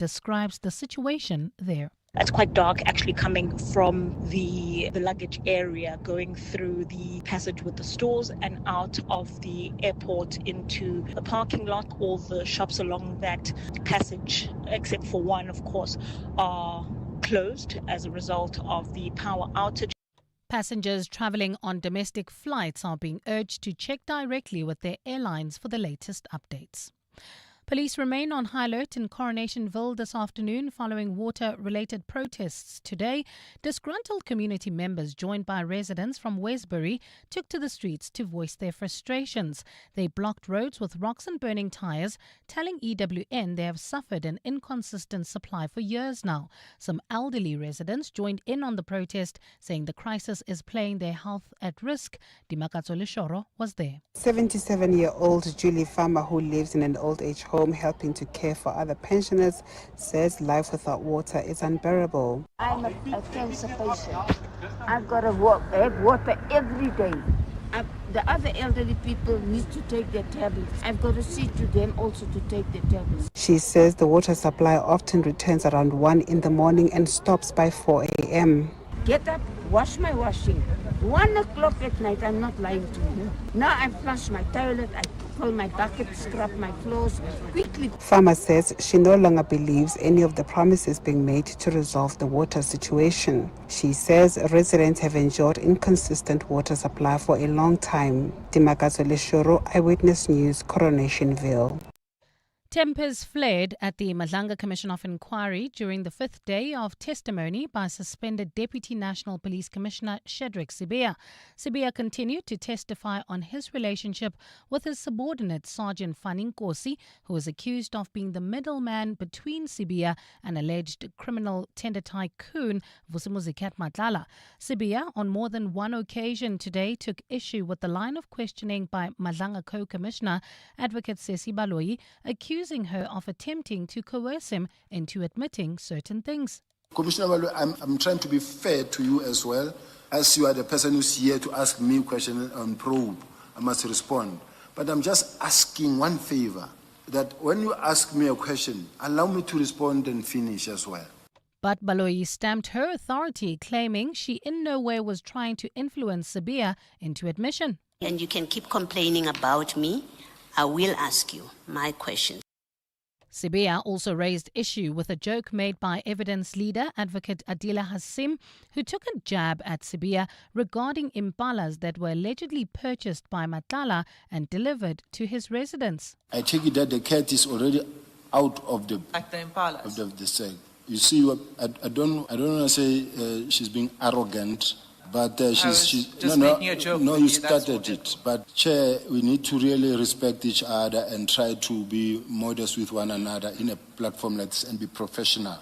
describes the situation there. It's quite dark actually coming from the luggage area, going through the passage with the stores and out of the airport into the parking lot. All the shops along that passage, except for one, of course, are closed as a result of the power outage. Passengers travelling on domestic flights are being urged to check directly with their airlines for the latest updates. Police remain on high alert in Coronationville this afternoon following water-related protests today. Disgruntled community members, joined by residents from Westbury, took to the streets to voice their frustrations. They blocked roads with rocks and burning tyres, telling EWN they have suffered an inconsistent supply for years now. Some elderly residents joined in on the protest, saying the crisis is playing their health at risk. Dimakatso Leshoro was there. 77-year-old Julie Farmer, who lives in an old age home helping to care for other pensioners, says life without water is unbearable. I'm a cancer patient. I've got to have water every day. The other elderly people need to take their tablets. I've got to see to them also to take their tablets. She says the water supply often returns around 1 in the morning and stops by 4 a.m. Get up, wash my washing. 1 o'clock at night, I'm not lying to you. Now I flush my toilet, I pull my bucket, scrub my floors quickly. Farmer says she no longer believes any of the promises being made to resolve the water situation. She says residents have enjoyed inconsistent water supply for a long time. Dimakatso Leshoro, Eyewitness News, Coronationville. Tempers flared at the Madlanga Commission of Inquiry during the fifth day of testimony by suspended Deputy National Police Commissioner Shadrack Sibiya. Sibiya continued to testify on his relationship with his subordinate Sergeant Fanny Nkosi, who was accused of being the middleman between Sibiya and alleged criminal tender tycoon Vusimuzi Madlala. Sibiya, on more than one occasion today, took issue with the line of questioning by Madlanga Co-Commissioner Advocate Sesi Baloyi, accusing her of attempting to coerce him into admitting certain things. Commissioner Baloyi, I'm trying to be fair to you as well. As you are the person who's here to ask me questions on probe, I must respond. But I'm just asking one favor, that when you ask me a question, allow me to respond and finish as well. But Baloyi stamped her authority, claiming she in no way was trying to influence Sibiya into admission. And you can keep complaining about me. I will ask you my questions. Sibiya also raised issue with a joke made by evidence leader Advocate Adila Hassim, who took a jab at Sibiya regarding impalas that were allegedly purchased by Madlala and delivered to his residence. I take it that the cat is already out of the impalas. Of the sack. You see, I don't want to say she's being arrogant. But she's making a joke. No, you started it. But Chair, we need to really respect each other and try to be modest with one another in a platform like this and be professional.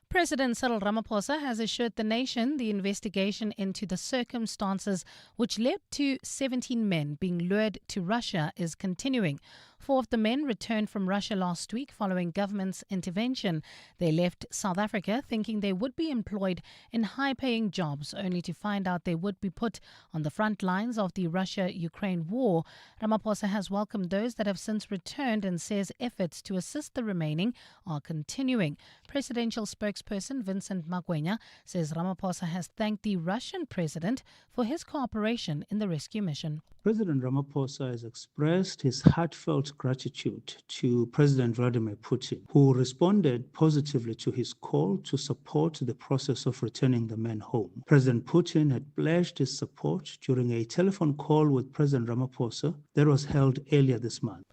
President Cyril Ramaphosa has assured the nation the investigation into the circumstances which led to 17 men being lured to Russia is continuing. 4 of the men returned from Russia last week following government's intervention. They left South Africa thinking they would be employed in high-paying jobs, only to find out they would be put on the front lines of the Russia-Ukraine war. Ramaphosa has welcomed those that have since returned and says efforts to assist the remaining are continuing. Presidential spokesperson Vincent Magwenya says Ramaphosa has thanked the Russian president for his cooperation in the rescue mission. President Ramaphosa has expressed his heartfelt gratitude to President Vladimir Putin, who responded positively to his call to support the process of returning the men home. President Putin had pledged his support during a telephone call with President Ramaphosa that was held earlier this month.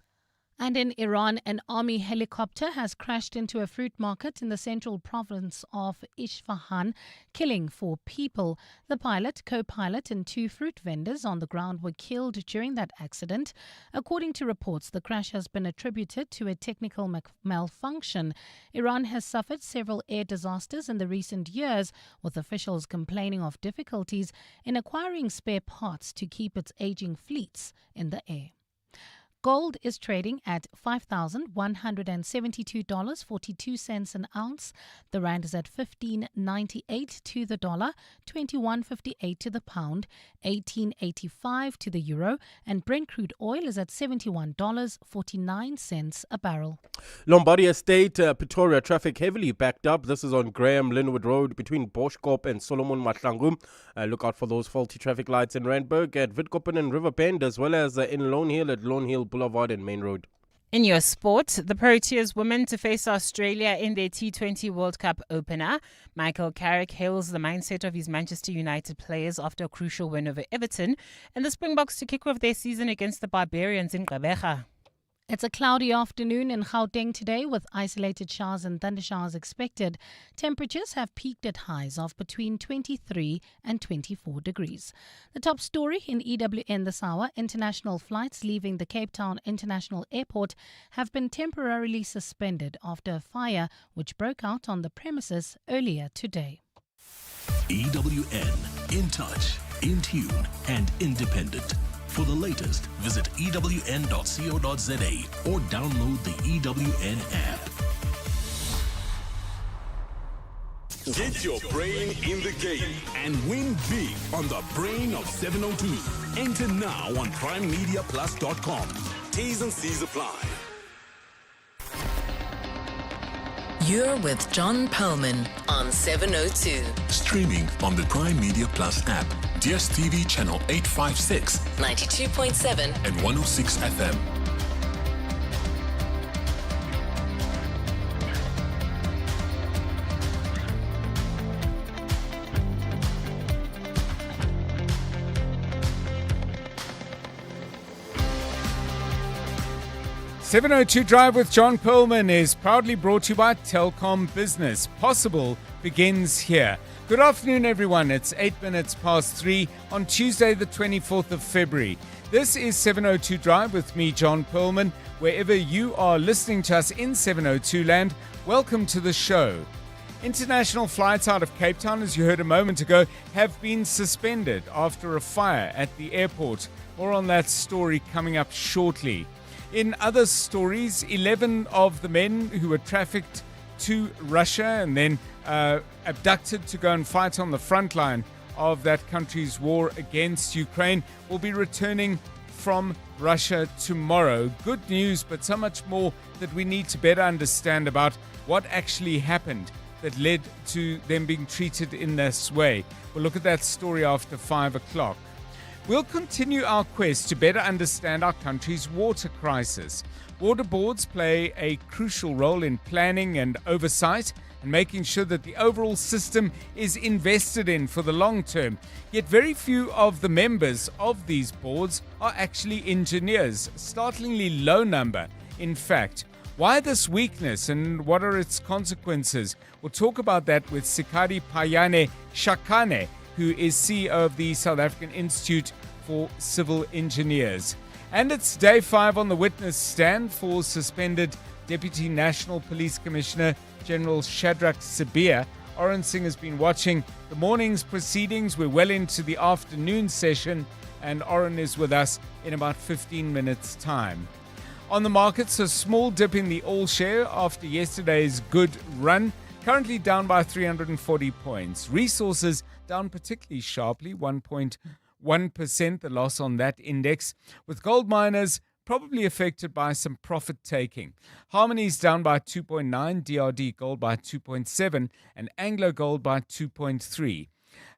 And in Iran, an army helicopter has crashed into a fruit market in the central province of Isfahan, killing 4 people. The pilot, co-pilot and 2 fruit vendors on the ground were killed during that accident. According to reports, the crash has been attributed to a technical malfunction. Iran has suffered several air disasters in the recent years, with officials complaining of difficulties in acquiring spare parts to keep its aging fleets in the air. Gold is trading at $5,172.42 an ounce. The rand is at 15.98 to the dollar, 21.58 to the pound, 18.85 to the euro, and Brent crude oil is at $71.49 a barrel. Lombardy Estate, Pretoria, traffic heavily backed up. This is on Graham Linwood Road between Boschkop and Solomon Mahlangu. Look out for those faulty traffic lights in Randburg, at Witkoppen and Riverbend, as well as in Lone Hill at Lone Hill Boulevard and Main Road. In your sport, the Proteas women to face Australia in their T20 World Cup opener. Michael Carrick hails the mindset of his Manchester United players after a crucial win over Everton, and the Springboks to kick off their season against the Barbarians in Gqeberha. It's a cloudy afternoon in Gauteng today with isolated showers and thundershowers expected. Temperatures have peaked at highs of between 23 and 24 degrees. The top story in EWN this hour, international flights leaving the Cape Town International Airport have been temporarily suspended after a fire which broke out on the premises earlier today. EWN, in touch, in tune and independent. For the latest, visit ewn.co.za or download the EWN app. Get your brain in the game and win big on the Brain of 702. Enter now on primemediaplus.com. T's and C's apply. You're with John Perlman on 702. Streaming on the Prime Media Plus app, DSTV channel 856, 92.7 and 106 FM. "702 Drive with John Perlman" is proudly brought to you by Telkom Business. Possible begins here. Good afternoon, everyone. It's 8 minutes past 3 on Tuesday, the 24th of February. This is 702 Drive with me, John Perlman. Wherever you are listening to us in 702 land, welcome to the show. International flights out of Cape Town, as you heard a moment ago, have been suspended after a fire at the airport. More on that story coming up shortly. In other stories, 11 of the men who were trafficked to Russia and then abducted to go and fight on the front line of that country's war against Ukraine will be returning from Russia tomorrow. Good news, but so much more that we need to better understand about what actually happened that led to them being treated in this way. We'll look at that story after 5 o'clock. We'll continue our quest to better understand our country's water crisis. Water boards play a crucial role in planning and oversight and making sure that the overall system is invested in for the long term. Yet very few of the members of these boards are actually engineers. Startlingly low number, in fact. Why this weakness and what are its consequences? We'll talk about that with Sikari Payane Shakane, who is CEO of the South African Institute for Civil Engineers. And it's day 5 on the witness stand for suspended Deputy National Police Commissioner General Shadrach Sibia. Oren Singh has been watching the morning's proceedings. We're well into the afternoon session, and Oren is with us in about 15 minutes' time. On the markets, a small dip in the all share after yesterday's good run, currently down by 340 points. Resources down particularly sharply, 1.1%, the loss on that index, with gold miners probably affected by some profit taking. Harmony's down by 2.9, DRD gold by 2.7, and Anglo gold by 2.3.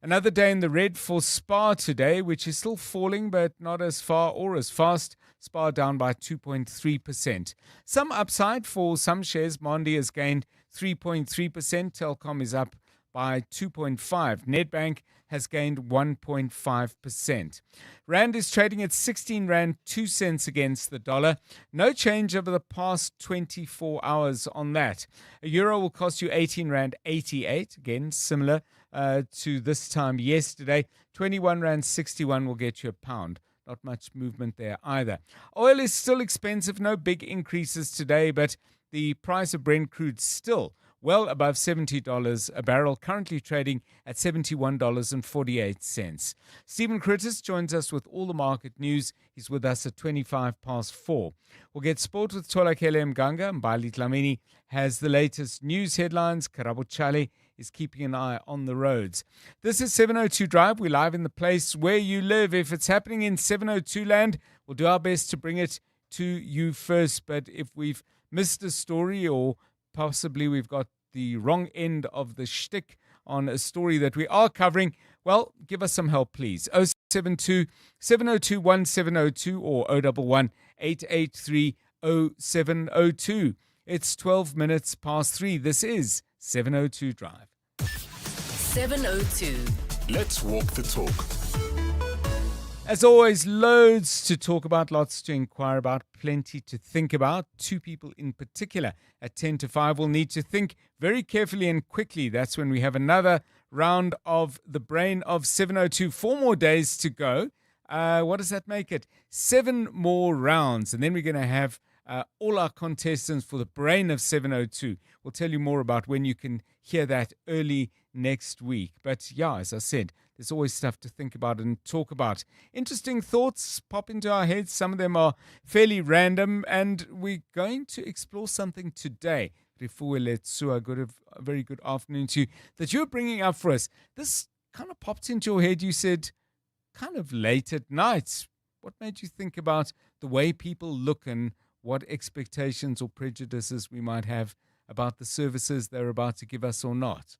Another day in the red for SPAR today, which is still falling but not as far or as fast. SPAR down by 2.3%. Some upside for some shares. Mondi has gained 3.3%. Telkom is up by 2.5%. Nedbank has gained 1.5%. Rand is trading at 16 Rand 2 cents against the dollar. No change over the past 24 hours on that. A euro will cost you 18 Rand 88, again similar to this time yesterday. 21 Rand 61 will get you a pound. Not much movement there either. Oil is still expensive, no big increases today, but the price of Brent crude still well above $70 a barrel, currently trading at $71.48. Stephen Critters joins us with all the market news. He's with us at 4:25. We'll get sport with Tolakele Mganga. Mbali Dlamini has the latest news headlines. Karabo Chale is keeping an eye on the roads. This is 702 Drive. We're live in the place where you live. If it's happening in 702 land, we'll do our best to bring it to you first. But if we've missed a story, or possibly we've got the wrong end of the shtick on a story that we are covering, well, give us some help, please. 072 702 1702 or 011 883 0702. It's 12 minutes past 3. This is 702 Drive. 702. Let's walk the talk. As always, loads to talk about, lots to inquire about, plenty to think about. Two people in particular at 10 to 5 will need to think very carefully and quickly. That's when we have another round of the brain of 702. 4 more days to go. What does that make it? 7 more rounds. And then we're going to have all our contestants for the brain of 702. We'll tell you more about when you can hear that early next week. But yeah, as I said, there's always stuff to think about and talk about. Interesting thoughts pop into our heads. Some of them are fairly random, and we're going to explore something today. A very good afternoon to you, that you're bringing up for us. This kind of popped into your head. You said kind of late at night. What made you think about the way people look and what expectations or prejudices we might have about the services they're about to give us or not?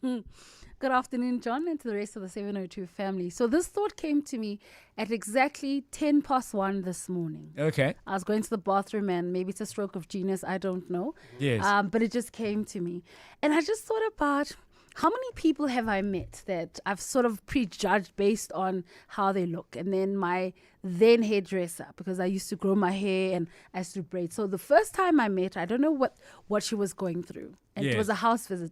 Good afternoon, John, and to the rest of the 702 family. So this thought came to me at exactly 10 past 1 this morning. Okay. I was going to the bathroom, and maybe it's a stroke of genius, I don't know. Yes. But it just came to me. And I just thought about how many people have I met that I've sort of prejudged based on how they look. And then my then hairdresser, because I used to grow my hair and I used to braid. So the first time I met her, I don't know what she was going through. And Yes. It was a house visit.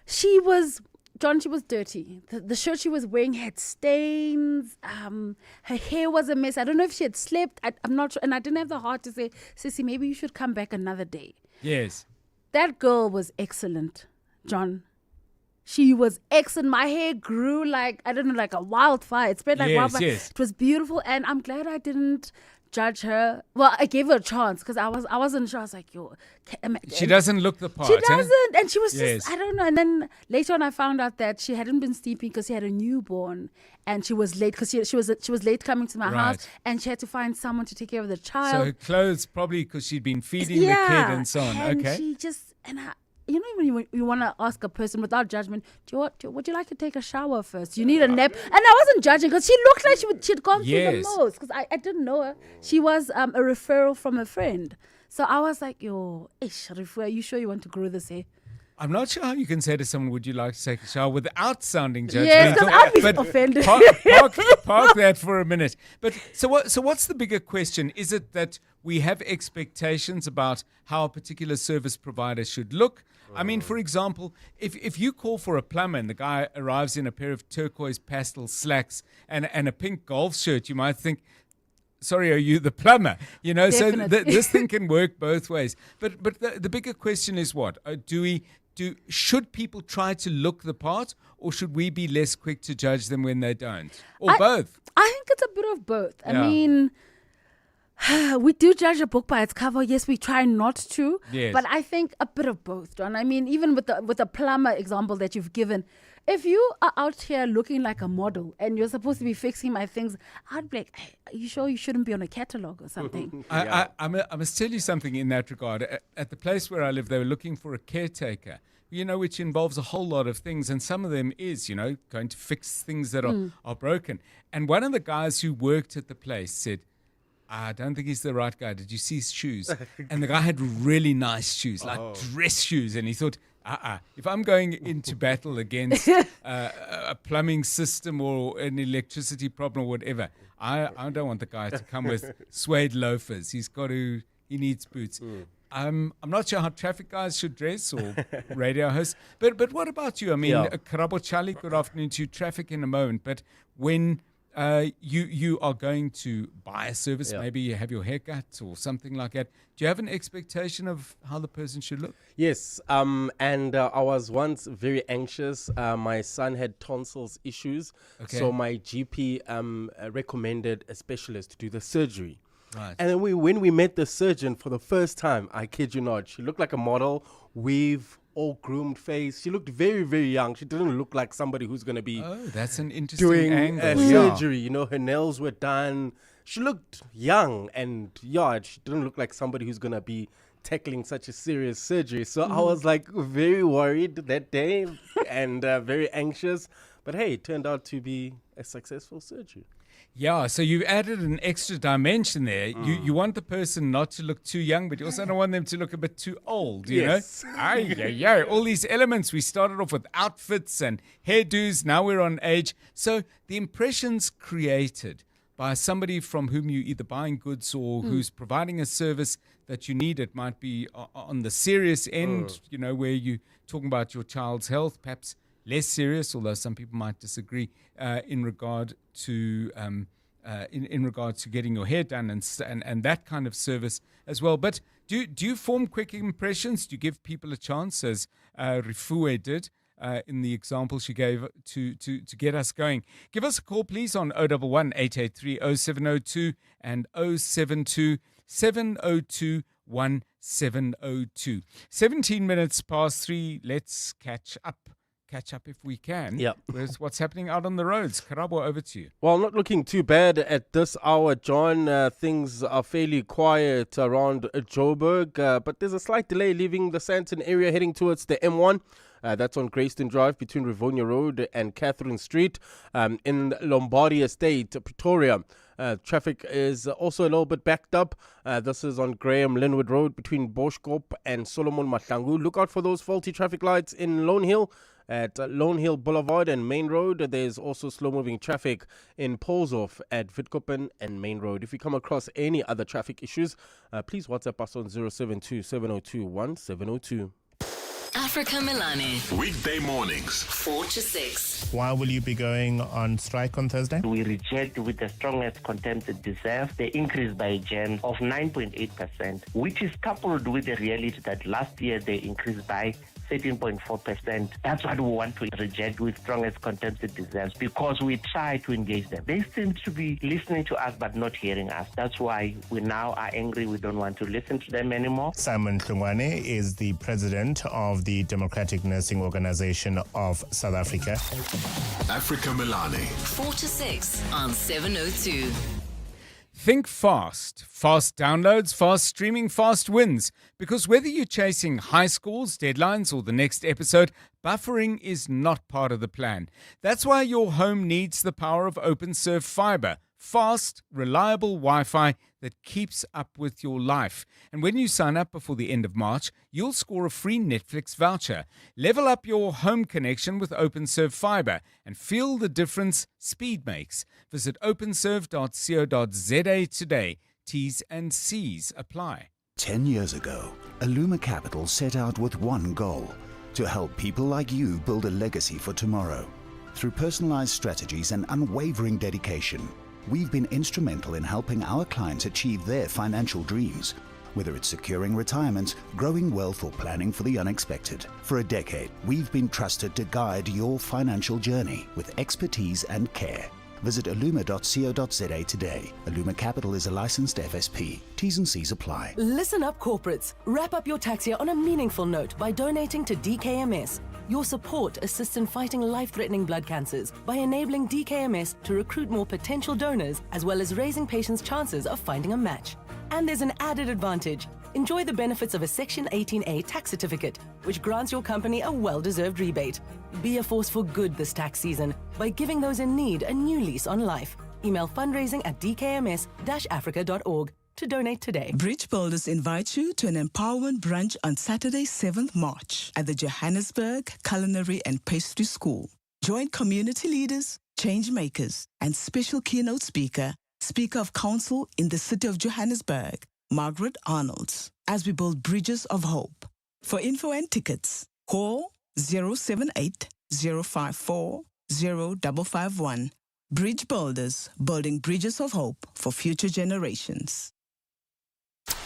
She was dirty. The shirt she was wearing had stains. Her hair was a mess. I don't know if she had slept. I'm not sure. And I didn't have the heart to say, Sissy, maybe you should come back another day. Yes. That girl was excellent, John. She was excellent. My hair grew like a wildfire. It spread like wildfire. Yes. It was beautiful. And I'm glad I didn't judge her. Well, I gave her a chance because I wasn't sure. I was like, yo. She doesn't look the part. She doesn't. And she was Yes. just, I don't know. And then later on I found out that she hadn't been sleeping because she had a newborn. And she was late because she was late coming to my house. And she had to find someone to take care of the child. So her clothes, probably because she'd been feeding the kid and so on. And Okay. she just, you know, when you want to ask a person without judgment, would you like to take a shower first? You need a nap. And I wasn't judging because she looked like she'd gone through the most, because I didn't know her. She was a referral from a friend. So I was like, yo, Rifu, are you sure you want to grow this hair? I'm not sure how you can say to someone, would you like to take a shower, without sounding judgmental. Yes, because I'd be offended. Park that for a minute. But so what's the bigger question? Is it that we have expectations about how a particular service provider should look? I mean, for example, if you call for a plumber and the guy arrives in a pair of turquoise pastel slacks and a pink golf shirt, you might think, sorry, are you the plumber? You know, Definitely. so this thing can work both ways. But the bigger question is what? Should people try to look the part, or should we be less quick to judge them when they don't? Or both? I think it's a bit of both. I mean, we do judge a book by its cover. Yes, we try not to. Yes. But I think a bit of both, John. I mean, even with the plumber example that you've given, if you are out here looking like a model and you're supposed to be fixing my things, I'd be like, hey, are you sure you shouldn't be on a catalog or something? I must tell you something in that regard. At the place where I live, they were looking for a caretaker, you know, which involves a whole lot of things. And some of them is, you know, going to fix things that are broken. And one of the guys who worked at the place said, I don't think he's the right guy. Did you see his shoes? And the guy had really nice shoes, like dress shoes. And he thought, if I'm going into battle against a plumbing system or an electricity problem or whatever, I don't want the guy to come with suede loafers. He needs boots. I'm not sure how traffic guys should dress or radio hosts. But what about you? I mean, Karabo Chali, good afternoon to you. Traffic in a moment. But when you are going to buy a service, maybe you have your haircut or something like that. Do you have an expectation of how the person should look? Yes, and I was once very anxious. My son had tonsils issues, so my GP recommended a specialist to do the surgery. Right. And then when we met the surgeon for the first time, I kid you not, she looked like a model, weave, all groomed face. She looked very, very young. She didn't look like somebody who's going to be that's an interesting doing angle. Surgery. You know, her nails were done. She looked young, and she didn't look like somebody who's going to be tackling such a serious surgery. So I was like very worried that day and very anxious. But hey, it turned out to be a successful surgery. Yeah, so you've added an extra dimension there. You want the person not to look too young, but you also don't want them to look a bit too old, you know? All these elements. We started off with outfits and hairdos. Now we're on age. So the impressions created by somebody from whom you're either buying goods or who's providing a service that you need. It might be on the serious end, you know, where you're talking about your child's health, perhaps less serious, although some people might disagree in regard to in regards to getting your hair done and that kind of service as well. But do you form quick impressions? Do you give people a chance, as Rifue did in the example she gave to get us going? Give us a call, please, on 011 883 0702 and 072 702 1702. 17 minutes past 3. Let's catch up if we can. With what's happening out on the roads. Karabo, over to you. Well, not looking too bad at this hour, John. Things are fairly quiet around Joburg, but there's a slight delay leaving the Sandton area heading towards the M1. That's on Greyston Drive between Rivonia Road and Catherine Street in Lombardy Estate, Pretoria. Traffic is also a little bit backed up. This is on Graham Linwood Road between Boschkop and Solomon Mahlangu. Look out for those faulty traffic lights in Lone Hill. At Lone Hill Boulevard and Main Road. There's also slow-moving traffic in Polshof at Witkoppen and Main Road. If you come across any other traffic issues, please WhatsApp us on 072 702 1702. Africa Milani. Weekday mornings, 4 to 6. Why will you be going on strike on Thursday? We reject with the strongest contempt it deserves the increase by GEM of 9.8%, which is coupled with the reality that last year they increased by 13.4%. That's what we want to reject with strongest contempt it deserves, because we try to engage them. They seem to be listening to us but not hearing us. That's why we now are angry. We don't want to listen to them anymore. Simon Hlungwane is the president of the Democratic Nursing Organization of South Africa. Africa Milani. 4 to 6 on 702. Think fast. Fast downloads, fast streaming, fast wins. Because whether you're chasing high scores, deadlines, or the next episode, buffering is not part of the plan. That's why your home needs the power of OpenServe Fiber. Fast, reliable Wi-Fi that keeps up with your life. And when you sign up before the end of March, you'll score a free Netflix voucher. Level up your home connection with OpenServe Fiber and feel the difference speed makes. Visit openserve.co.za today. T's and C's apply. 10 years ago, Illuma Capital set out with one goal: to help people like you build a legacy for tomorrow. Through personalized strategies and unwavering dedication, we've been instrumental in helping our clients achieve their financial dreams, whether it's securing retirement, growing wealth, or planning for the unexpected. For a decade, we've been trusted to guide your financial journey with expertise and care. Visit illuma.co.za today. Illuma Capital is a licensed FSP. T's and C's apply. Listen up, corporates. Wrap up your tax year on a meaningful note by donating to DKMS. Your support assists in fighting life-threatening blood cancers by enabling DKMS to recruit more potential donors, as well as raising patients' chances of finding a match. And there's an added advantage. Enjoy the benefits of a Section 18A tax certificate, which grants your company a well-deserved rebate. Be a force for good this tax season by giving those in need a new lease on life. Email fundraising@dkms-africa.org to donate today. Bridge Builders invites you to an empowerment brunch on Saturday, 7th March at the Johannesburg Culinary and Pastry School. Join community leaders, change makers, and special keynote speaker of council in the city of Johannesburg, Margaret Arnolds, as we build bridges of hope. For info and tickets, call 078 054 0551 Bridge Builders, building bridges of hope for future generations.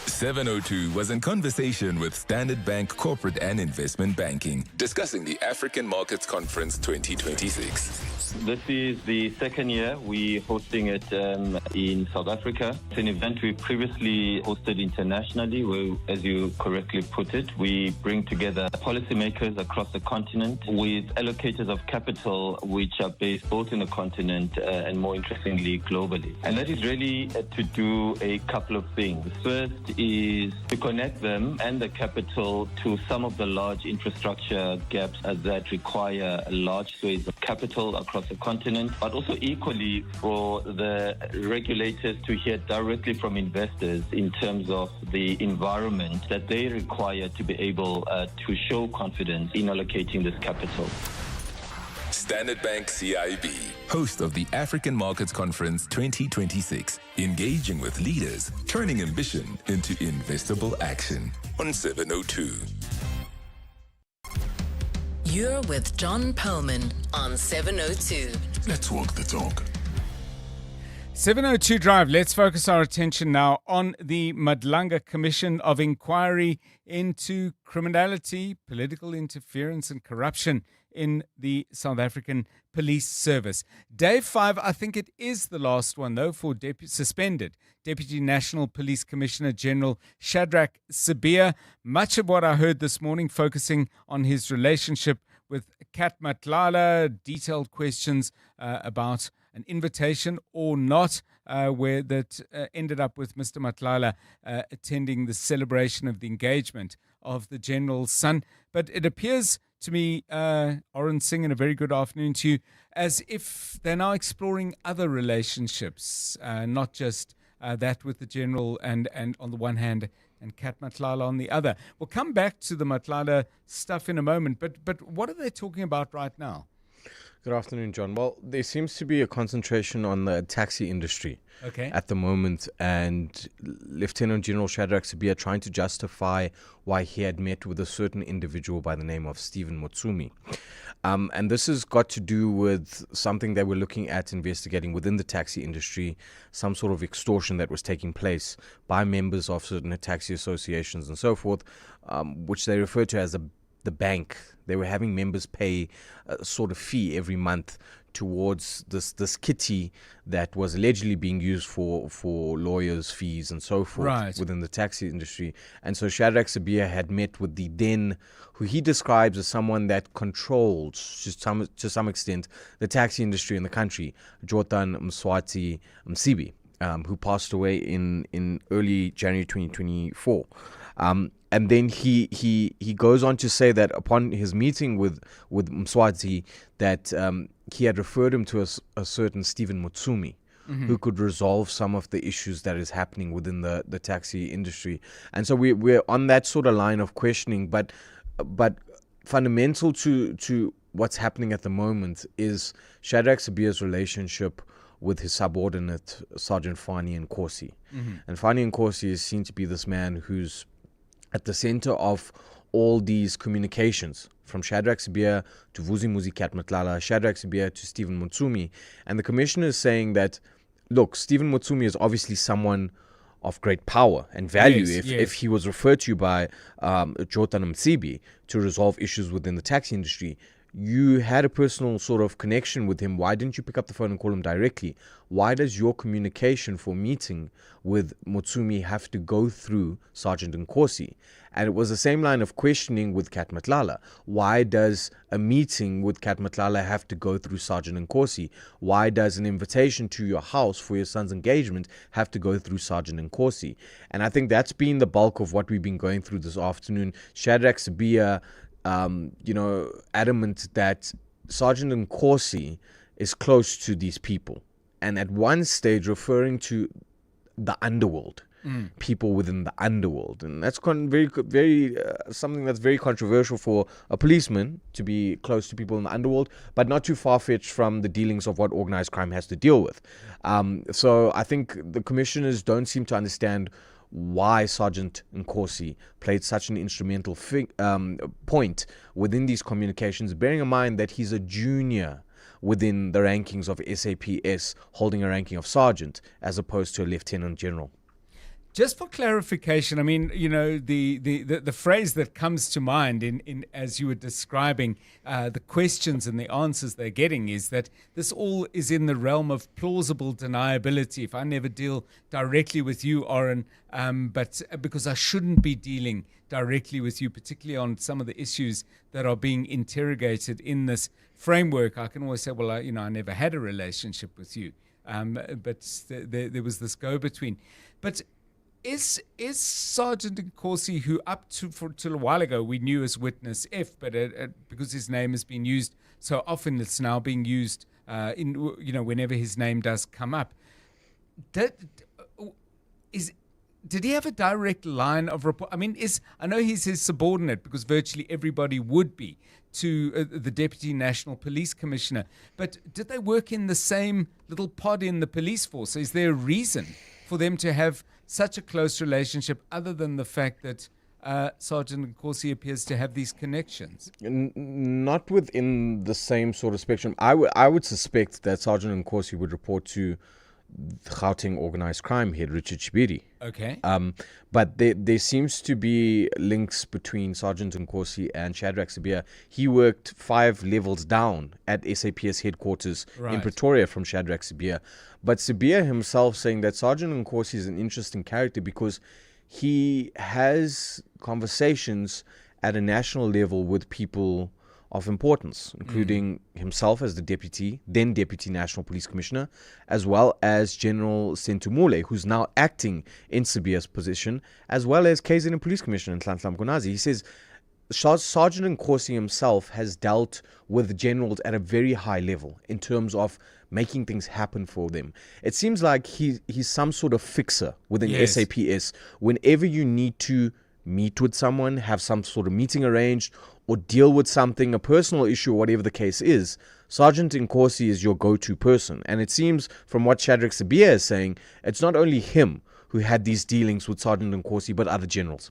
702 was in conversation with Standard Bank Corporate and Investment Banking, discussing the African Markets Conference 2026. This is the second year we're hosting it in South Africa. It's an event we previously hosted internationally, where, as you correctly put it, we bring together policymakers across the continent with allocators of capital which are based both in the continent and, more interestingly, globally. And that is really to do a couple of things. First is to connect them and the capital to some of the large infrastructure gaps that require large swathes of capital across the continent, but also equally for the regulators to hear directly from investors in terms of the environment that they require to be able to show confidence in allocating this capital. Standard Bank CIB, host of the African Markets Conference 2026, engaging with leaders, turning ambition into investable action on 702. You're with John Perlman on 702. Let's walk the talk. 702 Drive. Let's focus our attention now on the Madlanga Commission of Inquiry into criminality, political interference and corruption in the South African Police Service. Day 5, I think it is the last one though, for suspended Deputy National Police Commissioner General Shadrack Sibiya. Much of what I heard this morning focusing on his relationship with Kat Matlala, detailed questions about an invitation or not, where that ended up with Mr. Matlala attending the celebration of the engagement of the General's son. But it appears to me, Oren Singh, and a very good afternoon to you, as if they're now exploring other relationships, not just that with the General and on the one hand, and Kat Matlala on the other. We'll come back to the Matlala stuff in a moment, but what are they talking about right now? Good afternoon, John. Well, there seems to be a concentration on the taxi industry at the moment, and Lieutenant General Shadrack Sibiya trying to justify why he had met with a certain individual by the name of Stephen Mutsumi. And this has got to do with something they were looking at investigating within the taxi industry, some sort of extortion that was taking place by members of certain taxi associations and so forth, which they refer to as the bank. They were having members pay a sort of fee every month towards this kitty that was allegedly being used for lawyers' fees and so forth within the taxi industry. And so Shadrack Sibiya had met with the then, who he describes as someone that controls, to some extent, the taxi industry in the country, Jotan Mswati Msibi, who passed away in early January 2024. And then he goes on to say that upon his meeting with Mswati, that he had referred him to a certain Stephen Mutsumi, who could resolve some of the issues that is happening within the taxi industry. And so we're on that sort of line of questioning, but fundamental to what's happening at the moment is Shadrack Sibiya's relationship with his subordinate, Sergeant Fani Nkosi. And Fani Nkosi is seen to be this man who's at the center of all these communications, from Shadrack Sibiya to Vusi Muzi Kat Matlala, Shadrack Sibiya to Stephen Mutsumi. And the commissioner is saying that, look, Stephen Mutsumi is obviously someone of great power and value. If he was referred to by Jotan Msibi to resolve issues within the taxi industry, you had a personal sort of connection with him. Why didn't you pick up the phone and call him directly? Why does your communication for meeting with Mutsumi have to go through Sergeant Nkosi? And it was the same line of questioning with Kat Matlala. Why does a meeting with Kat Matlala have to go through Sergeant Nkosi? Why does an invitation to your house for your son's engagement have to go through Sergeant Nkosi? And I think that's been the bulk of what we've been going through this afternoon. Shadrack Sibiya, adamant that Sergeant Nkosi is close to these people, and at one stage referring to the underworld, people within the underworld, and that's very something that's very controversial for a policeman to be close to people in the underworld, but not too far-fetched from the dealings of what organized crime has to deal with. So I think the commissioners don't seem to understand why Sergeant Nkosi played such an instrumental point within these communications, bearing in mind that he's a junior within the rankings of SAPS, holding a ranking of sergeant as opposed to a lieutenant general. Just for clarification, I mean, the phrase that comes to mind in as you were describing the questions and the answers they're getting is that this all is in the realm of plausible deniability. If I never deal directly with you, Oren, but because I shouldn't be dealing directly with you, particularly on some of the issues that are being interrogated in this framework, I can always say, well, I never had a relationship with you, but there was this go-between. But Is Sergeant Nkosi, who up till a while ago we knew as witness F, but because his name has been used so often, it's now being used whenever his name does come up. Did he have a direct line of report? I mean, I know he's his subordinate because virtually everybody would be to the Deputy National Police Commissioner. But did they work in the same little pod in the police force? Is there a reason for them to have such a close relationship other than the fact that Sergeant Nkosi appears to have these connections? Not within the same sort of spectrum. I would suspect that Sergeant Nkosi would report to Gauteng organized crime head Richard Shibiri. Okay. But there seems to be links between Sergeant Nkosi and Shadrack Sibiya. He worked 5 levels down at SAPS headquarters in Pretoria from Shadrack Sibiya. But Sibiya himself saying that Sergeant Nkosi is an interesting character because he has conversations at a national level with people of importance, including himself as the then Deputy National Police Commissioner, as well as General Sentumule, who's now acting in Sibiya's position, as well as KZN Police Commissioner Nhlanhla Mkonazi. He says Sergeant Nkosi himself has dealt with generals at a very high level in terms of making things happen for them. It seems like he's some sort of fixer within SAPS. Whenever you need to meet with someone, have some sort of meeting arranged, or deal with something, a personal issue, or whatever the case is, Sergeant Nkosi is your go-to person. And it seems from what Shadrack Sibiya is saying, it's not only him who had these dealings with Sergeant Nkosi, but other generals.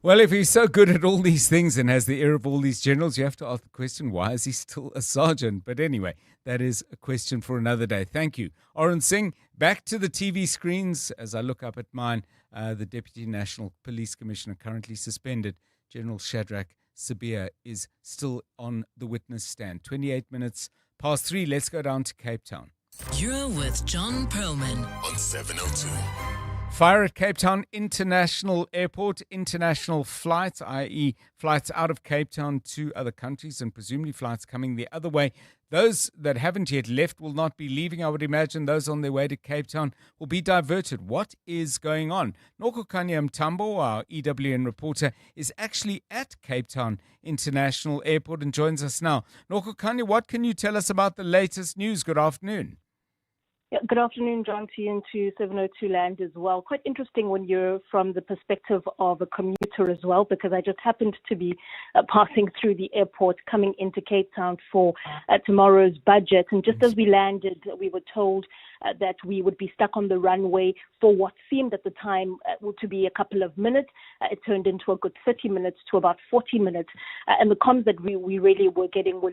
Well, if he's so good at all these things and has the ear of all these generals, you have to ask the question, why is he still a sergeant? But anyway, that is a question for another day. Thank you. Oren Singh, back to the TV screens as I look up at mine. The Deputy National Police Commissioner currently suspended, General Shadrack Sibiya, is still on the witness stand. 28 minutes past 3. Let's go down to Cape Town. You're with John Perlman on 702. Fire at Cape Town International Airport. International flights, i.e. flights out of Cape Town to other countries and presumably flights coming the other way. Those that haven't yet left will not be leaving. I would imagine those on their way to Cape Town will be diverted. What is going on? Nokukanya Mtambo, our EWN reporter, is actually at Cape Town International Airport and joins us now. Nokukanya, what can you tell us about the latest news? Good afternoon. Yeah, good afternoon, John, to you and to 702 Land as well. Quite interesting when you're from the perspective of a commuter as well, because I just happened to be passing through the airport coming into Cape Town for tomorrow's budget. And just as we landed, we were told that we would be stuck on the runway for what seemed at the time to be a couple of minutes. It turned into a good 30 minutes to about 40 minutes. And the comms that we really were getting were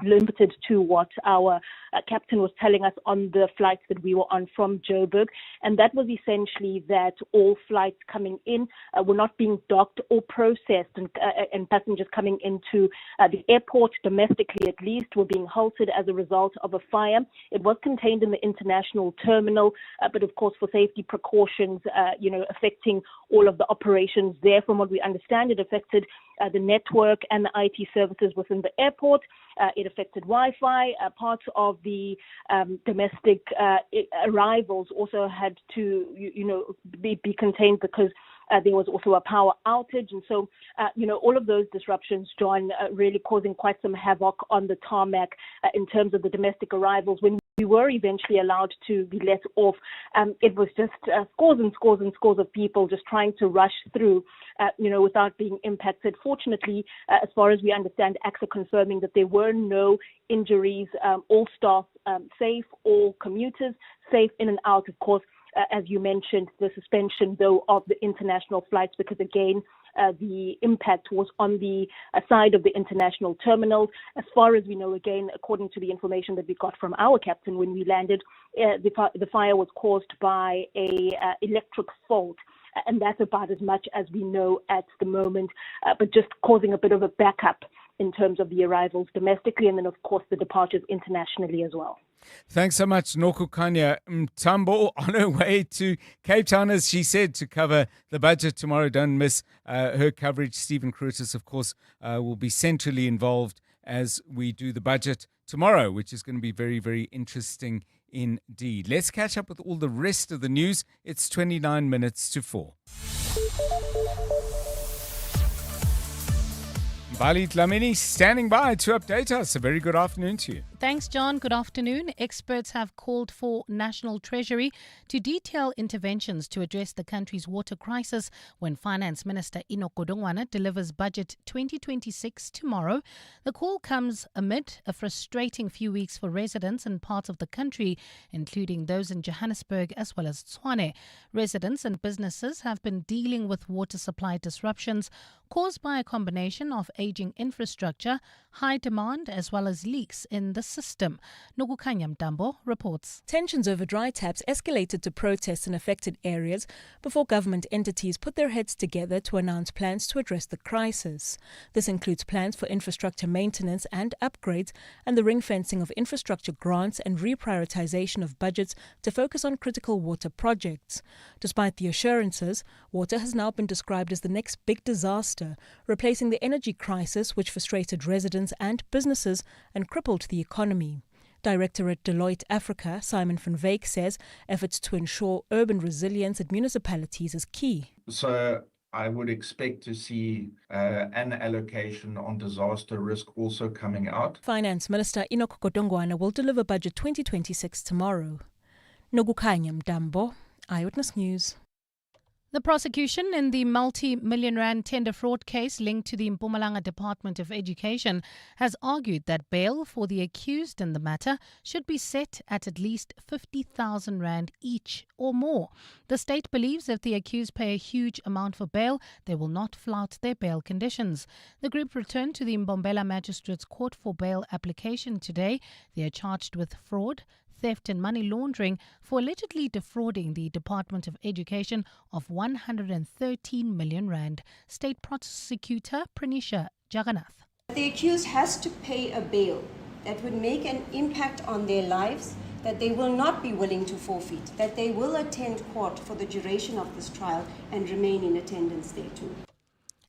limited to what our captain was telling us on the flights that we were on from Joburg. And that was essentially that all flights coming in were not being docked or processed, and passengers coming into the airport, domestically at least, were being halted as a result of a fire. It was contained in the international terminal, but of course for safety precautions, affecting all of the operations there. From what we understand, it affected the network and the IT services within the airport. It affected Wi-Fi. Parts of the domestic arrivals also had to, be contained because there was also a power outage. And so, all of those disruptions, John, really causing quite some havoc on the tarmac in terms of the domestic arrivals. When we were eventually allowed to be let off, it was just scores and scores and scores of people just trying to rush through, without being impacted. Fortunately, as far as we understand, AXA confirming that there were no injuries, all staff safe, all commuters safe in and out. Of course, as you mentioned, the suspension, though, of the international flights, because again, the impact was on the side of the international terminals. As far as we know, again, according to the information that we got from our captain when we landed, the fire was caused by a electric fault. And that's about as much as we know at the moment, but just causing a bit of a backup in terms of the arrivals domestically and then, of course, the departures internationally as well. Thanks so much, Nokukanya Mtambo, on her way to Cape Town, as she said, to cover the budget tomorrow. Don't miss her coverage. Stephen Crutis, of course, will be centrally involved as we do the budget tomorrow, which is going to be very, very interesting indeed. Let's catch up with all the rest of the news. It's 29 minutes to 4. Bali Dlamini standing by to update us. A very good afternoon to you. Thanks, John. Good afternoon. Experts have called for National Treasury to detail interventions to address the country's water crisis when Finance Minister Enoch Godongwana delivers Budget 2026 tomorrow. The call comes amid a frustrating few weeks for residents in parts of the country, including those in Johannesburg as well as Tshwane. Residents and businesses have been dealing with water supply disruptions caused by a combination of aging infrastructure, high demand as well as leaks in the system. Nokukanya Mtambo reports. Tensions over dry taps escalated to protests in affected areas before government entities put their heads together to announce plans to address the crisis. This includes plans for infrastructure maintenance and upgrades and the ring-fencing of infrastructure grants and reprioritization of budgets to focus on critical water projects. Despite the assurances, water has now been described as the next big disaster, replacing the energy crisis which frustrated residents and businesses and crippled the economy. Director at Deloitte Africa, Simon van Wyk, says efforts to ensure urban resilience at municipalities is key. So I would expect to see an allocation on disaster risk also coming out. Finance Minister Enoch Godongwana will deliver Budget 2026 tomorrow. Nogukanya Mtambo, Eyewitness News. The prosecution in the multi-million rand tender fraud case linked to the Mpumalanga Department of Education has argued that bail for the accused in the matter should be set at least 50,000 rand each or more. The state believes if the accused pay a huge amount for bail, they will not flout their bail conditions. The group returned to the Mbombela Magistrates Court for bail application today. They are charged with fraud, theft and money laundering for allegedly defrauding the Department of Education of 113 million rand. State Prosecutor Pranisha Jagannath. The accused has to pay a bail that would make an impact on their lives, that they will not be willing to forfeit, that they will attend court for the duration of this trial and remain in attendance thereto.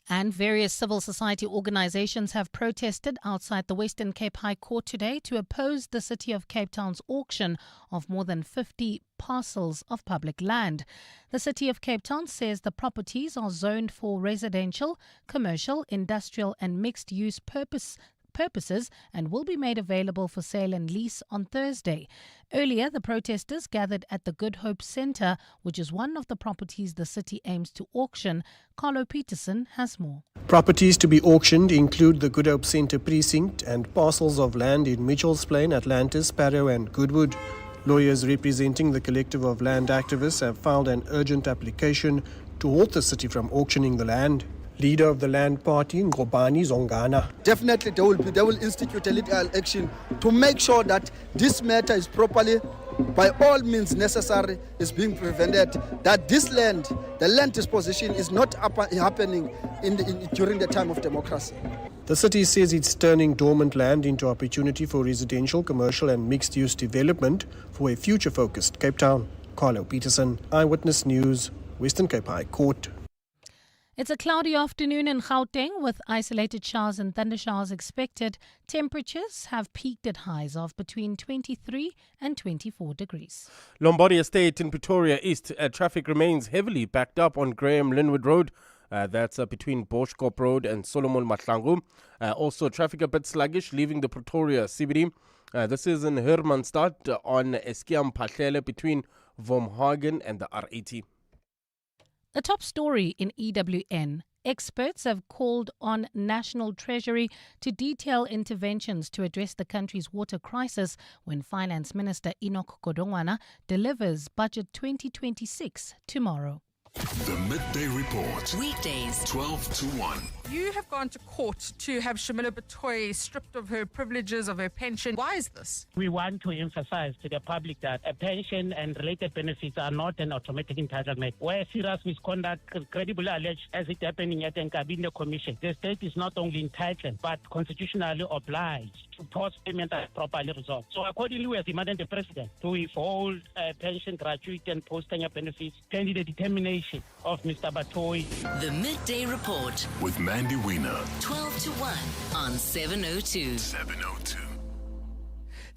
And various civil society organizations have protested outside the Western Cape High Court today to oppose the City of Cape Town's auction of more than 50 parcels of public land. The City of Cape Town says the properties are zoned for residential, commercial, industrial and mixed-use purposes and will be made available for sale and lease on Thursday. Earlier, the protesters gathered at the Good Hope Centre, which is one of the properties the city aims to auction. Carlo Peterson has more. Properties to be auctioned include the Good Hope Centre precinct and parcels of land in Mitchell's Plain, Atlantis, Sparrow and Goodwood. Lawyers representing the collective of land activists have filed an urgent application to halt the city from auctioning the land. Leader of the Land Party, Ngobani Zongana. Definitely they will institute a legal action to make sure that this matter is properly, by all means necessary, is being prevented, that this land, the land disposition is not happening during the time of democracy. The city says it's turning dormant land into opportunity for residential, commercial and mixed-use development for a future-focused Cape Town. Carlo Peterson, Eyewitness News, Western Cape High Court. It's a cloudy afternoon in Gauteng with isolated showers and thundershowers expected. Temperatures have peaked at highs of between 23 and 24 degrees. Lombardy Estate in Pretoria East, traffic remains heavily backed up on Graham Linwood Road. That's between Boschkop Road and Solomon Mahlangu. Also, traffic a bit sluggish leaving the Pretoria CBD. This is in Hermanstad on Eskiam Pahlele between Vomhagen and the R80. The top story in EWN. Experts have called on National Treasury to detail interventions to address the country's water crisis when Finance Minister Enoch Godongwana delivers Budget 2026 tomorrow. The Midday Report. Weekdays, 12 to 1. You have gone to court to have Shamila Batoy stripped of her privileges, of her pension. Why is this? We want to emphasize to the public that a pension and related benefits are not an automatic entitlement. Where serious misconduct credibly alleged, as it happened at the Madlanga Commission, the state is not only entitled but constitutionally obliged to pause payment as properly resolved. So accordingly, we have demanded the President to withhold pension, gratuity and post-tenure benefits pending the determination of Mr. Batoy. The Midday Report With Mandy Wiener. 12 to 1 on 702. 702.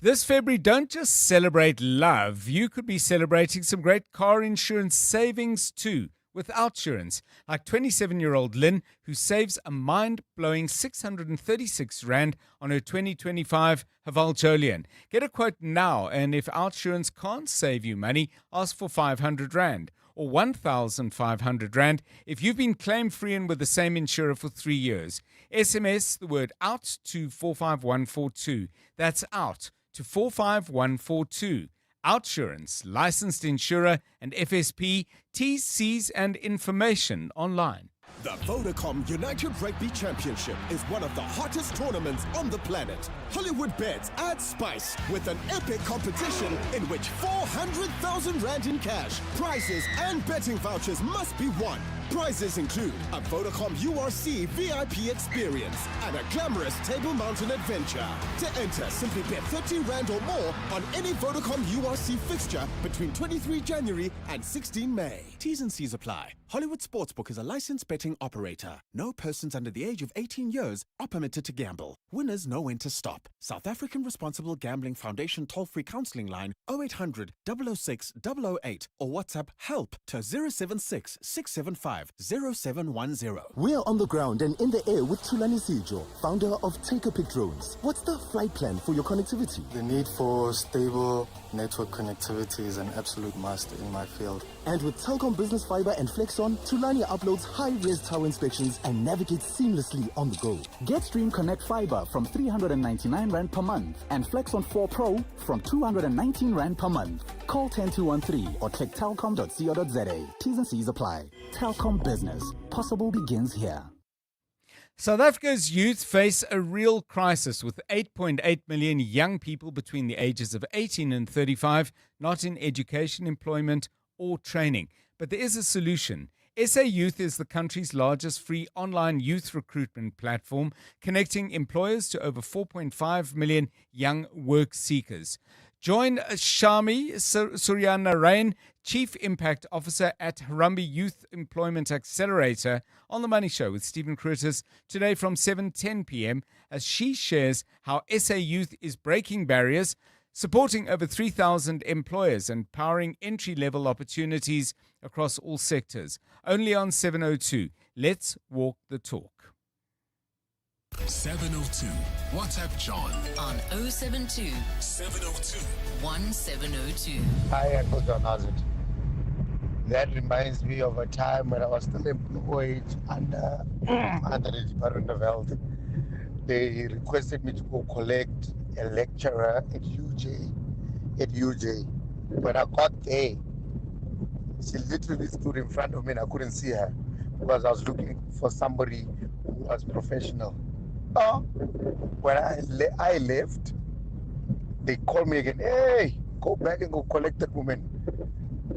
This February, don't just celebrate love. You could be celebrating some great car insurance savings too with Outsurance, like 27-year-old Lynn, who saves a mind-blowing 636 Rand on her 2025 Haval Jolian. Get a quote now, and if Outsurance can't save you money, ask for 500 Rand or 1,500 Rand if you've been claim-free and with the same insurer for 3 years. SMS the word OUT to 45142. That's OUT to 45142. Outsurance, licensed insurer and FSP, TCs and information online. The Vodacom United Rugby Championship is one of the hottest tournaments on the planet. Hollywood Bets adds spice with an epic competition in which 400,000 Rand in cash, prizes and betting vouchers must be won. Prizes include a Vodacom URC VIP experience and a glamorous Table Mountain adventure. To enter, simply bet 30 Rand or more on any Vodacom URC fixture between 23 January and 16 May. T's and C's apply. Hollywood Sportsbook is a licensed betting operator. No persons under the age of 18 years are permitted to gamble. Winners know when to stop. South African Responsible Gambling Foundation toll-free counseling line 0800 006 008 or WhatsApp help to 076 675 0710. We're on the ground and in the air with Tulani Sijo, founder of Take a Pic Drones. What's the flight plan for your connectivity? The need for stable network connectivity is an absolute must in my field. And with Telkom Business Fiber and Flexon, Tulani uploads high-res tower inspections and navigates seamlessly on the go. Get Stream Connect Fiber from 399 Rand per month and Flexon 4 Pro from 219 Rand per month. Call 10213 or click telkom.co.za. T's and C's apply. Telkom Business. Possible begins here. South Africa's youth face a real crisis with 8.8 million young people between the ages of 18 and 35 not in education, employment or training. But there is a solution. SA Youth is the country's largest free online youth recruitment platform, connecting employers to over 4.5 million young work seekers. Join Shami Suryanarayan, Chief Impact Officer at Harambee Youth Employment Accelerator, on The Money Show with Stephen Curtis today from 7:10 p.m. as she shares how SA Youth is breaking barriers, supporting over 3,000 employers and powering entry-level opportunities across all sectors. Only on 702. Let's walk the talk. 702. WhatsApp John on 072 702 1702. Hi, Uncle John. How's it? That reminds me of a time when I was still employed under the Department of Health. They requested me to go collect a lecturer at UJ. When I got there, she literally stood in front of me and I couldn't see her because I was looking for somebody who was professional. When I left, they called me again. Hey, go back and go collect that woman.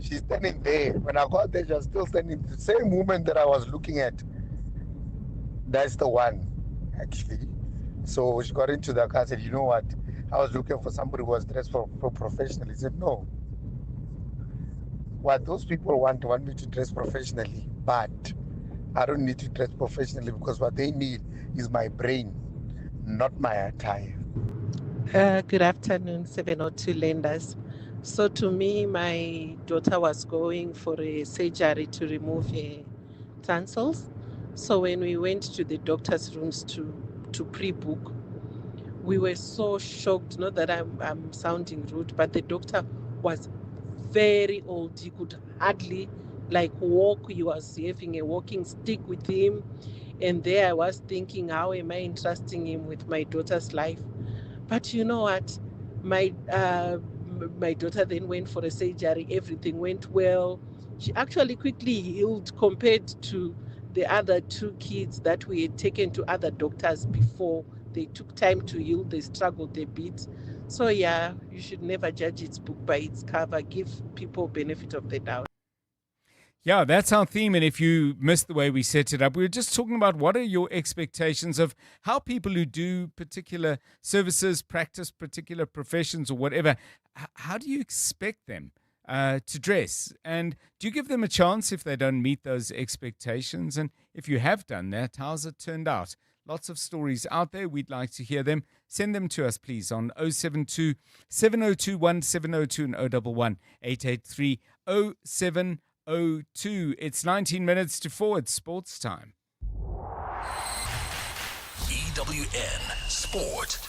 She's standing there. When I got there, she was still standing. The same woman that I was looking at. That's the one, actually. So she got into the car and said, you know what? I was looking for somebody who was dressed for professional. He said, no. What those people want me to dress professionally, but I don't need to dress professionally because what they need is my brain, not my attire. Good afternoon, 702 lenders. So to me, my daughter was going for a surgery to remove her tonsils. So when we went to the doctor's rooms to pre-book, we were so shocked. Not that I'm sounding rude, but the doctor was very old. He could hardly walk. He was having a walking stick with him. And there I was thinking, how am I entrusting him with my daughter's life? But you know what? My My daughter then went for a surgery. Everything went well. She actually quickly healed compared to the other two kids that we had taken to other doctors before. They took time to heal. They struggled a bit. So yeah, you should never judge its book by its cover. Give people benefit of the doubt. Yeah, that's our theme. And if you missed the way we set it up, we were just talking about what are your expectations of how people who do particular services, practice particular professions or whatever, how do you expect them to dress? And do you give them a chance if they don't meet those expectations? And if you have done that, how's it turned out? Lots of stories out there. We'd like to hear them. Send them to us, please, on 072 702 1702 and 011 883 0702. It's 19 minutes to 4. It's sports time. EWN Sport.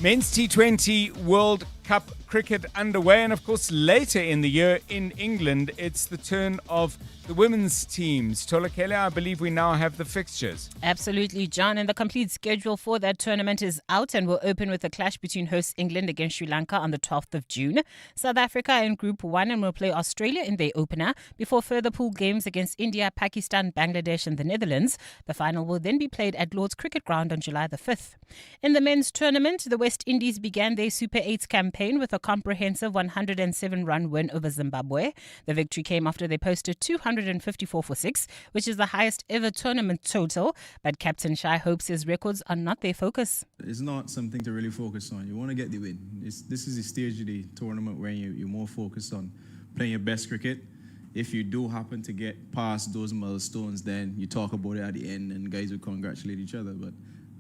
Men's T20 World Cup cricket underway, and of course later in the year in England it's the turn of the women's teams. Tolakele, I believe we now have the fixtures. Absolutely, John, and the complete schedule for that tournament is out and will open with a clash between hosts England against Sri Lanka on the 12th of June. South Africa in Group 1 and will play Australia in their opener before further pool games against India, Pakistan, Bangladesh and the Netherlands. The final will then be played at Lord's Cricket Ground on July the 5th. In the men's tournament, the West Indies began their Super 8 campaign with a comprehensive 107-run win over Zimbabwe. The victory came after they posted 254 for 6, which is the highest ever tournament total. But Captain Shai hopes his records are not their focus. It's not something to really focus on. You want to get the win. This is the stage of the tournament where you're more focused on playing your best cricket. If you do happen to get past those milestones, then you talk about it at the end and guys will congratulate each other. But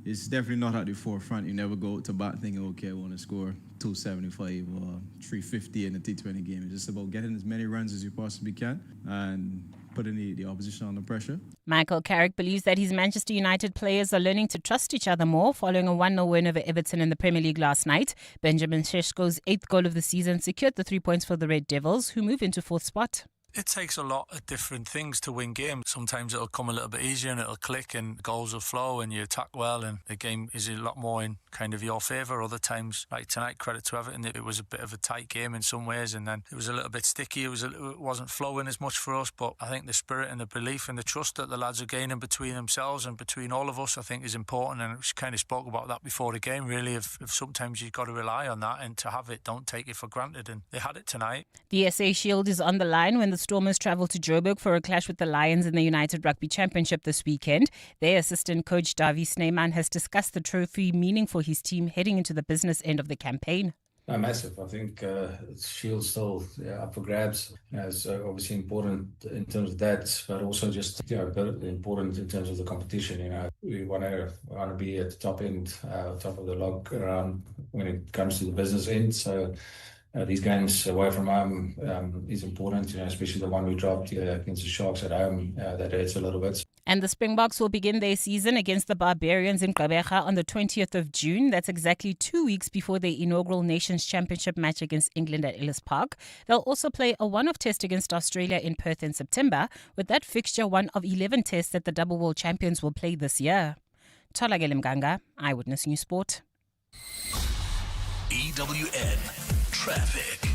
it's definitely not at the forefront. You never go to bat thinking, okay, I want to score 275 or 350 in a T20 game. It's just about getting as many runs as you possibly can and putting the opposition under pressure. Michael Carrick believes that his Manchester United players are learning to trust each other more following a 1-0 win over Everton in the Premier League last night. Benjamin Šeško's 8th goal of the season secured the 3 points for the Red Devils, who move into 4th spot. It takes a lot of different things to win games. Sometimes it'll come a little bit easier and it'll click and goals will flow and you attack well and the game is a lot more in kind of your favour. Other times, like tonight, credit to Everton, it was a bit of a tight game in some ways and then it was a little bit sticky. It wasn't flowing as much for us, but I think the spirit and the belief and the trust that the lads are gaining between themselves and between all of us, I think is important, and we kind of spoke about that before the game, really, if sometimes you've got to rely on that and to have it, don't take it for granted, and they had it tonight. The SA Shield is on the line when the Stormers travel to Joburg for a clash with the Lions in the United Rugby Championship this weekend. Their assistant coach Davi Snyman has discussed the trophy meaning for his team heading into the business end of the campaign. Massive. I think Shield's still up for grabs. It's obviously important in terms of that, but also just important in terms of the competition. We want to be at the top end, top of the log around when it comes to the business end. So these games away from home is important, especially the one we dropped against the Sharks at home. That hurts a little bit. And the Springboks will begin their season against the Barbarians in Gqeberha on the 20th of June. That's exactly 2 weeks before their inaugural Nations Championship match against England at Ellis Park. They'll also play a one-off test against Australia in Perth in September, with that fixture one of 11 tests that the double world champions will play this year. Tolakele Mganga, Eyewitness News Sport. EWN Traffic.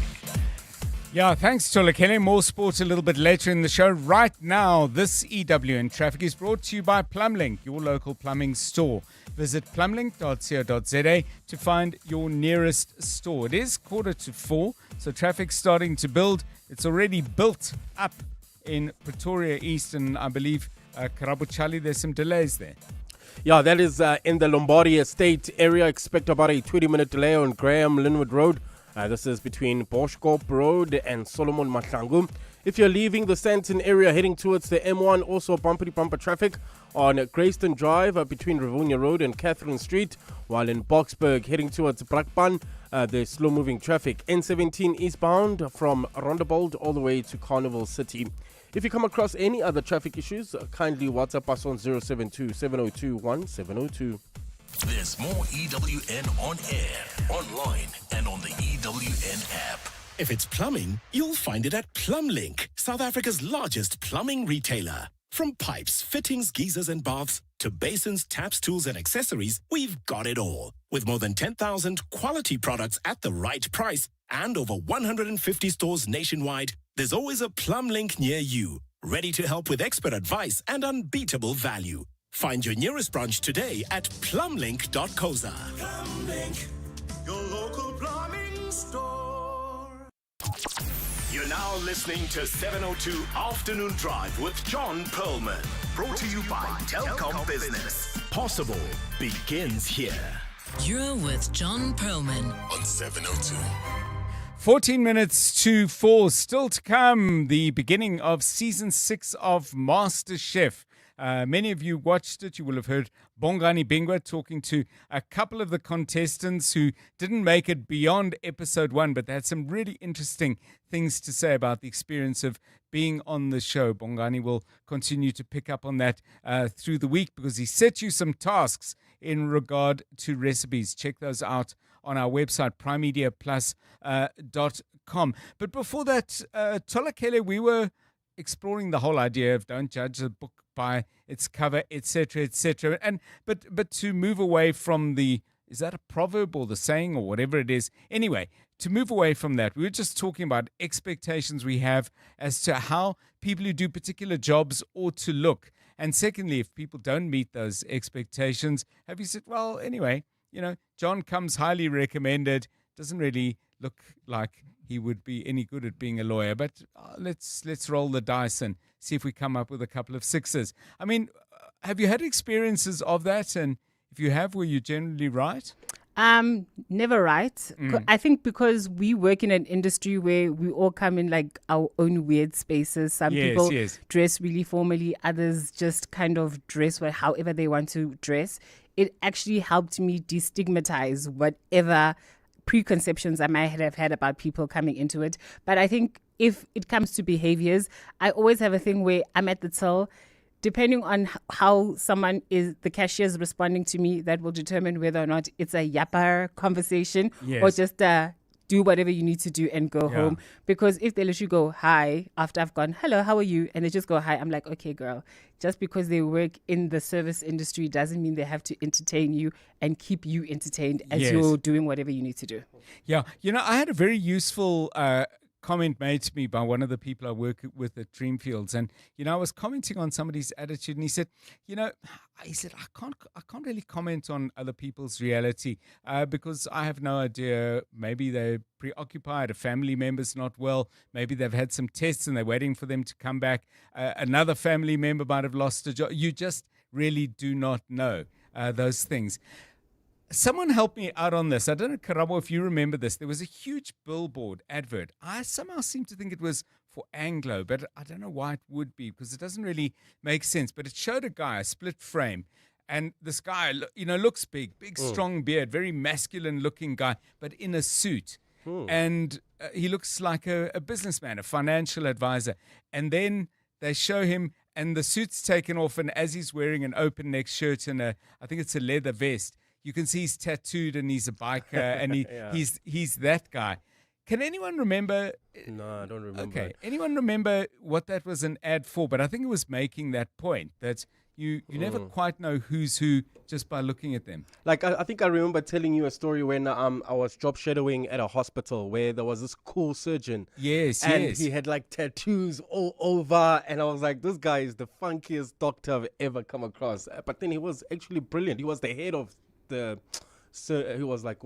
Yeah, thanks, Tolakele. More sports a little bit later in the show. Right now, this EWN Traffic is brought to you by Plumlink, your local plumbing store. Visit plumlink.co.za to find your nearest store. It is 4:45, so traffic's starting to build. It's already built up in Pretoria East, and I believe Karabuchali, there's some delays there. Yeah, that is in the Lombardy Estate area. Expect about a 20-minute delay on Graham Linwood Road. This is between Boschkop Road and Solomon Mahlangu. If you're leaving the Sandton area heading towards the M1, also bumper traffic on Greyston Drive between Rivonia Road and Catherine Street, while in Boksburg heading towards Brakpan, there's slow-moving traffic. N17 eastbound from Rondebold all the way to Carnival City. If you come across any other traffic issues, kindly WhatsApp us on 072 702 1702. There's more EWN on air, online, and on the EWN app. If it's plumbing, you'll find it at Plumlink, South Africa's largest plumbing retailer. From pipes, fittings, geysers and baths to basins, taps, tools, and accessories, we've got it all. With more than 10,000 quality products at the right price and over 150 stores nationwide, there's always a PlumLink near you, ready to help with expert advice and unbeatable value. Find your nearest branch today at plumlink.coza. PlumLink, your local plumbing store. You're now listening to 702 Afternoon Drive with John Perlman. Brought to you by Telkom Business. Possible begins here. You're with John Perlman on 702. 14 minutes to 4. Still to come, the beginning of season 6 of MasterChef. Many of you watched it. You will have heard Bongani Bingwa talking to a couple of the contestants who didn't make it beyond episode 1, but they had some really interesting things to say about the experience of being on the show. Bongani will continue to pick up on that through the week because he set you some tasks in regard to recipes. Check those out on our website, primemediaplus.com. But before that, Tolakele, we were exploring the whole idea of don't judge a book by its cover, etc., etc. But to move away from the, is that a proverb or the saying or whatever it is? Anyway, to move away from that, we were just talking about expectations we have as to how people who do particular jobs ought to look. And secondly, if people don't meet those expectations, have you said, well, anyway, John comes highly recommended, doesn't really look like he would be any good at being a lawyer, but let's roll the dice and see if we come up with a couple of sixes. I mean, have you had experiences of that? And if you have, were you generally right? Never right. I think because we work in an industry where we all come in like our own weird spaces. Some people dress really formally, others just kind of dress however they want to dress. It actually helped me destigmatize whatever preconceptions I might have had about people coming into it. But I think if it comes to behaviors, I always have a thing where I'm at the till. Depending on how someone is, the cashier is responding to me, that will determine whether or not it's a yapper conversation or just do whatever you need to do and go home. Because if they let you go hi after I've gone, hello, how are you? And they just go hi, I'm like, okay, girl, just because they work in the service industry doesn't mean they have to entertain you and keep you entertained as you're doing whatever you need to do. Yeah. I had a very useful comment made to me by one of the people I work with at Dreamfields, and I was commenting on somebody's attitude, and he said, I can't really comment on other people's reality because I have no idea. Maybe they're preoccupied, a family member's not well, maybe they've had some tests and they're waiting for them to come back. Another family member might have lost a job. You just really do not know those things. Someone helped me out on this. I don't know, Karabo, if you remember this. There was a huge billboard advert. I somehow seem to think it was for Anglo, but I don't know why it would be because it doesn't really make sense. But it showed a guy, a split frame, and this guy, looks big, strong beard, very masculine-looking guy, but in a suit. And he looks like a businessman, a financial advisor. And then they show him, and the suit's taken off, and as he's wearing an open-neck shirt and I think it's a leather vest, you can see he's tattooed and he's a biker and he's that guy. Can anyone remember? No, I don't remember. Okay. Anyone remember what that was an ad for? But I think it was making that point that you never quite know who's who just by looking at them. Like, I think I remember telling you a story when I was job shadowing at a hospital where there was this cool surgeon. Yes. He had like tattoos all over. And I was like, this guy is the funkiest doctor I've ever come across. But then he was actually brilliant. He was the head of he was like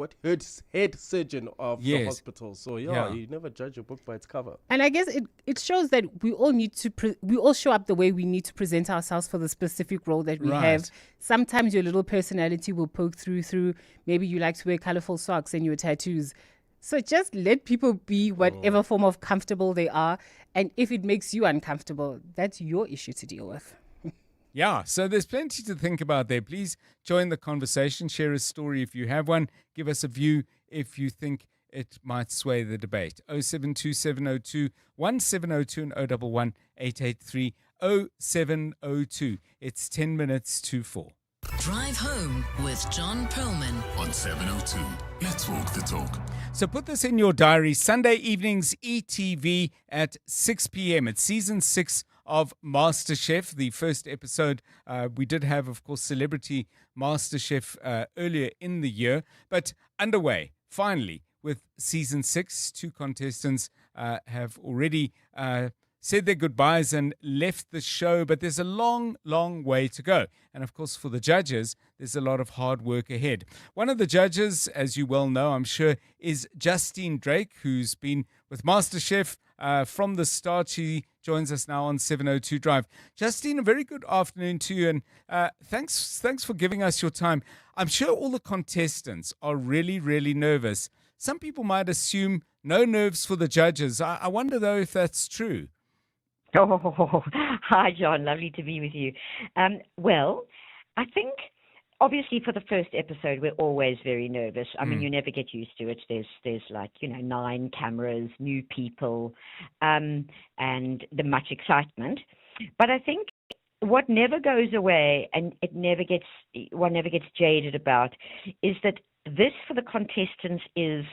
head surgeon of the hospital. So you never judge a book by its cover. And I guess it shows that we all need to we all show up the way we need to present ourselves for the specific role that we have. Sometimes your little personality will poke through. Maybe you like to wear colorful socks and your tattoos. So just let people be whatever form of comfortable they are, and if it makes you uncomfortable, that's your issue to deal with. Yeah, so there's plenty to think about there. Please join the conversation. Share a story if you have one. Give us a view if you think it might sway the debate. 072702 1702 and 011 883 0702. It's 10 minutes to 4. Drive home with John Perlman on 702. Let's walk the talk. So put this in your diary. Sunday evenings, ETV at 6 p.m. It's season 6 of MasterChef. The first episode, we did have, of course, Celebrity MasterChef earlier in the year, but underway, finally, with season 6. 2 contestants have already said their goodbyes and left the show, but there's a long, long way to go. And of course, for the judges, there's a lot of hard work ahead. One of the judges, as you well know, I'm sure, is Justine Drake, who's been with MasterChef from the start. She joins us now on 702 Drive. Justine, a very good afternoon to you, and thanks for giving us your time. I'm sure all the contestants are really, really nervous. Some people might assume no nerves for the judges. I wonder, though, if that's true. Oh, hi, John. Lovely to be with you. Well, I think obviously for the first episode, we're always very nervous. I mean, you never get used to it. There's like, 9 cameras, new people, and the much excitement. But I think what never goes away and one never gets jaded about is that this for the contestants is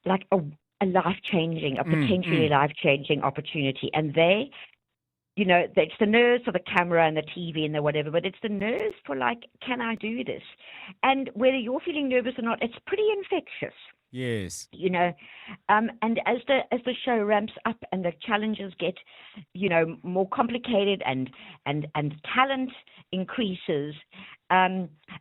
like a life-changing, a potentially life-changing opportunity. And they, it's the nerves for the camera and the TV and the whatever, but it's the nerves for like, can I do this? And whether you're feeling nervous or not, it's pretty infectious. Yes. And as the show ramps up and the challenges get, more complicated and talent increases,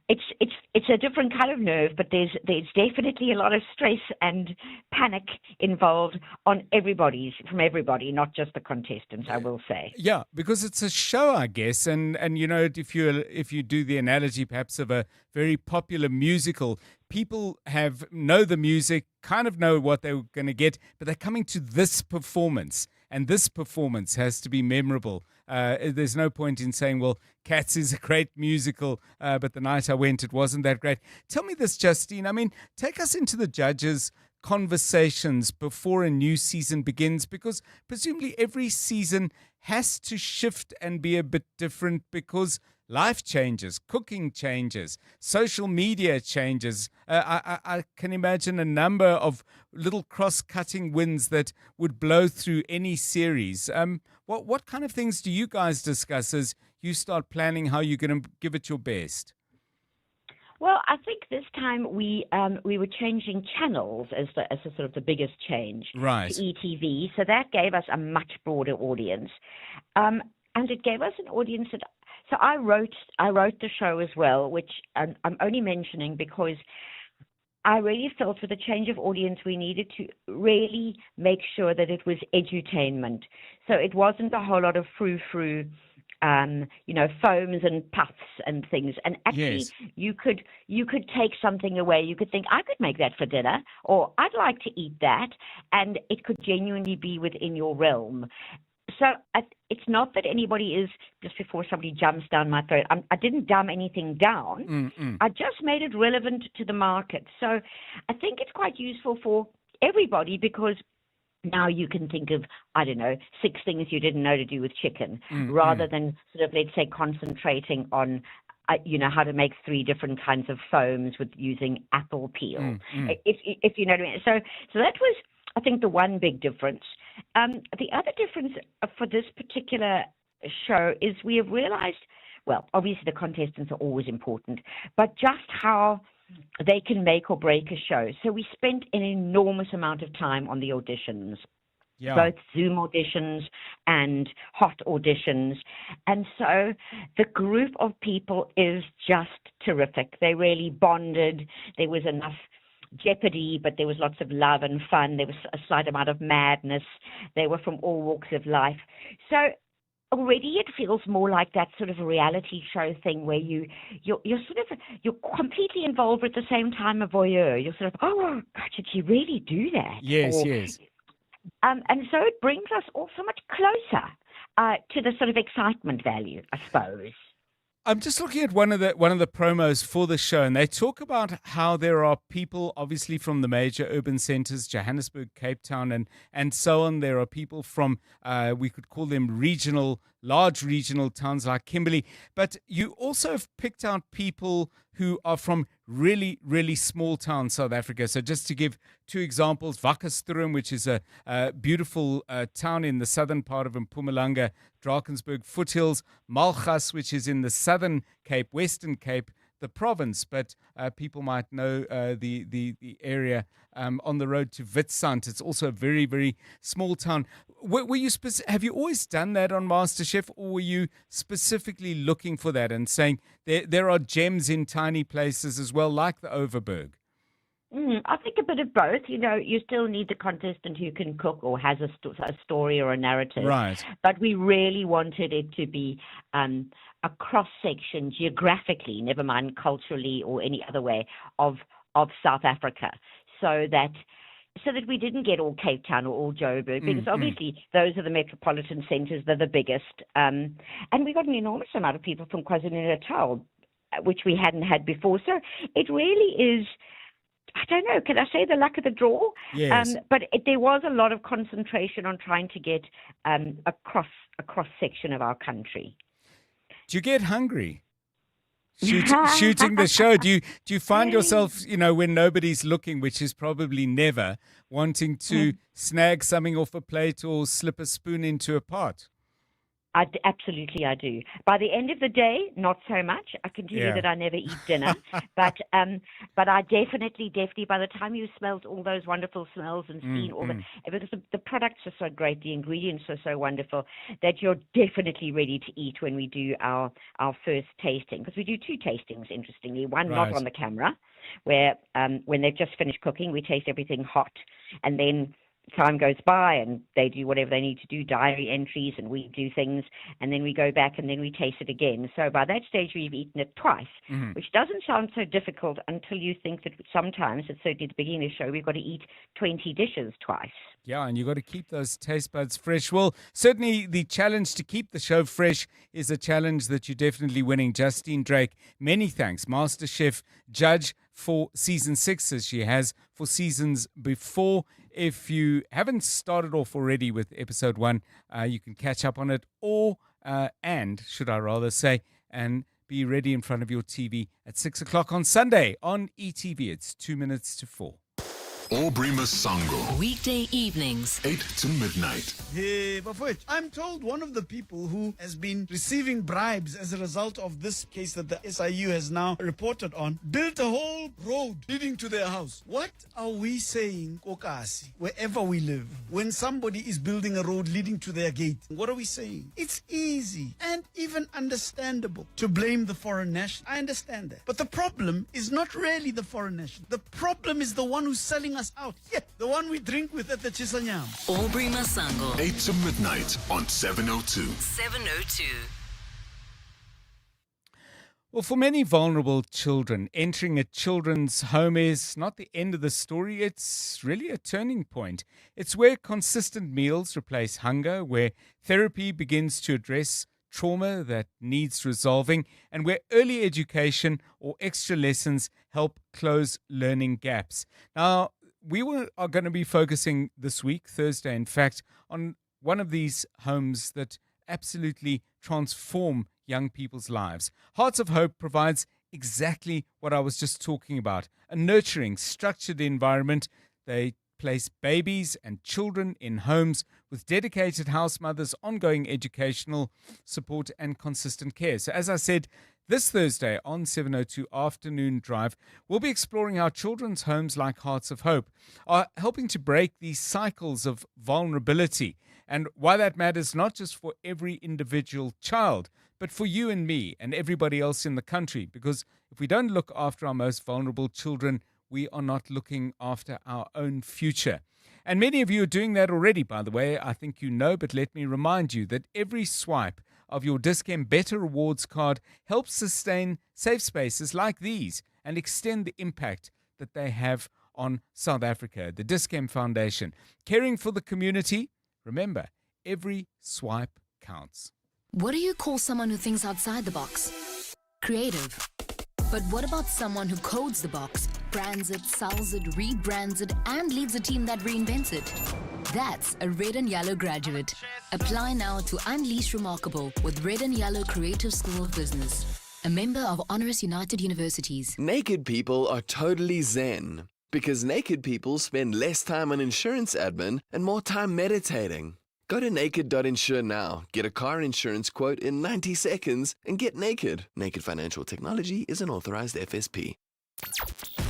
it's a different kind of nerve, but there's definitely a lot of stress and panic involved from everybody, not just the contestants, I will say. Yeah, because it's a show, I guess, and if you do the analogy perhaps of a very popular musical, people know the music, kind of know what they're going to get, but they're coming to this performance, and this performance has to be memorable. There's no point in saying, well, Cats is a great musical, but the night I went, it wasn't that great. Tell me this, Justine. I mean, take us into the judges' conversations before a new season begins, because presumably every season has to shift and be a bit different because life changes, cooking changes, social media changes. I can imagine a number of little cross-cutting winds that would blow through any series. What kind of things do you guys discuss as you start planning how you're going to give it your best? Well, I think this time we were changing channels as the sort of the biggest change right. to ETV. So that gave us a much broader audience, and it gave us an audience that. So I wrote the show as well, which I'm only mentioning because I really felt for the change of audience we needed to really make sure that it was edutainment. So it wasn't a whole lot of frou-frou, foams and puffs and things. And actually, yes. you could take something away. You could think, I could make that for dinner, or I'd like to eat that, and it could genuinely be within your realm. So it's not that anybody is, just before somebody jumps down my throat, I didn't dumb anything down. I just made it relevant to the market. So I think it's quite useful for everybody because now you can think of, 6 things you didn't know to do with chicken, rather than sort of, let's say, concentrating on how to make 3 different kinds of foams with using apple peel, if you know what I mean. So that was, I think, the one big difference. The other difference for this particular show is we have realized, well, obviously the contestants are always important, but just how they can make or break a show. So we spent an enormous amount of time on the auditions. Yeah. Both Zoom auditions and hot auditions. And so the group of people is just terrific. They really bonded. There was enough jeopardy, but there was lots of love and fun. There was a slight amount of madness. They were from all walks of life. So already it feels more like that sort of a reality show thing where you're completely involved, but at the same time a voyeur. You're sort of, oh, God, did she really do that? Yes, yes. And so it brings us all so much closer to the sort of excitement value, I suppose. I'm just looking at one of the promos for the show, and they talk about how there are people, obviously from the major urban centers, Johannesburg, Cape Town, and so on. There are people from, we could call them regional large regional towns like Kimberley. But you also have picked out people who are from really, really small towns, South Africa. So just to give two examples, Wakkerstroom, which is a beautiful town in the southern part of Mpumalanga, Drakensberg foothills, Malgas, which is in the southern Cape, Western Cape, the province, but people might know the area on the road to Witstrand. It's also a very, very small town. Were you have you always done that on MasterChef, or were you specifically looking for that and saying there are gems in tiny places as well, like the Overberg? I think a bit of both. You know, you still need the contestant who can cook or has a story or a narrative. Right. But we really wanted it to be a cross-section geographically, never mind culturally or any other way, of South Africa, so that we didn't get all Cape Town or all Joburg, because obviously those are the metropolitan centres, they're the biggest. And we got an enormous amount of people from KwaZulu-Natal, which we hadn't had before. So it really is, I don't know, can I say the luck of the draw? Yes. But there was a lot of concentration on trying to get a cross-section of our country. Do you get hungry? Shooting the show, do you find yourself, when nobody's looking, which is probably never, wanting to snag something off a plate or slip a spoon into a pot? Absolutely, I do. By the end of the day, not so much. I can tell you that I never eat dinner, but I definitely, by the time you smelled all those wonderful smells and seen all because the products are so great, the ingredients are so wonderful, that you're definitely ready to eat when we do our first tasting. Because we do two tastings, interestingly. One not on the camera, where when they've just finished cooking, we taste everything hot, and then time goes by and they do whatever they need to do, diary entries, and we do things, and then we go back and then we taste it again. So by that stage we've eaten it twice, which doesn't sound so difficult until you think that sometimes, it's certainly at the beginning of the show, we've got to eat 20 dishes twice. Yeah, and you've got to keep those taste buds fresh. Well, certainly the challenge to keep the show fresh is a challenge that you're definitely winning. Justine Drake, many thanks. MasterChef judge for season 6, as she has for seasons before. If you haven't started off already with episode 1, you can catch up on it, and be ready in front of your TV at 6 o'clock on Sunday on ETV. It's 2 minutes to 4. Aubrey Masango. Weekday evenings, 8 to midnight. Hey, Bafowethu, I'm told one of the people who has been receiving bribes as a result of this case that the SIU has now reported on built a whole road leading to their house. What are we saying, Kokasi, wherever we live, when somebody is building a road leading to their gate? What are we saying? It's easy and even understandable to blame the foreign national. I understand that. But the problem is not really the foreign national. The problem is the one who's selling us out. Yeah, the one we drink with at the Chisanyam. Aubrey Masango. 8 to midnight on 702. 702. Well, for many vulnerable children, entering a children's home is not the end of the story. It's really a turning point. It's where consistent meals replace hunger, where therapy begins to address trauma that needs resolving, and where early education or extra lessons help close learning gaps. Now, we are going to be focusing this week, Thursday, in fact, on one of these homes that absolutely transform young people's lives. Hearts of Hope provides exactly what I was just talking about, a nurturing, structured environment. They place babies and children in homes with dedicated house mothers, ongoing educational support, and consistent care. So as I said, this Thursday on 702 Afternoon Drive, we'll be exploring how children's homes like Hearts of Hope are helping to break these cycles of vulnerability, and why that matters not just for every individual child, but for you and me and everybody else in the country. Because if we don't look after our most vulnerable children, we are not looking after our own future. And many of you are doing that already, by the way. I think you know, but let me remind you that every swipe of your Dis-Chem Better Rewards card helps sustain safe spaces like these and extend the impact that they have on South Africa. The Dis-Chem Foundation, caring for the community. Remember, every swipe counts. What do you call someone who thinks outside the box? Creative. But what about someone who codes the box, brands it, sells it, rebrands it, and leads a team that reinvents it? That's a Red and Yellow graduate. Apply now to Unleash Remarkable with Red and Yellow Creative School of Business, a member of Honoris United Universities. Naked people are totally zen because naked people spend less time on insurance admin and more time meditating. Go to naked.insure now, get a car insurance quote in 90 seconds, and get naked. Naked Financial Technology is an authorized FSP.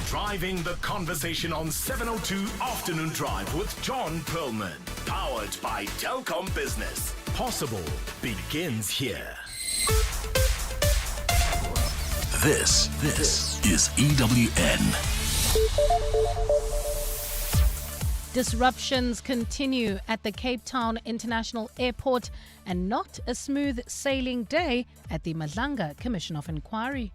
Driving the conversation on 702 Afternoon Drive with John Perlman. Powered by Telkom Business. Possible begins here. This is EWN. Disruptions continue at the Cape Town International Airport and not a smooth sailing day at the Madlanga Commission of Inquiry.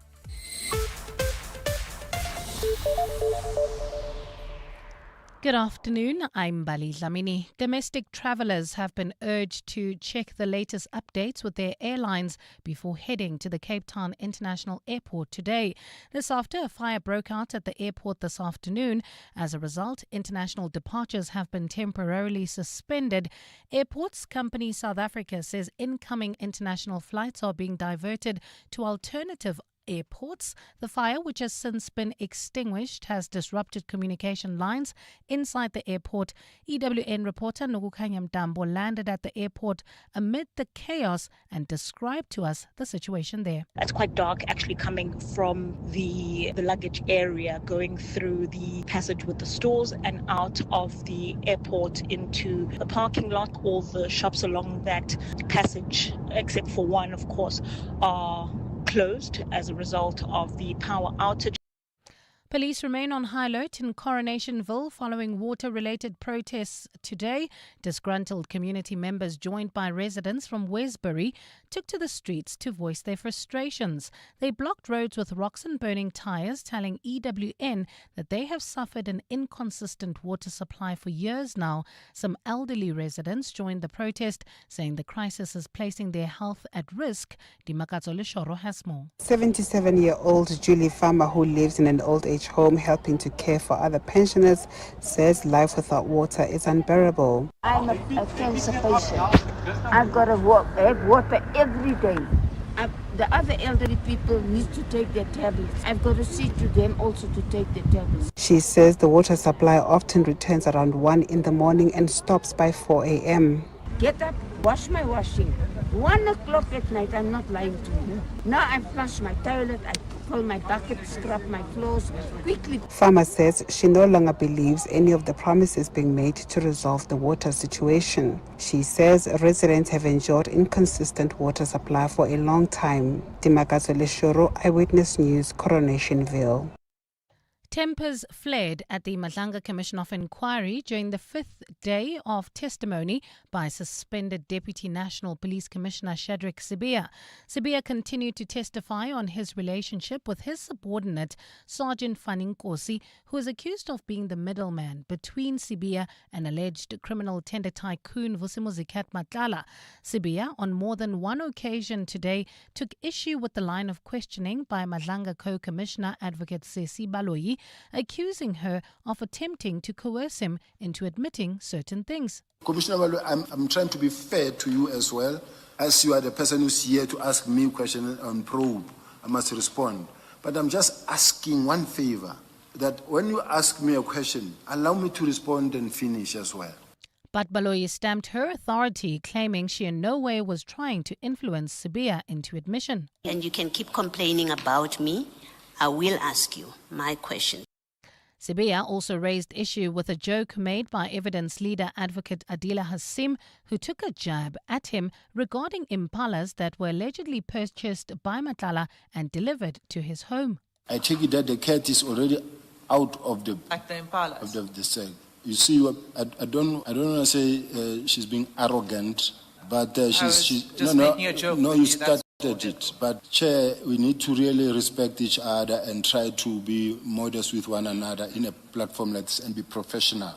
Good afternoon, I'm Bali Dlamini. Domestic travellers have been urged to check the latest updates with their airlines before heading to the Cape Town International Airport today. This after a fire broke out at the airport this afternoon. As a result, international departures have been temporarily suspended. Airports Company South Africa says incoming international flights are being diverted to alternative airports. The fire, which has since been extinguished, has disrupted communication lines inside the airport. EWN reporter Nukukanya Mdambo landed at the airport amid the chaos and described to us the situation there. It's quite dark actually coming from the luggage area, going through the passage with the stores and out of the airport into the parking lot. All the shops along that passage, except for one, of course, are closed as a result of the power outage. Police remain on high alert in Coronationville following water-related protests today. Disgruntled community members joined by residents from Westbury took to the streets to voice their frustrations. They blocked roads with rocks and burning tyres, telling EWN that they have suffered an inconsistent water supply for years now. Some elderly residents joined the protest, saying the crisis is placing their health at risk. Dimakatso Leshoro has more. 77-year-old Julie Farmer, who lives in an old age home helping to care for other pensioners, says life without water is unbearable. I'm a cancer patient. I've got to have water every day. The other elderly people need to take their tablets. I've got to see to them also to take their tablets. She says the water supply often returns around 1 in the morning and stops by 4 a.m. Get up, wash my washing. 1 o'clock at night, I'm not lying to you. Now I flush my toilet, I pull my bucket, scrub my clothes quickly. Farmer says she no longer believes any of the promises being made to resolve the water situation. She says residents have enjoyed inconsistent water supply for a long time. Dimakatso Leshoro, Eyewitness News, Coronationville. Tempers flared at the Madlanga Commission of Inquiry during the 5th day of testimony by suspended Deputy National Police Commissioner Shadrack Sibiya. Sibiya continued to testify on his relationship with his subordinate, Sergeant Faninkosi, who is accused of being the middleman between Sibiya and alleged criminal tender tycoon Vusimuzikat Matlala. Sibiya, on more than one occasion today, took issue with the line of questioning by Madlanga Co-Commissioner Advocate Sesi Baloyi, accusing her of attempting to coerce him into admitting certain things. Commissioner Balu, I'm trying to be fair to you as well. As you are the person who's here to ask me questions on probe, I must respond. But I'm just asking one favor, that when you ask me a question, allow me to respond and finish as well. But Baloyi stamped her authority, claiming she in no way was trying to influence Sibiya into admission. And you can keep complaining about me. I will ask you my question. Sibiya also raised issue with a joke made by evidence leader Advocate Adila Hassim, who took a jab at him regarding impalas that were allegedly purchased by Matlala and delivered to his home. I take it that the cat is already out of the cell. You see, I don't want to say she's being arrogant, but she's making a joke. No, you started it. But Chair, we need to really respect each other and try to be modest with one another in a platform like this and be professional.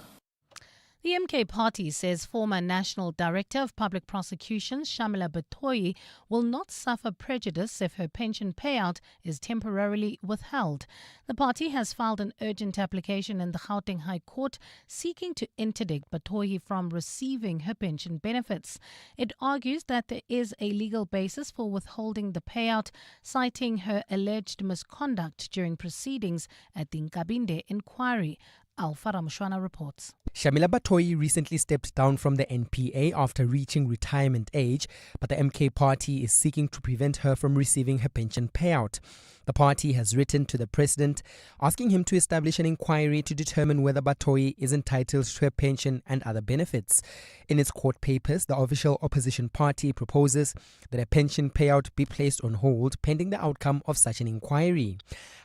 The MK party says former National Director of Public Prosecutions Shamila Batoyi will not suffer prejudice if her pension payout is temporarily withheld. The party has filed an urgent application in the Gauteng High Court seeking to interdict Batoyi from receiving her pension benefits. It argues that there is a legal basis for withholding the payout, citing her alleged misconduct during proceedings at the Nkabinde inquiry. Alpha Ramshwana reports. Shamila Batoyi recently stepped down from the NPA after reaching retirement age, but the MK party is seeking to prevent her from receiving her pension payout. The party has written to the president asking him to establish an inquiry to determine whether Batoyi is entitled to her pension and other benefits. In its court papers, the official opposition party proposes that a pension payout be placed on hold pending the outcome of such an inquiry.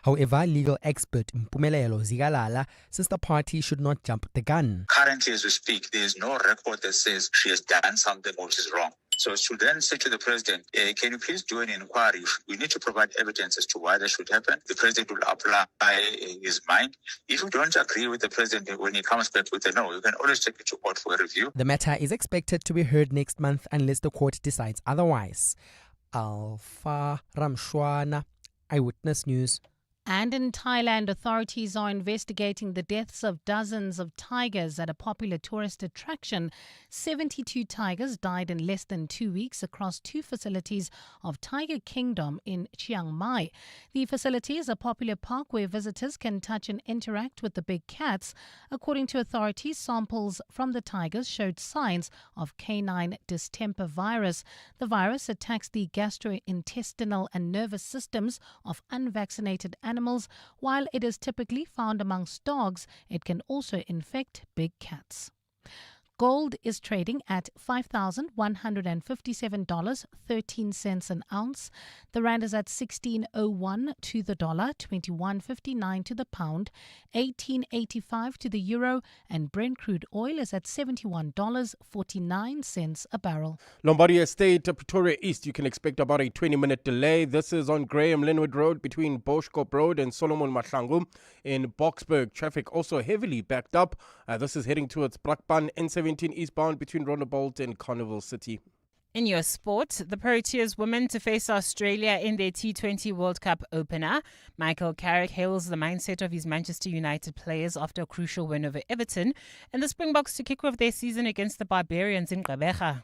However, legal expert Mpumelelo Zigalala says the party should not jump the gun. Currently, as we speak, there is no record that says she has done something which is wrong. So she should then say to the president, can you please do an inquiry? We need to provide evidence as to why that should happen. The president will apply his mind. If you don't agree with the president when he comes back with a no, you can always take it to court for a review. The matter is expected to be heard next month unless the court decides otherwise. Alpha Ramshwana, Eyewitness News. And in Thailand, authorities are investigating the deaths of dozens of tigers at a popular tourist attraction. 72 tigers died in less than 2 weeks across 2 facilities of Tiger Kingdom in Chiang Mai. The facility is a popular park where visitors can touch and interact with the big cats. According to authorities, samples from the tigers showed signs of canine distemper virus. The virus attacks the gastrointestinal and nervous systems of unvaccinated animals. While it is typically found amongst dogs, it can also infect big cats. Gold is trading at $5,157.13 an ounce. The rand is at 16.01 to the dollar, 21.59 to the pound, 18.85 to the euro, and Brent crude oil is at $71.49 a barrel. Lombardy Estate, Pretoria East, you can expect about a 20-minute delay. This is on Graham Linwood Road between Boschkop Road and Solomon Mahlangu. In Boksburg, traffic also heavily backed up. This is heading towards Brakpan, N17 eastbound between Rondebolt and Carnival City. In your sport, the Proteas women to face Australia in their T20 World Cup opener. Michael Carrick hails the mindset of his Manchester United players after a crucial win over Everton, and the Springboks to kick off their season against the Barbarians in Gqeberha.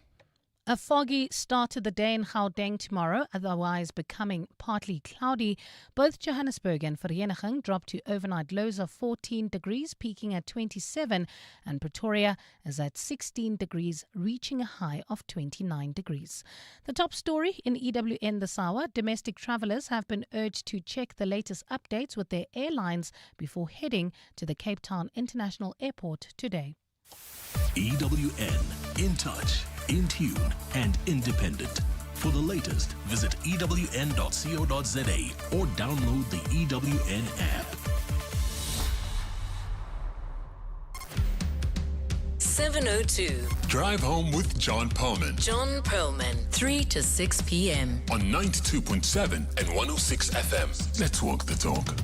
A foggy start to the day in Gauteng tomorrow, otherwise becoming partly cloudy. Both Johannesburg and Vereeniging drop to overnight lows of 14 degrees, peaking at 27, and Pretoria is at 16 degrees, reaching a high of 29 degrees. The top story in EWN this hour: domestic travellers have been urged to check the latest updates with their airlines before heading to the Cape Town International Airport today. EWN, in touch, in tune, and independent. For the latest, visit ewn.co.za or download the EWN app. 7:02. Drive home with John Perlman. John Perlman, 3 to 6 p.m. On 92.7 and 106 FM. Let's walk the talk.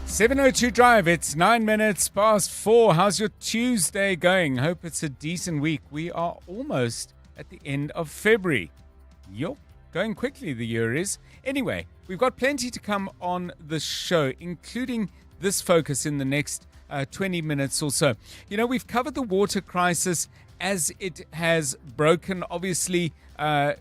7:02 Drive, it's 9 minutes past 4. How's your Tuesday going? Hope it's a decent week. We are almost at the end of February. Yup, going quickly the year is. Anyway, we've got plenty to come on the show, including this focus in the next 20 minutes or so. You know, we've covered the water crisis as it has broken, obviously, our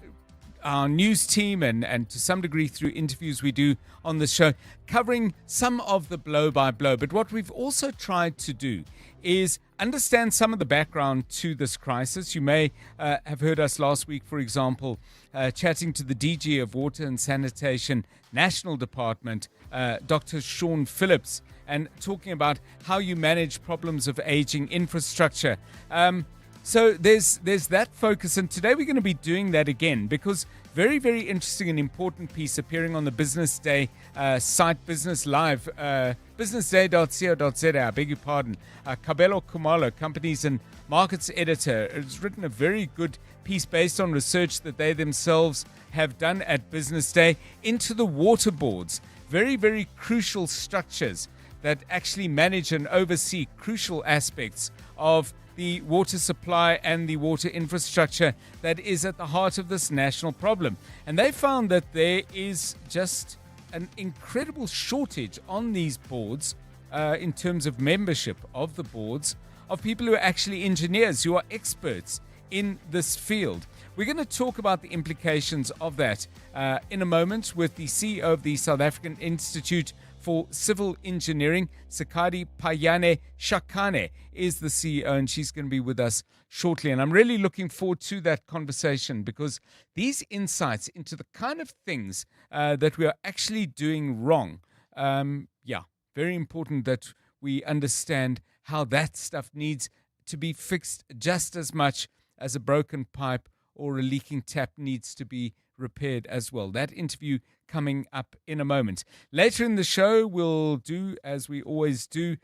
news team and to some degree through interviews we do on the show, covering some of the blow by blow. But what we've also tried to do is understand some of the background to this crisis. You may have heard us last week, for example, chatting to the DG of Water and Sanitation National Department, Dr. Sean Phillips, and talking about how you manage problems of aging infrastructure. So there's that focus, and today we're going to be doing that again because very, very interesting and important piece appearing on the Business Day site, Business Live, businessday.co.za, I beg your pardon. Kabelo Kumalo, Companies and Markets Editor, has written a very good piece based on research that they themselves have done at Business Day into the water boards. Very, very crucial structures that actually manage and oversee crucial aspects of the water supply and the water infrastructure that is at the heart of this national problem. And they found that there is just an incredible shortage on these boards in terms of membership of the boards of people who are actually engineers, who are experts in this field. We're going to talk about the implications of that in a moment with the CEO of the South African Institute for Civil Engineering, Sakadi Payane Shakane is the CEO, and she's going to be with us shortly. And I'm really looking forward to that conversation because these insights into the kind of things that we are actually doing wrong, very important that we understand how that stuff needs to be fixed just as much as a broken pipe or a leaking tap needs to be repaired as well. That interview coming up in a moment. Later in the show, we'll do, as we always do,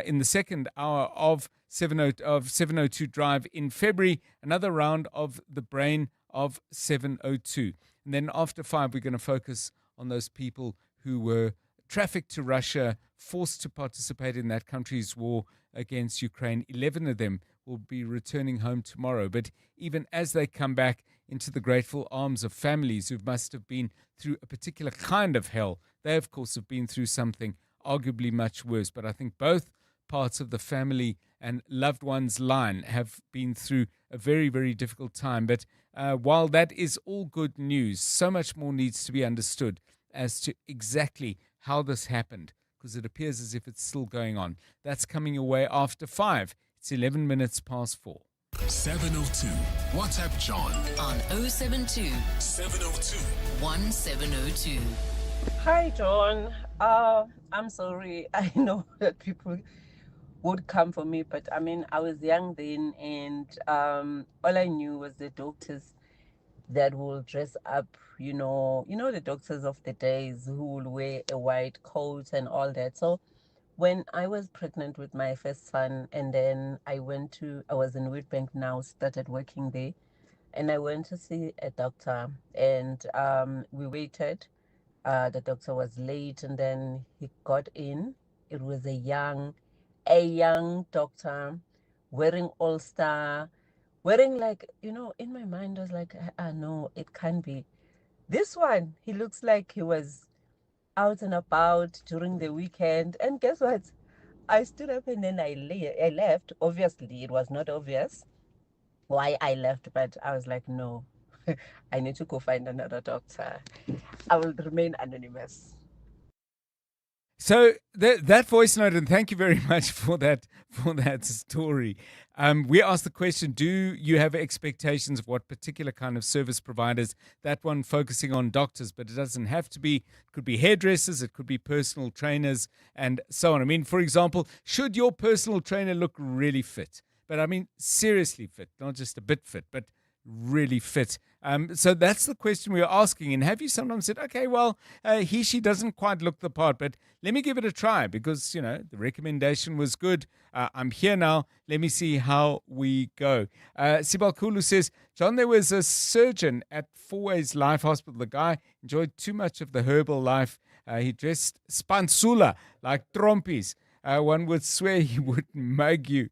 in the second hour of 702 Drive in February, another round of the brain of 702. And then after 5, we're going to focus on those people who were trafficked to Russia, forced to participate in that country's war against Ukraine. 11 of them will be returning home tomorrow. But even as they come back into the grateful arms of families who must have been through a particular kind of hell, they, of course, have been through something arguably much worse. But I think both parts of the family and loved ones line have been through a very, very difficult time. But while that is all good news, so much more needs to be understood as to exactly how this happened, because it appears as if it's still going on. That's coming your way after 5. It's 11 minutes past 4. 702. WhatsApp John on 072 702 1702. Hi, John. I'm sorry. I know that people would come for me, but I mean, I was young then, and all I knew was the doctors that will dress up, you know the doctors of the days who will wear a white coat and all that. So when I was pregnant with my first son, and then I was in Witbank now, started working there, and I went to see a doctor, and we waited. The doctor was late, and then he got in. It was a young doctor, wearing all-star, wearing in my mind I was like, no, it can't be. This one, he looks like he was out and about during the weekend. And guess what? I stood up and then I left. Obviously, it was not obvious why I left, but I was like, no, I need to go find another doctor. I will remain anonymous. So that voice note, and thank you very much for that story. We asked the question: do you have expectations of what particular kind of service providers? That one focusing on doctors, but it doesn't have to be. It could be hairdressers, it could be personal trainers, and so on. I mean, for example, should your personal trainer look really fit? But I mean, seriously fit, not just a bit fit, but really fit. So that's the question we are asking. And have you sometimes said, okay, well, she doesn't quite look the part, but let me give it a try because, the recommendation was good. I'm here now. Let me see how we go. Sibal Kulu says, John, there was a surgeon at Fourways Life Hospital. The guy enjoyed too much of the herbal life. He dressed spansula like trompies. One would swear he would mug you.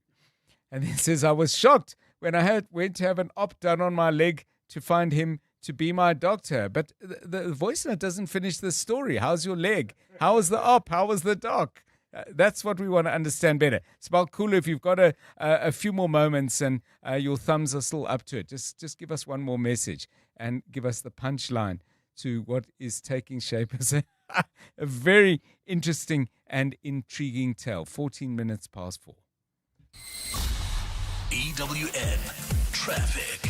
And then says, I was shocked when I went to have an op done on my leg to find him to be my doctor. But the voice note doesn't finish the story. How's your leg? How was the op? How was the doc? That's what we want to understand better. It's about cool if you've got a few more moments and your thumbs are still up to it. Just give us one more message and give us the punchline to what is taking shape as a very interesting and intriguing tale. 14 minutes past 4. EWN Traffic.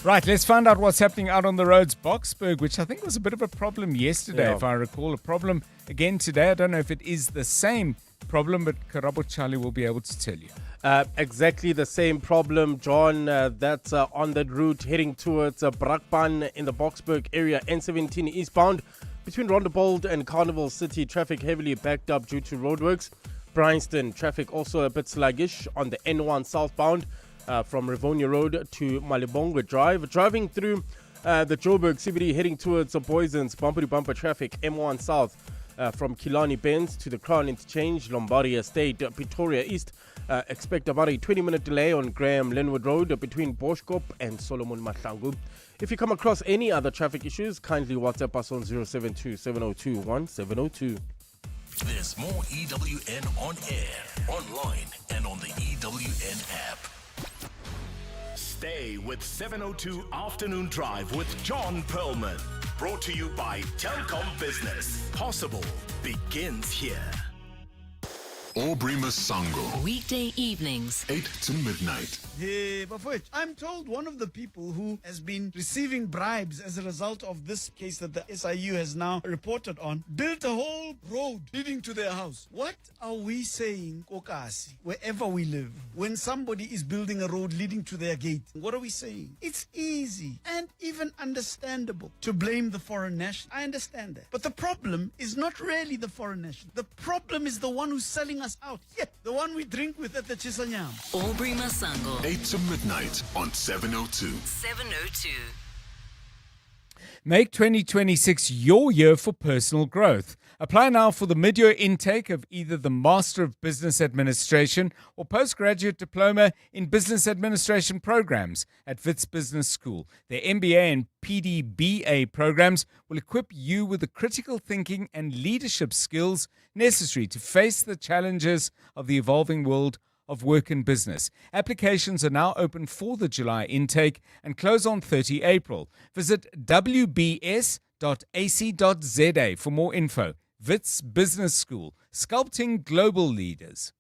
Right, let's find out what's happening out on the roads. Boksburg, which I think was a bit of a problem yesterday, if I recall. A problem again today. I don't know if it is the same problem, but Karabo Charlie will be able to tell you. Exactly the same problem, John. That's on that route heading towards Brakpan in the Boksburg area, N17 eastbound. Between Rondebold and Carnival City, traffic heavily backed up due to roadworks. Bryanston, traffic also a bit sluggish on the N1 southbound from Rivonia Road to Malibongwe Drive. Driving through the Joburg CBD heading towards Boyson's bumper-to-bumper traffic, M1 south from Killarney Bends to the Crown Interchange, Lombardy Estate, Pretoria East. Expect about a 20-minute delay on Graham Linwood Road between Boschkop and Solomon Mahlangu. If you come across any other traffic issues, kindly WhatsApp us on 072 702 1702. There's more EWN on air, online, and on the EWN app. Stay with 702 Afternoon Drive with John Perlman. Brought to you by Telkom Business. Possible begins here. Aubrey Masango. Weekday evenings, 8 to midnight. Hey, Bafowethu, I'm told one of the people who has been receiving bribes as a result of this case that the SIU has now reported on built a whole road leading to their house. What are we saying, Kokasi, wherever we live, when somebody is building a road leading to their gate? What are we saying? It's easy and even understandable to blame the foreign national. I understand that. But the problem is not really the foreign national. The problem is the one who's selling us out. Yeah, the one we drink with at the Chisanyam. Aubrey Masango. 8 to midnight on 702. 702. Make 2026 your year for personal growth. Apply now for the mid-year intake of either the Master of Business Administration or Postgraduate Diploma in Business Administration programs at Wits Business School. Their MBA and PDBA programs will equip you with the critical thinking and leadership skills necessary to face the challenges of the evolving world of work and business. Applications are now open for the July intake and close on 30 April. Visit wbs.ac.za for more info. Wits Business School, sculpting global leaders.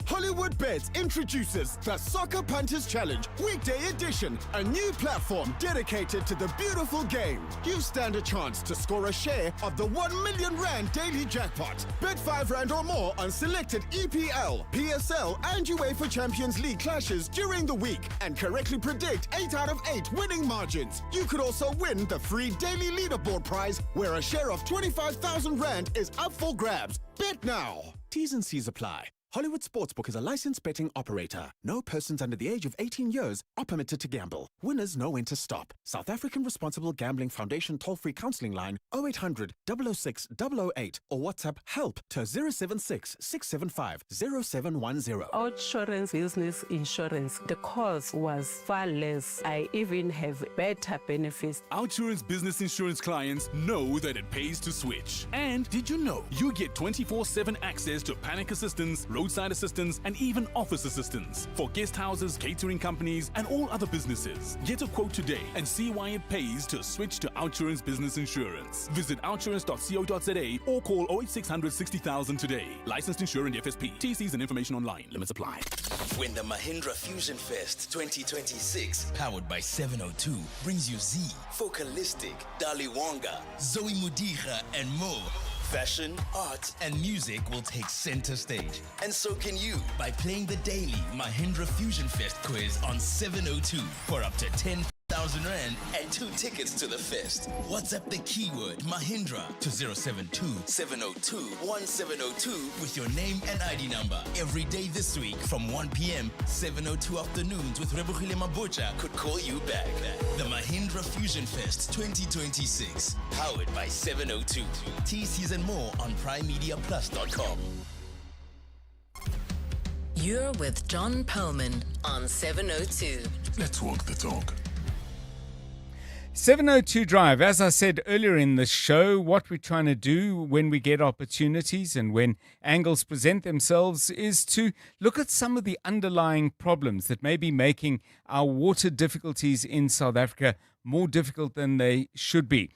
Hollywood Bets introduces the Soccer Punters Challenge Weekday Edition, a new platform dedicated to the beautiful game. You stand a chance to score a share of the 1 million rand daily jackpot. Bet 5 rand or more on selected EPL, PSL and UEFA Champions League clashes during the week and correctly predict 8 out of 8 winning margins. You could also win the free daily leaderboard prize where a share of 25,000 rand is up for grabs. Bet now. T's and C's apply. Hollywood Sportsbook is a licensed betting operator. No persons under the age of 18 years are permitted to gamble. Winners know when to stop. South African Responsible Gambling Foundation toll-free counseling line 0800 006 008 or WhatsApp help to 076 675 0710. Outsurance business insurance. The cost was far less. I even have better benefits. Outsurance business insurance clients know that it pays to switch. And did you know you get 24/7 access to panic assistance, roadside assistance, and even office assistance for guest houses, catering companies, and all other businesses. Get a quote today and see why it pays to switch to Outsurance Business Insurance. Visit outsurance.co.za or call 08600 60,000 today. Licensed insurer and FSP. TCs and information online. Limits apply. When the Mahindra Fusion Fest 2026, powered by 702, brings you Z, Focalistic, Dali Wonga, Zoe Mudija, and more. Fashion, art, and music will take center stage. And so can you by playing the daily Mahindra Fusion Fest quiz on 702 for up to 10,000 Rand and 2 tickets to the fest. WhatsApp the keyword Mahindra to 072 702 1702 with your name and ID number. Every day this week from 1 p.m., 702 afternoons with Rebukile Mabucha could call you back. The Mahindra Fusion Fest 2026, powered by 702. TCs and more on primemediaplus.com. You're with John Perlman on 702. Let's walk the talk. 702 Drive, as I said earlier in the show, what we're trying to do when we get opportunities and when angles present themselves is to look at some of the underlying problems that may be making our water difficulties in South Africa more difficult than they should be.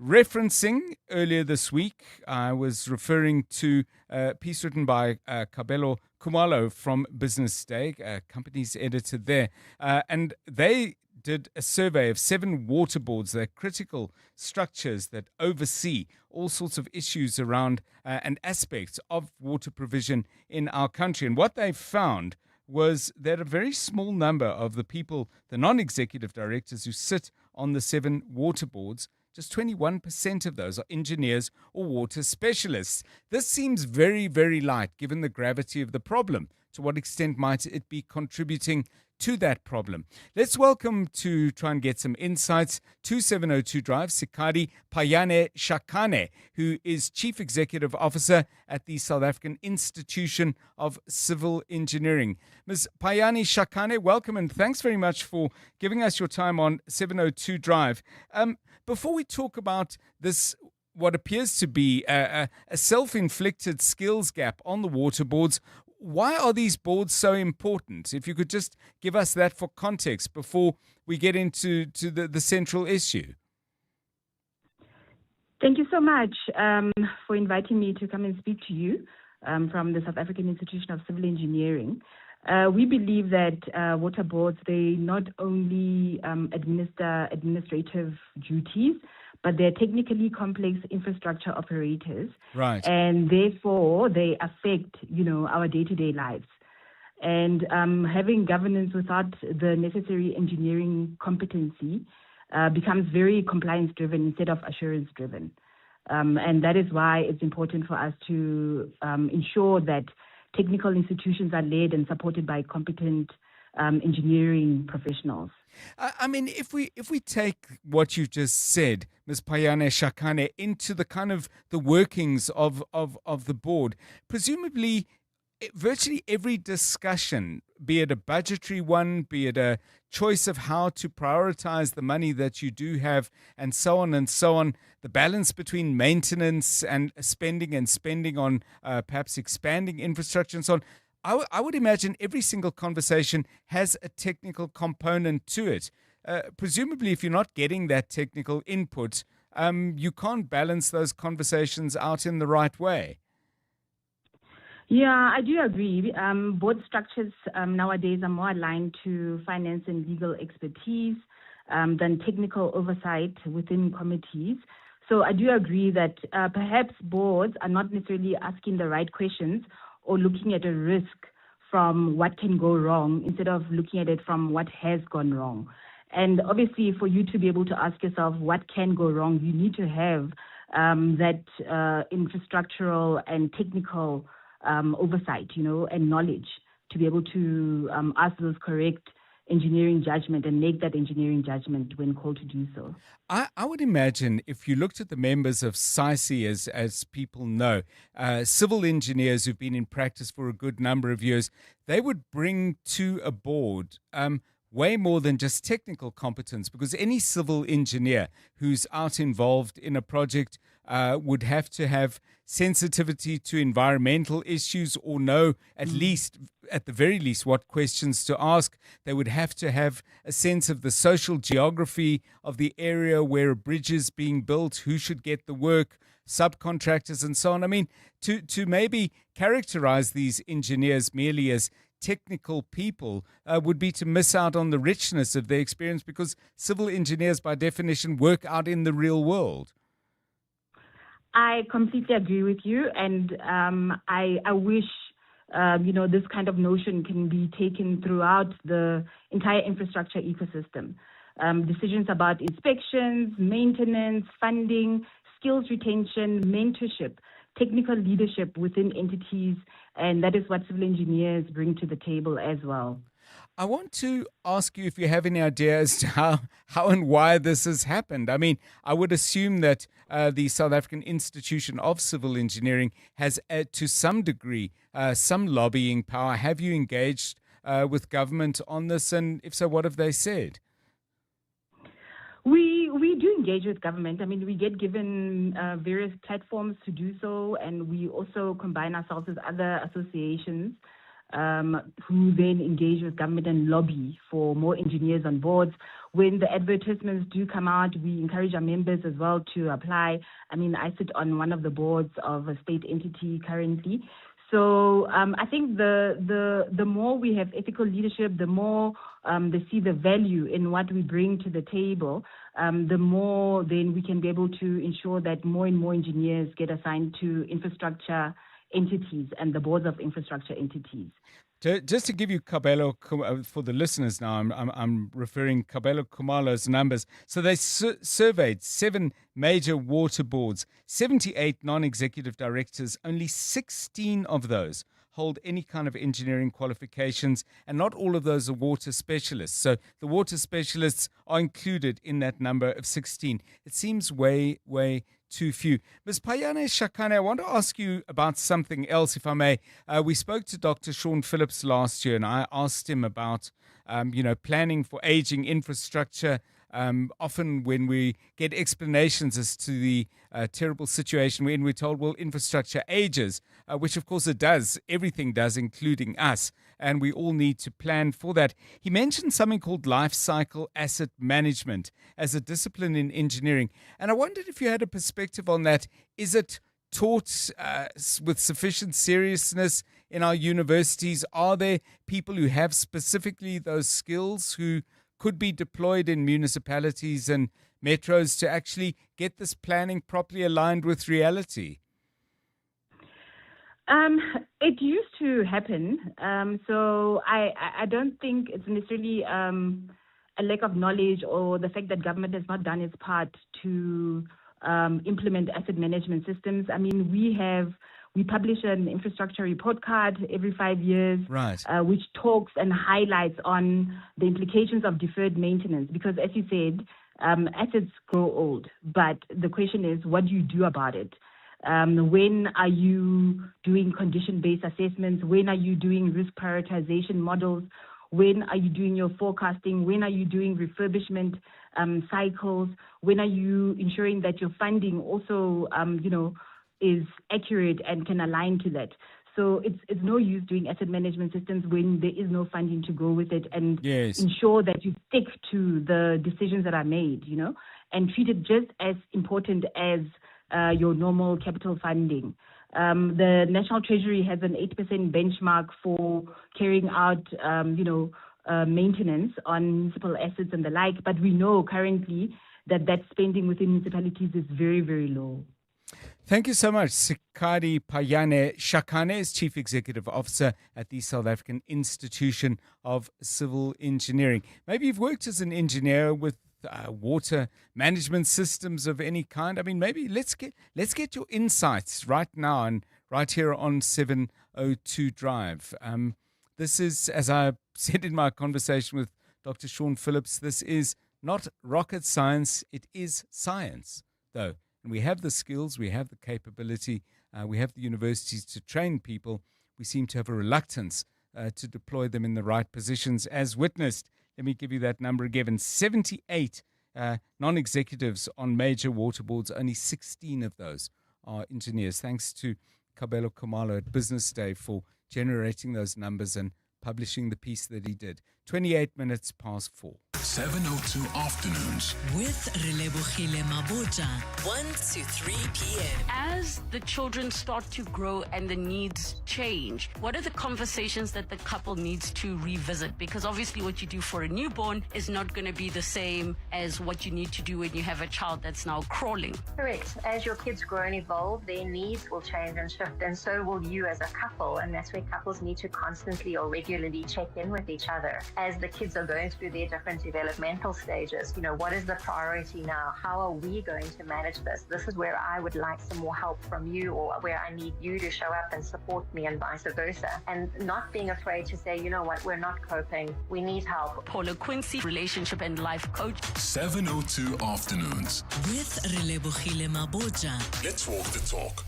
Referencing earlier this week, I was referring to a piece written by Kabelo Kumalo from Business Day, a company's editor there, and they did a survey of 7 water boards, they're critical structures that oversee all sorts of issues around and aspects of water provision in our country. And what they found was that a very small number of the people, the non-executive directors who sit on the 7 water boards, just 21% of those are engineers or water specialists. This seems very, very light given the gravity of the problem. To what extent might it be contributing to that problem. Let's welcome to try and get some insights to 702 Drive, Sikadi Payane Shakane, who is Chief Executive Officer at the South African Institution of Civil Engineering. Ms. Payane Shakane, welcome and thanks very much for giving us your time on 702 Drive. Before we talk about this, what appears to be a self-inflicted skills gap on the water boards, why are these boards so important? If you could just give us that for context before we get into the central issue. Thank you so much for inviting me to come and speak to you from the South African Institution of Civil Engineering. We believe that water boards, they not only administer administrative duties, but they're technically complex infrastructure operators. Right. And therefore, they affect, our day-to-day lives. And having governance without the necessary engineering competency becomes very compliance-driven instead of assurance-driven. And that is why it's important for us to ensure that technical institutions are led and supported by competent engineering professionals. I mean, if we take what you just said, Ms. Payane Shakane, into the kind of the workings of the board, presumably virtually every discussion, be it a budgetary one, be it a choice of how to prioritize the money that you do have, and so on, the balance between maintenance and spending on perhaps expanding infrastructure and so on, I would imagine every single conversation has a technical component to it. Presumably, if you're not getting that technical input, you can't balance those conversations out in the right way. Yeah, I do agree. Board structures nowadays are more aligned to finance and legal expertise than technical oversight within committees. So I do agree that perhaps boards are not necessarily asking the right questions or looking at a risk from what can go wrong instead of looking at it from what has gone wrong. And obviously, for you to be able to ask yourself what can go wrong, you need to have that infrastructural and technical oversight, and knowledge to be able to ask those correct engineering judgment and make that engineering judgment when called to do so. I would imagine if you looked at the members of SAICI, as people know, civil engineers who've been in practice for a good number of years, they would bring to a board way more than just technical competence, because any civil engineer who's out involved in a project would have to have sensitivity to environmental issues or know at the very least what questions to ask. They would have to have a sense of the social geography of the area where a bridge is being built, who should get the work, subcontractors and so on. I mean, to maybe characterize these engineers merely as technical people would be to miss out on the richness of their experience, because civil engineers by definition work out in the real world. I completely agree with you, and I wish this kind of notion can be taken throughout the entire infrastructure ecosystem. Decisions about inspections, maintenance, funding, skills retention, mentorship, technical leadership within entities, and that is what civil engineers bring to the table as well. I want to ask you if you have any idea as to how and why this has happened. I mean, I would assume that the South African Institution of Civil Engineering has, to some degree, some lobbying power. Have you engaged with government on this? And if so, what have they said? We do engage with government. I mean, we get given various platforms to do so, and we also combine ourselves with other associations who then engage with government and lobby for more engineers on boards. When the advertisements do come out, we encourage our members as well to apply. I mean, I sit on one of the boards of a state entity currently. So I think the more we have ethical leadership, the more they see the value in what we bring to the table, the more then we can be able to ensure that more and more engineers get assigned to infrastructure entities and the boards of infrastructure entities. Just to give you Kabelo, for the listeners now, I'm referring Kabelo Kumalo's numbers. So they surveyed 7 major water boards, 78 non-executive directors, only 16 of those hold any kind of engineering qualifications, and not all of those are water specialists. So the water specialists are included in that number of 16. It seems way too few. Ms. Payane Shakane, I want to ask you about something else, if I may. We spoke to Dr. Sean Phillips last year, and I asked him about, planning for aging infrastructure. Often when we get explanations as to the terrible situation when we're told, well, infrastructure ages, which of course it does, everything does, including us, and we all need to plan for that. He mentioned something called life cycle asset management as a discipline in engineering, and I wondered if you had a perspective on that. Is it taught with sufficient seriousness in our universities? Are there people who have specifically those skills who could be deployed in municipalities and metros to actually get this planning properly aligned with reality? It used to happen. So I don't think it's necessarily a lack of knowledge or the fact that government has not done its part to implement asset management systems. I mean, we publish an infrastructure report card every 5 years, right, which talks and highlights on the implications of deferred maintenance. Because as you said, assets grow old. But the question is, what do you do about it? When are you doing condition-based assessments? When are you doing risk prioritization models? When are you doing your forecasting? When are you doing refurbishment cycles? When are you ensuring that your funding also, is accurate and can align to that? So it's no use doing asset management systems when there is no funding to go with it, and ensure that you stick to the decisions that are made, and treat it just as important as your normal capital funding. The National Treasury has an 8% benchmark for carrying out, maintenance on municipal assets and the like, but we know currently that spending within municipalities is very, very low. Thank you so much. Sikari Payane Shakane is Chief Executive Officer at the South African Institution of Civil Engineering. Maybe you've worked as an engineer with water management systems of any kind. I mean, maybe let's get your insights right now and right here on 702 Drive. This is, as I said in my conversation with Dr. Sean Phillips, this is not rocket science. It is science, though. And we have the skills, we have the capability, we have the universities to train people. We seem to have a reluctance to deploy them in the right positions, as witnessed. Let me give you that number again. 78 non-executives on major water boards. Only 16 of those are engineers. Thanks to Kabelo Kumalo at Business Day for generating those numbers and publishing the piece that he did. 28 minutes past 4. 702 Afternoons with Relebogile Mabota, 1 to 3 p.m. As the children start to grow and the needs change, what are the conversations that the couple needs to revisit? Because obviously what you do for a newborn is not going to be the same as what you need to do when you have a child that's now crawling. Correct. As your kids grow and evolve, their needs will change and shift, and so will you as a couple. And that's where couples need to constantly or regularly check in with each other. As the kids are going through their different developmental stages, what is the priority now? How are we going to manage this? This is where I would like some more help from you, or where I need you to show up and support me, and vice versa. And not being afraid to say, you know what, we're not coping. We need help. Paula Quincy, relationship and life coach. 702 Afternoons with Relebogile Mabota. Let's walk the talk.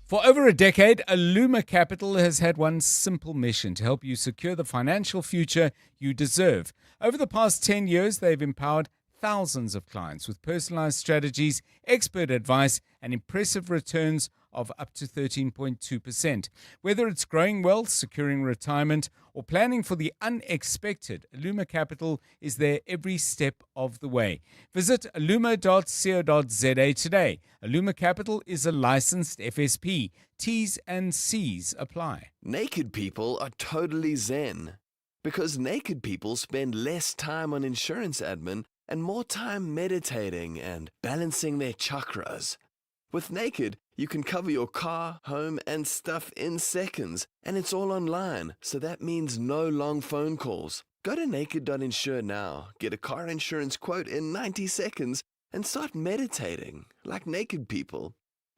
For over a decade, Aluma Capital has had one simple mission: to help you secure the financial future you deserve. Over the past 10 years, they've empowered thousands of clients with personalized strategies, expert advice, and impressive returns of up to 13.2%. Whether it's growing wealth, securing retirement, or planning for the unexpected, Aluma Capital is there every step of the way. Visit aluma.co.za today. Aluma Capital is a licensed FSP. T's and C's apply. Naked people are totally zen, because naked people spend less time on insurance admin and more time meditating and balancing their chakras. With Naked, You can cover your car, home, and stuff in seconds, and it's all online, so that means no long phone calls. Go to naked.insure now, get a car insurance quote in 90 seconds, and start meditating like naked people.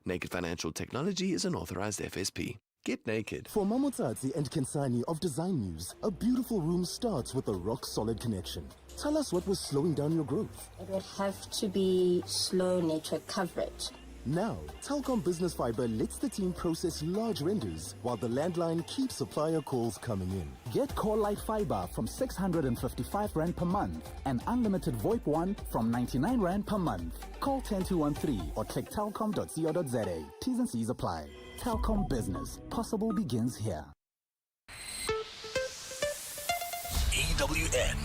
Naked Financial Technology is an authorized FSP. Get naked. For Mamotsatsi and Kensani of Design News, a beautiful room starts with a rock-solid connection. Tell us what was slowing down your growth. It would have to be slow network coverage. Now, Telkom Business Fiber lets the team process large renders while the landline keeps supplier calls coming in. Get Call Light Fiber from 655 Rand per month and unlimited VoIP 1 from 99 Rand per month. Call 10213 or click telkom.co.za. T's and C's apply. Telkom Business. Possible begins here. EWN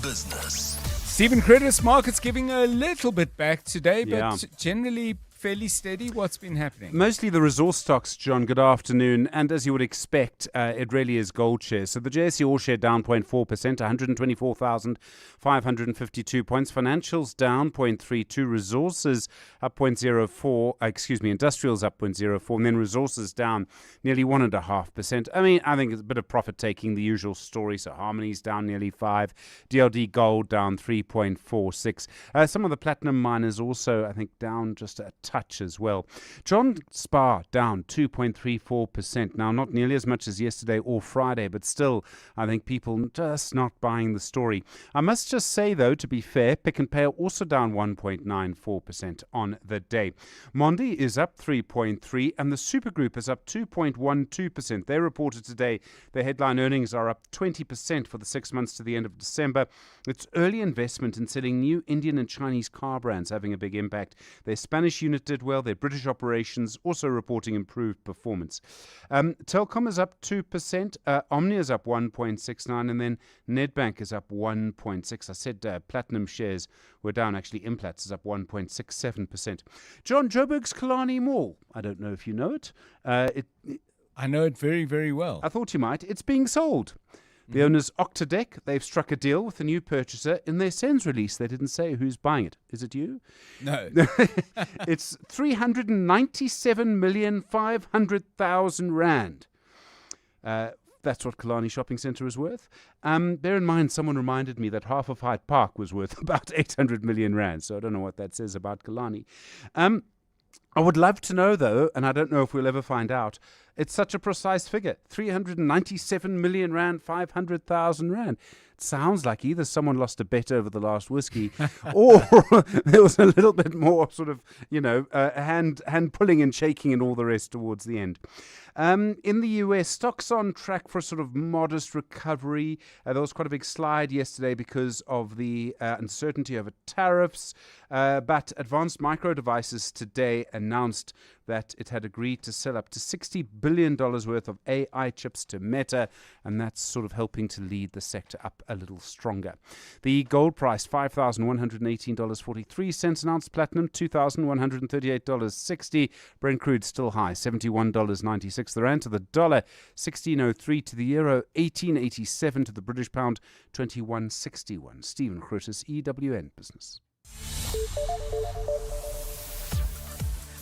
Business. Stephen Curtis, markets giving a little bit back today, but Yeah. generally fairly steady. What's been happening? Mostly the resource stocks, John. Good afternoon. And as you would expect, it really is gold shares. So the JSE All Share down 0.4%, 124,552 points. Financials down 0.32. Resources up 0.04. Industrials up 0.04. And then resources down nearly 1.5%. I mean, I think it's a bit of profit taking, the usual story. So Harmony's down nearly 5. DLD Gold down 3.46. Some of the platinum miners also, I think, down just a touch as well. John Spar down 2.34%. Now, not nearly as much as yesterday or Friday, but still, I think people just not buying the story. I must just say, though, to be fair, Pick and Pay are also down 1.94% on the day. Mondi is up 3.3%, and the Supergroup is up 2.12%. They reported today their headline earnings are up 20% for the 6 months to the end of December. It's early investment in selling new Indian and Chinese car brands having a big impact. Their Spanish unit did well. Their British operations also reporting improved performance. Telkom is up 2%. Omnia is up 1.69%. And then Nedbank is up 1.6%. I said platinum shares were down. Actually, Implats is up 1.67%. John, Joburg's Kalani Mall. I don't know if you know it. I know it very, very well. I thought you might. It's being sold. The owners, Octodec, they've struck a deal with a new purchaser. In their SENS release, they didn't say who's buying it. Is it you? No. It's 397,500,000 rand. That's what Kalani Shopping Centre is worth. Bear in mind, someone reminded me that half of Hyde Park was worth about 800 million rand. So I don't know what that says about Kalani. I would love to know, though, and I don't know if we'll ever find out, it's such a precise figure, 397 million rand, 500,000 rand. It sounds like either someone lost a bet over the last whiskey or there was a little bit more sort of, hand pulling and shaking and all the rest towards the end. In the US, stocks on track for a sort of modest recovery. There was quite a big slide yesterday because of the uncertainty over tariffs. But Advanced Micro Devices today announced that it had agreed to sell up to $60 billion worth of AI chips to Meta, and that's sort of helping to lead the sector up a little stronger. The gold price, $5,118.43 an ounce. Platinum, $2,138.60. Brent crude still high, $71.96. The rand to the dollar, 16.03 to the euro, 18.87 to the British pound, 21.61. Stephen Curtis, EWN Business.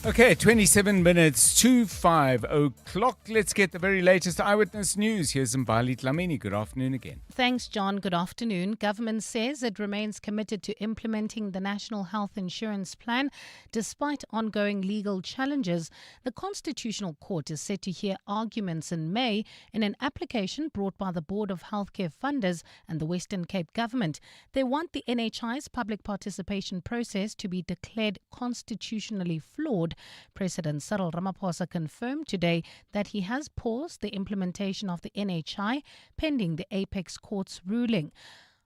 Okay, 27 minutes to 5 o'clock. Let's get the very latest eyewitness news. Here's Mbali Dlamini. Good afternoon again. Thanks, John. Good afternoon. Government says it remains committed to implementing the National Health Insurance Plan despite ongoing legal challenges. The Constitutional Court is set to hear arguments in May in an application brought by the Board of Healthcare Funders and the Western Cape Government. They want the NHI's public participation process to be declared constitutionally flawed. President Cyril Ramaphosa confirmed today that he has paused the implementation of the NHI pending the Apex Court's ruling.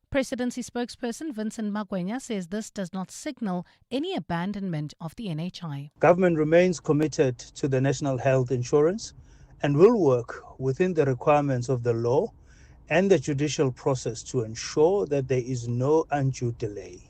Presidency spokesperson Vincent Magwenya says this does not signal any abandonment of the NHI. Government remains committed to the national health insurance and will work within the requirements of the law and the judicial process to ensure that there is no undue delay.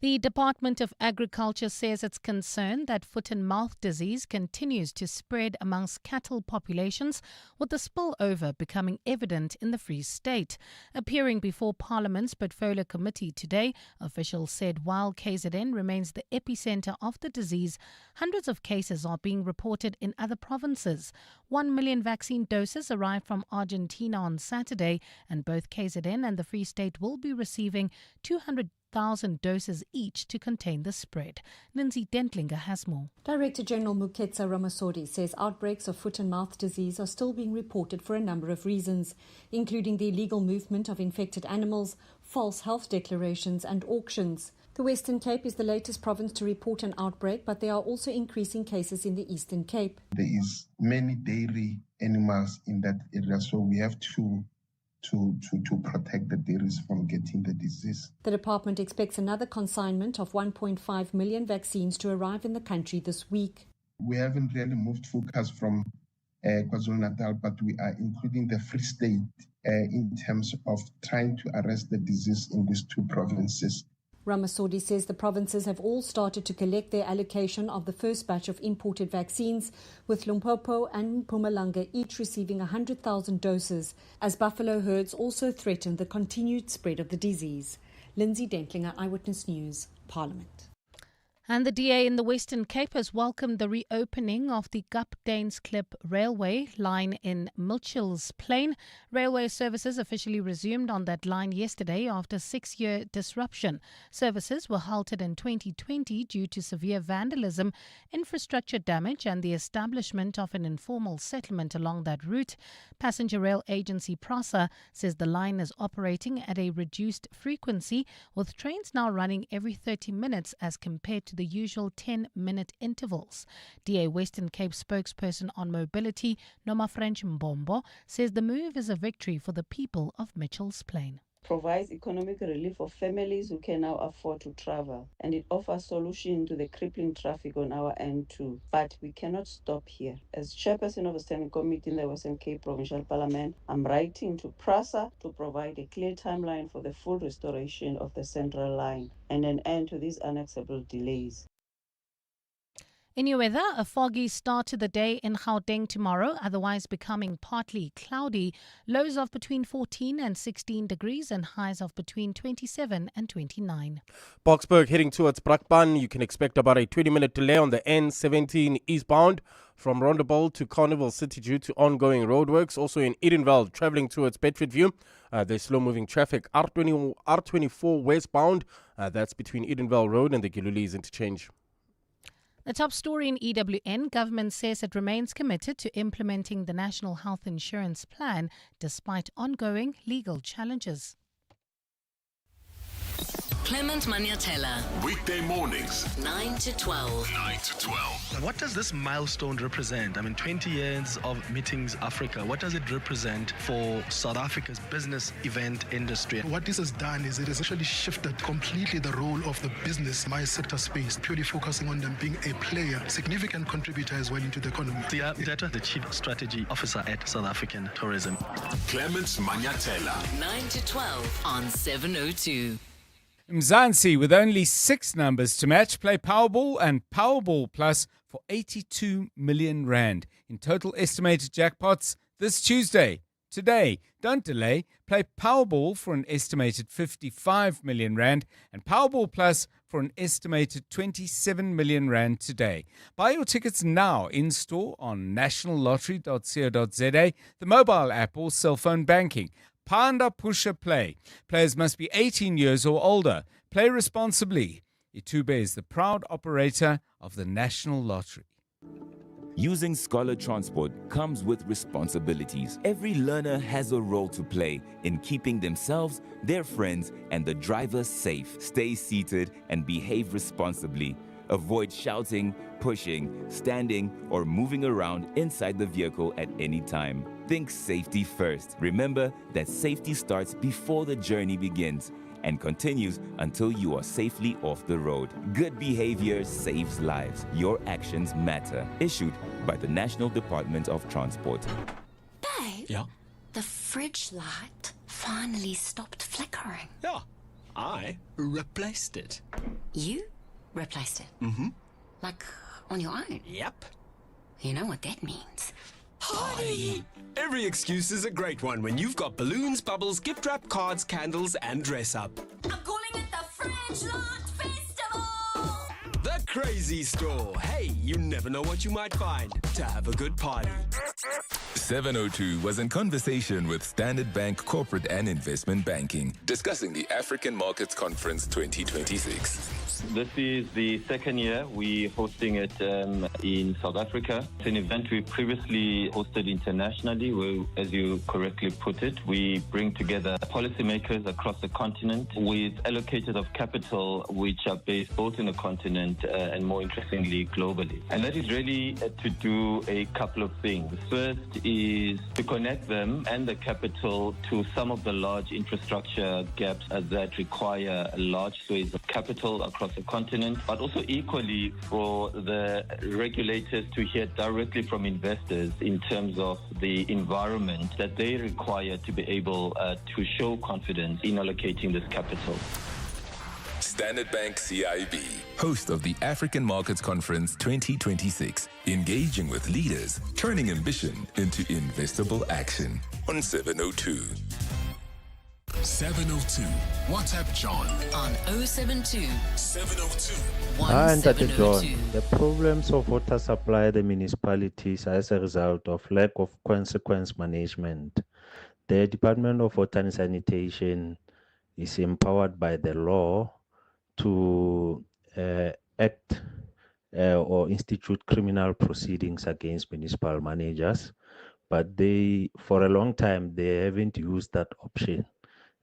The Department of Agriculture says it's concerned that foot and mouth disease continues to spread amongst cattle populations, with the spillover becoming evident in the Free State. Appearing before Parliament's Portfolio Committee today, officials said while KZN remains the epicenter of the disease, hundreds of cases are being reported in other provinces. 1 million vaccine doses arrived from Argentina on Saturday, and both KZN and the Free State will be receiving 200,000 doses each to contain the spread. Lindsay Dentlinger has more. Director General Muketsa Ramasodi says outbreaks of foot and mouth disease are still being reported for a number of reasons, including the illegal movement of infected animals, false health declarations and auctions. The Western Cape is the latest province to report an outbreak, but there are also increasing cases in the Eastern Cape. There is many dairy animals in that area, so we have to protect the dairies from getting the disease. The department expects another consignment of 1.5 million vaccines to arrive in the country this week. We haven't really moved focus from KwaZulu-Natal, but we are including the Free State in terms of trying to arrest the disease in these two provinces. Ramasodi says the provinces have all started to collect their allocation of the first batch of imported vaccines, with Limpopo and Mpumalanga each receiving 100,000 doses, as buffalo herds also threaten the continued spread of the disease. Lindsay Dentlinger, Eyewitness News, Parliament. And the DA in the Western Cape has welcomed the reopening of the Gapdainsklip railway line in Mitchell's Plain. Railway services officially resumed on that line yesterday after a 6-year disruption. Services were halted in 2020 due to severe vandalism, infrastructure damage and the establishment of an informal settlement along that route. Passenger rail agency PRASA says the line is operating at a reduced frequency, with trains now running every 30 minutes as compared to the usual 10-minute intervals. DA Western Cape spokesperson on mobility, Noma French Mbombo, says the move is a victory for the people of Mitchell's Plain. Provides economic relief for families who can now afford to travel, and it offers solution to the crippling traffic on our end too. But we cannot stop here. As chairperson of the Standing Committee in the Western Cape Provincial Parliament, I'm writing to PRASA to provide a clear timeline for the full restoration of the central line and an end to these unacceptable delays. In your weather, a foggy start to the day in Gauteng tomorrow, otherwise becoming partly cloudy. Lows of between 14 and 16 degrees and highs of between 27 and 29. Boksburg heading towards Brakpan. You can expect about a 20-minute delay on the N17 eastbound from Rondebowl to Carnival City due to ongoing roadworks. Also in Edenvale, traveling towards Bedfordview, there's slow-moving traffic. R24 westbound, that's between Edenvale Road and the Gilulis interchange. The top story in EWN, government says it remains committed to implementing the National Health Insurance Plan despite ongoing legal challenges. Clement Maniatella. Weekday mornings, 9 to 12. 9 to 12. What does this milestone represent? 20 years of Meetings Africa. What does it represent for South Africa's business event industry? What this has done is it has actually shifted completely the role of the business, my sector space, purely focusing on them being a player, significant contributor as well into the economy. Data, the Chief Strategy Officer at South African Tourism. Clement Maniatella. 9 to 12 on 702. Mzansi, with only 6 numbers to match, play Powerball and Powerball Plus for 82 million rand in total estimated jackpots this Tuesday. Today, don't delay. Play Powerball for an estimated 55 million rand and Powerball Plus for an estimated 27 million rand today. Buy your tickets now in store on nationallottery.co.za, the mobile app or cell phone banking. Panda Pusher Play. Players must be 18 years or older. Play responsibly. Itube is the proud operator of the National Lottery. Using Scholar Transport comes with responsibilities. Every learner has a role to play in keeping themselves, their friends, and the driver safe. Stay seated and behave responsibly. Avoid shouting, pushing, standing, or moving around inside the vehicle at any time. Think safety first. Remember that safety starts before the journey begins and continues until you are safely off the road. Good behavior saves lives. Your actions matter. Issued by the National Department of Transport. Babe? Yeah? The fridge light finally stopped flickering. Yeah. I replaced it. You replaced it? Mm-hmm. Like on your own? Yep. You know what that means. Party! Every excuse is a great one when you've got balloons, bubbles, gift wrap, cards, candles, and dress up. I'm calling it the French Launch Festival! The Crazy Store. Hey, you never know what you might find to have a good party. 702 was in conversation with Standard Bank Corporate and Investment Banking, discussing the African Markets Conference 2026. This is the second year we're hosting it in South Africa. It's an event we previously hosted internationally, where, as you correctly put it, we bring together policymakers across the continent with allocators of capital which are based both in the continent and more interestingly globally. And that is really to do a couple of things. First is to connect them and the capital to some of the large infrastructure gaps that require large swathes of capital across the continent, but also equally for the regulators to hear directly from investors in terms of the environment that they require to be able to show confidence in allocating this capital. Standard Bank CIB, host of the African Markets Conference 2026, engaging with leaders, turning ambition into investable action on 702. 702. WhatsApp John on 072 702 And John, the problems of water supply at the municipalities are as a result of lack of consequence management. The Department of Water and Sanitation is empowered by the law to act or institute criminal proceedings against municipal managers, but they, for a long time, they haven't used that option.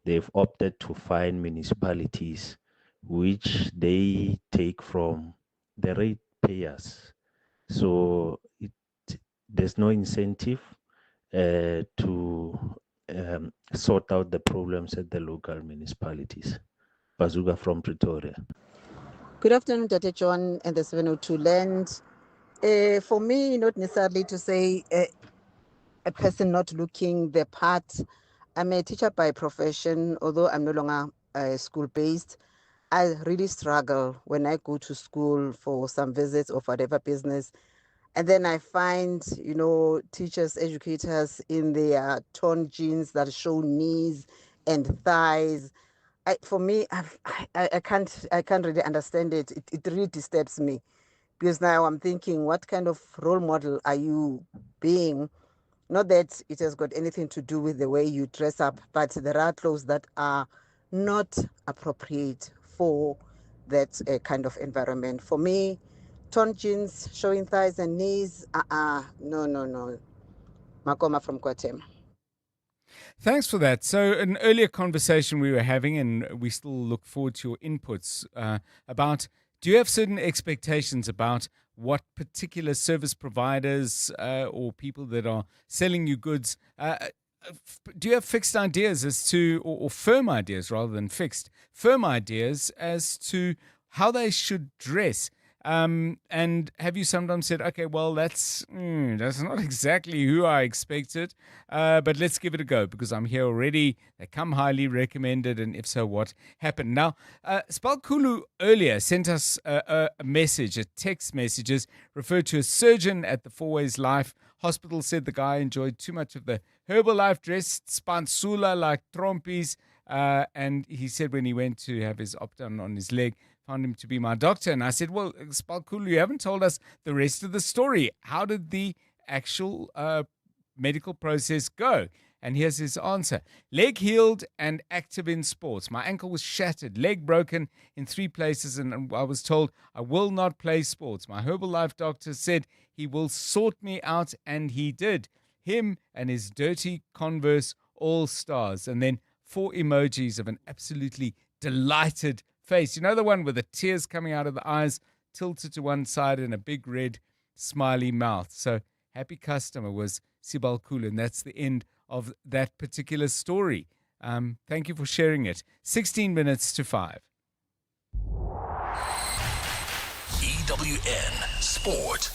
They've opted to fine municipalities, which they take from the ratepayers. So there's no incentive to sort out the problems at the local municipalities. Bazuga from Pretoria. Good afternoon, Dr. John and the 702 land. For me, not necessarily to say a person not looking the part. I'm a teacher by profession, although I'm no longer school-based. I really struggle when I go to school for some visits or whatever business. And then I find, teachers, educators in their torn jeans that show knees and thighs. For me, I can't really understand it. It really disturbs me, because now I'm thinking, what kind of role model are you being? Not that it has got anything to do with the way you dress up, but there are clothes that are not appropriate for that kind of environment. For me, torn jeans, showing thighs and knees, no. Makoma from Guatemala. Thanks for that. So an earlier conversation we were having, and we still look forward to your inputs about, do you have certain expectations about what particular service providers or people that are selling you goods, do you have fixed ideas as to, or firm ideas rather than fixed, firm ideas as to how they should dress? And have you sometimes said, okay, well, that's not exactly who I expected, but let's give it a go because I'm here already. They come highly recommended, and if so, what happened? Now, Spalkulu earlier sent us a message, a text messages, referred to a surgeon at the Fourways Life Hospital, said the guy enjoyed too much of the Herbalife dressed spansula like trompies, and he said when he went to have his op-done on his leg, found him to be my doctor. And I said, well, Spalkulu, you haven't told us the rest of the story. How did the actual medical process go? And here's his answer. Leg healed and active in sports. My ankle was shattered, leg broken in 3 places, and I was told I will not play sports. My Herbalife doctor said he will sort me out, and he did. Him and his dirty Converse All-Stars. And then 4 emojis of an absolutely delighted face. You know, the one with the tears coming out of the eyes, tilted to one side, and a big red smiley mouth. So happy customer was Sibalkulu, and that's the end of that particular story. Thank you for sharing it. 16 minutes to 5. EWN Sport.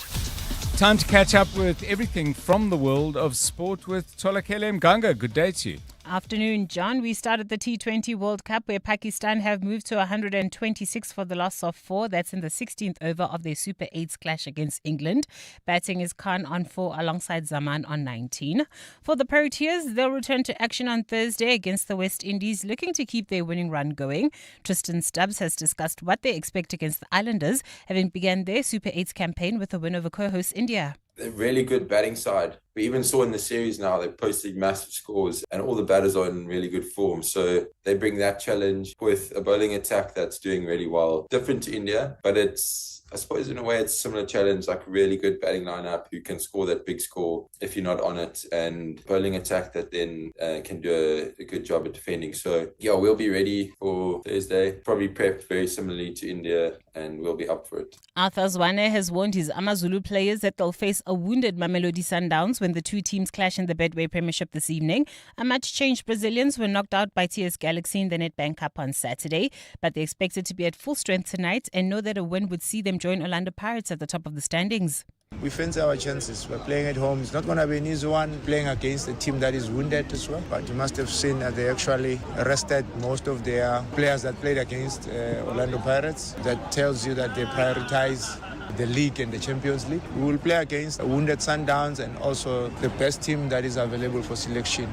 Time to catch up with everything from the world of sport with Tolakele Mganga. Good day to you. Afternoon, John. We started the T20 World Cup where Pakistan have moved to 126 for the loss of 4. That's in the 16th over of their Super 8s clash against England. Batting is Khan on 4 alongside Zaman on 19. For the Proteas, they'll return to action on Thursday against the West Indies, looking to keep their winning run going. Tristan Stubbs has discussed what they expect against the Islanders, having begun their Super 8s campaign with a win over co-host India. They're a really good batting side. We even saw in the series now they're posting massive scores and all the batters are in really good form. So they bring that challenge with a bowling attack that's doing really well. Different to India, but I suppose in a way it's a similar challenge, like a really good batting lineup who can score that big score if you're not on it, and bowling attack that then can do a good job at defending. So yeah, we'll be ready for Thursday, probably prepped very similarly to India, and we'll be up for it. Arthur Zwane has warned his Amazulu players that they'll face a wounded Mamelodi Sundowns when the two teams clash in the Betway Premiership this evening. A much-changed Brazilians were knocked out by TS Galaxy in the Nedbank Cup on Saturday, but they're expected to be at full strength tonight and know that a win would see them join Orlando Pirates at the top of the standings. We fancy our chances. We're playing at home. It's not going to be an easy one, playing against a team that is wounded as well. But you must have seen that they actually arrested most of their players that played against Orlando Pirates. That tells you that they prioritize the league and the Champions League. We will play against wounded Sundowns and also the best team that is available for selection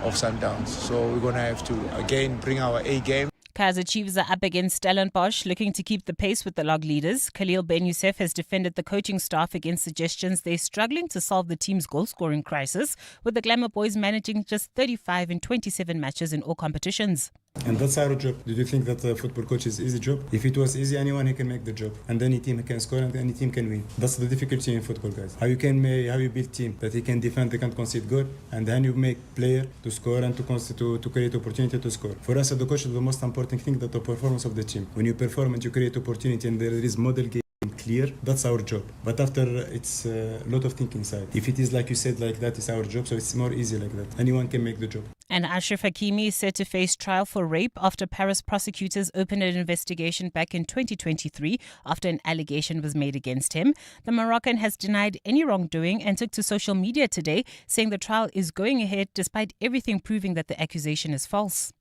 of Sundowns. So we're going to have to, again, bring our A game. Kaizer Chiefs are up against Stellenbosch, looking to keep the pace with the log leaders. Khalil Ben Youssef has defended the coaching staff against suggestions they're struggling to solve the team's goal-scoring crisis, with the Glamour Boys managing just 35 in 27 matches in all competitions. And that's our job. Do you think that a football coach is easy job? If it was easy, anyone he can make the job, and any team can score and any team can win. That's the difficulty in football, guys. How you build team that he can defend, they can't concede goal, and then you make player to score and to create opportunity to score. For us as the coach, the most important thing that the performance of the team. When you perform and you create opportunity, and there is model game clear, that's our job. But after it's a lot of thinking inside. If it is like you said, like that is our job, so it's more easy like that. Anyone can make the job. And Ashraf Hakimi is set to face trial for rape after Paris prosecutors opened an investigation back in 2023 after an allegation was made against him. The Moroccan has denied any wrongdoing and took to social media today, saying the trial is going ahead despite everything proving that the accusation is false.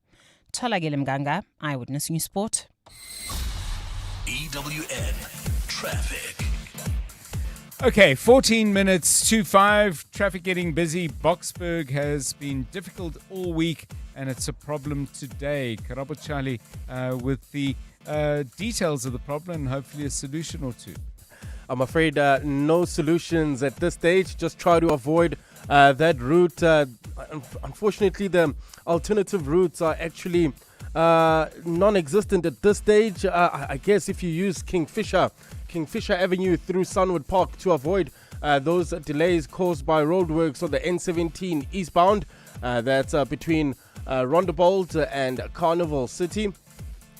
Tolagile Mganga, Eyewitness News Sport. EWN Traffic. Okay, 14 minutes to 5. Traffic getting busy. Boksburg has been difficult all week, and it's a problem today. Karabo Charlie with the details of the problem and hopefully a solution or two. I'm afraid no solutions at this stage. Just try to avoid that route. Unfortunately, the alternative routes are actually non-existent at this stage. I guess if you use Kingfisher Avenue through Sunwood Park to avoid those delays caused by roadworks on the N17 eastbound. That's between Rondebold and Carnival City.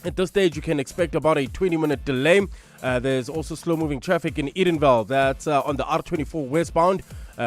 At this stage, you can expect about a 20-minute delay. There's also slow-moving traffic in Edenvale. That's on the R24 westbound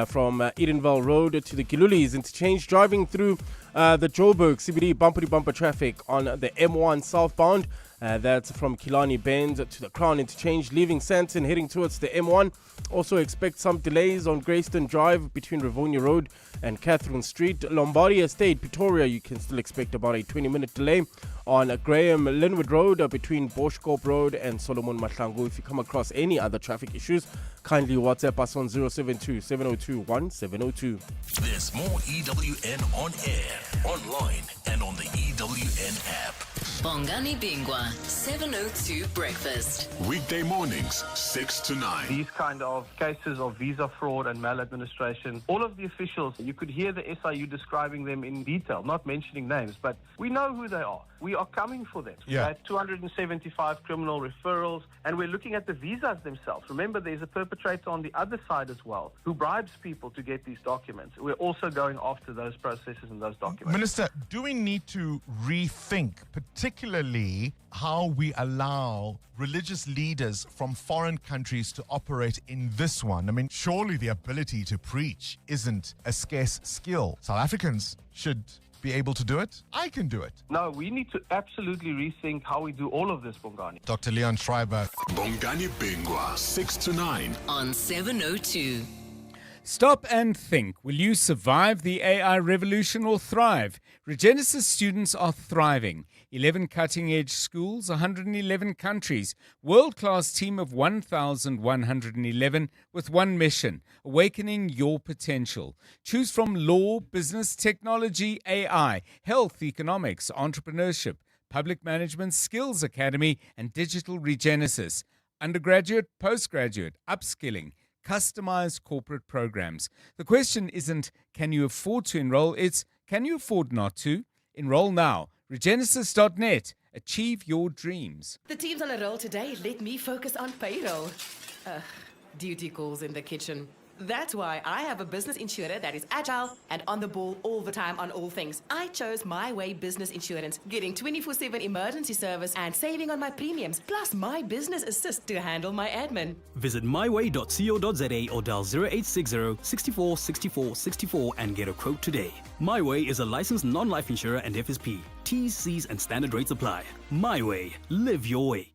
from Edenvale Road to the Gilulis interchange. Driving through the Joburg CBD bumper-to-bumper traffic on the M1 southbound. That's from Killarney Bend to the Crown interchange. Leaving Sandton, heading towards the M1. Also expect some delays on Greyston Drive between Rivonia Road and Catherine Street. Lombardy Estate, Pretoria, you can still expect about a 20-minute delay on Graham Linwood Road between Boschkop Road and Solomon Mahlangu. If you come across any other traffic issues, kindly WhatsApp us on 072-702-1702. There's more EWN on air, online, and on the EWN app. Bongani Bingwa, 702 Breakfast. Weekday mornings, 6 to 9. These kind of cases of visa fraud and maladministration, all of the officials, you could hear the SIU describing them in detail, not mentioning names, but we know who they are. We are coming for them. Yeah. We had 275 criminal referrals, and we're looking at the visas themselves. Remember, there's a perpetrator on the other side as well who bribes people to get these documents. We're also going after those processes and those documents. Minister, do we need to rethink, particularly how we allow religious leaders from foreign countries to operate in this one? I mean, surely the ability to preach isn't a scarce skill. South Africans should be able to do it. I can do it. No, we need to absolutely rethink how we do all of this, Bongani. Dr. Leon Schreiber. Bongani Bingwa, 6 to 9. On 702. Stop and think. Will you survive the AI revolution or thrive? Regenesis students are thriving. 11 cutting-edge schools, 111 countries. World-class team of 1,111 with one mission, awakening your potential. Choose from law, business, technology, AI, health, economics, entrepreneurship, public management, skills academy, and digital Regenesis. Undergraduate, postgraduate, upskilling, customized corporate programs. The question isn't, can you afford to enroll? It's, can you afford not to? Enroll now. Regenesis.net. Achieve your dreams. The team's on a roll today. Let me focus on payroll. Duty calls in the kitchen. That's why I have a business insurer that is agile and on the ball all the time on all things. I chose My Way Business Insurance, getting 24/7 emergency service and saving on my premiums, plus my business assist to handle my admin. Visit myway.co.za or dial 0860 64 64 64 and get a quote today. My Way is a licensed non-life insurer and FSP. T's, C's and standard rates apply. My Way. Live your way.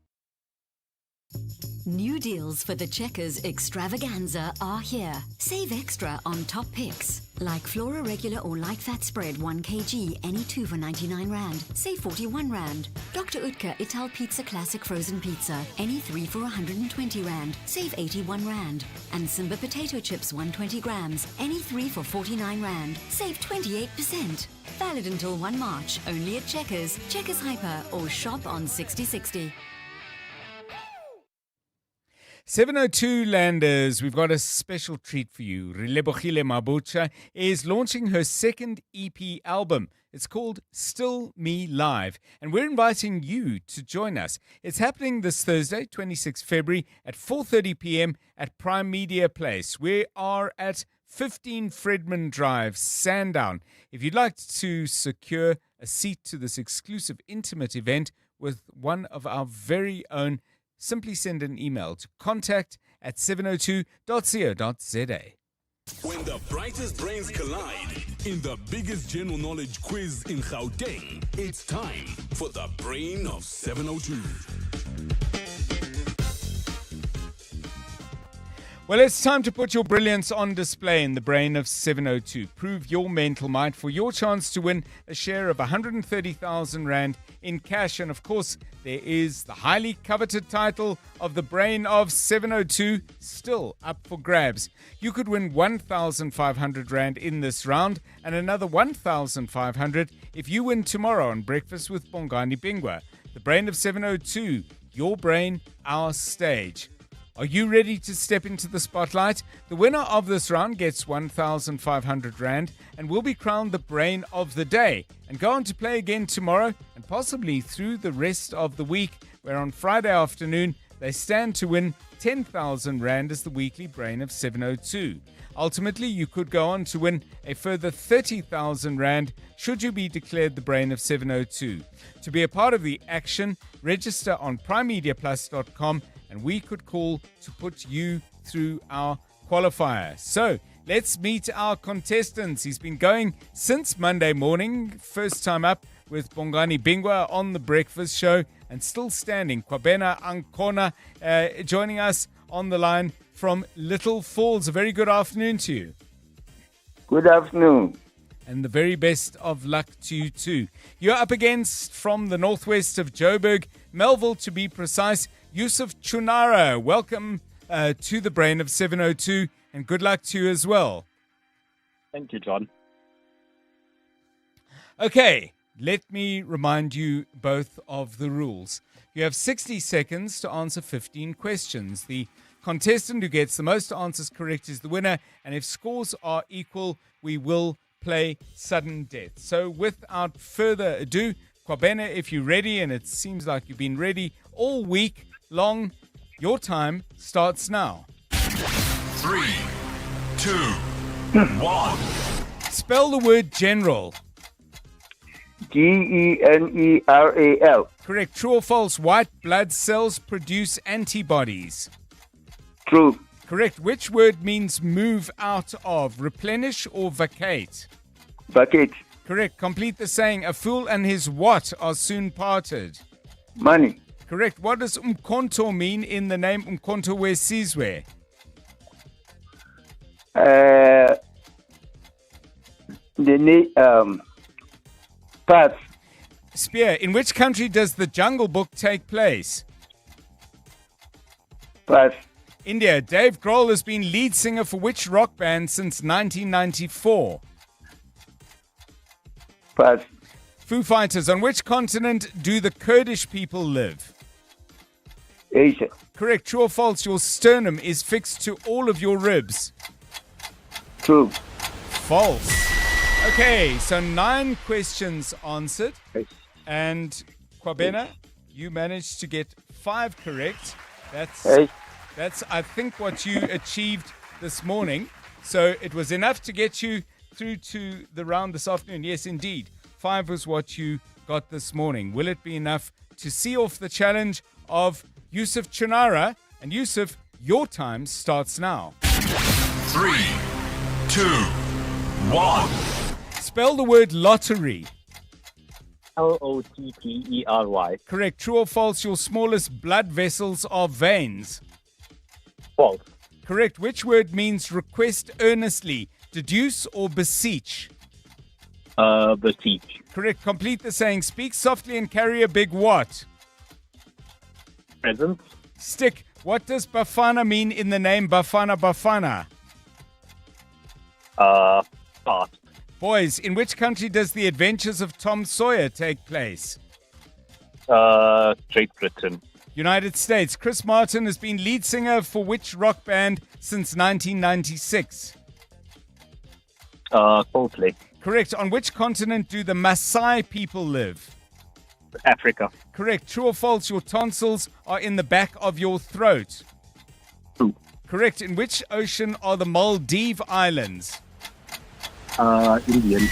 New deals for the Checkers extravaganza are here. Save extra on top picks. Like Flora regular or light fat spread 1 kg, any 2 for 99 Rand. Save 41 Rand. Dr. Utker Ital Pizza Classic Frozen Pizza, any 3 for 120 Rand. Save 81 Rand. And Simba Potato Chips 120 grams, any 3 for 49 Rand. Save 28%. Valid until 1 March, only at Checkers, Checkers Hyper or shop on 6060. 702 Landers, we've got a special treat for you. Relebohile Mabucha is launching her second EP album. It's called Still Me Live, and we're inviting you to join us. It's happening this Thursday, 26 February at 4:30 p.m. at Prime Media Place. We are at 15 Fredman Drive, Sandown. If you'd like to secure a seat to this exclusive intimate event with one of our very own, simply send an email to contact@702.co.za. When the brightest brains collide in the biggest general knowledge quiz in Gauteng, it's time for the Brain of 702. Well, it's time to put your brilliance on display in the Brain of 702. Prove your mental might for your chance to win a share of 130,000 Rand in cash. And of course, there is the highly coveted title of the Brain of 702 still up for grabs. You could win 1,500 Rand in this round and another 1,500 if you win tomorrow on Breakfast with Bongani Bingwa. The Brain of 702, your brain, our stage. Are you ready to step into the spotlight? The winner of this round gets 1,500 Rand and will be crowned the Brain of the Day and go on to play again tomorrow and possibly through the rest of the week, where on Friday afternoon they stand to win 10,000 Rand as the weekly Brain of 702. Ultimately, you could go on to win a further 30,000 Rand should you be declared the Brain of 702. To be a part of the action, register on primemediaplus.com and we could call to put you through our qualifier. So let's meet our contestants. He's been going since Monday morning, first time up with Bongani Bingwa on the breakfast show, and still standing, Kwabena Ankona, joining us on the line from Little Falls. A very good afternoon to you. Good afternoon. And the very best of luck to you too. You're up against, from the northwest of Joburg, Melville to be precise, Yusuf Chunara. Welcome to the Brain of 702 and good luck to you as well. Thank you, John. Okay, let me remind you both of the rules. You have 60 seconds to answer 15 questions. The contestant who gets the most answers correct is the winner, and if scores are equal, we will play sudden death. So without further ado, Kwabena, if you're ready, and it seems like you've been ready all week long, your time starts now. 3, 2, 1. Spell the word general. General. Correct. True or false? White blood cells produce antibodies. True. Correct. Which word means move out of? Replenish or vacate? Vacate. Correct. Complete the saying. A fool and his what are soon parted? Money. Correct. What does umkhonto mean in the name Umkhonto we Sizwe? Pass. Spear, in which country does the Jungle Book take place? Pass. India. Dave Grohl has been lead singer for which rock band since 1994? Pass. Foo Fighters. On which continent do the Kurdish people live? Asia. Correct. True or false? Your sternum is fixed to all of your ribs. True. False. Okay, so 9 questions answered. And Kwabena, you managed to get 5 correct. That's I think, what you achieved this morning. So it was enough to get you through to the round this afternoon. Yes, indeed. 5 was what you got this morning. Will it be enough to see off the challenge of Yusuf Chinara? And Yusuf, your time starts now. 3, 2, 1. Spell the word lottery. Lottery. Correct. True or false? Your smallest blood vessels are veins. False. Correct. Which word means request earnestly? Deduce or beseech? Beseech. Correct. Complete the saying. Speak softly and carry a big what? Present. Stick. What does Bafana mean in the name Bafana Bafana? Pass. Boys, in which country does the Adventures of Tom Sawyer take place? Great Britain. United States. Chris Martin has been lead singer for which rock band since 1996? Salt Lake. Correct. On which continent do the Maasai people live? Africa. Correct. True or false? Your tonsils are in the back of your throat. True. Correct. In which ocean are the Maldive Islands? Indian.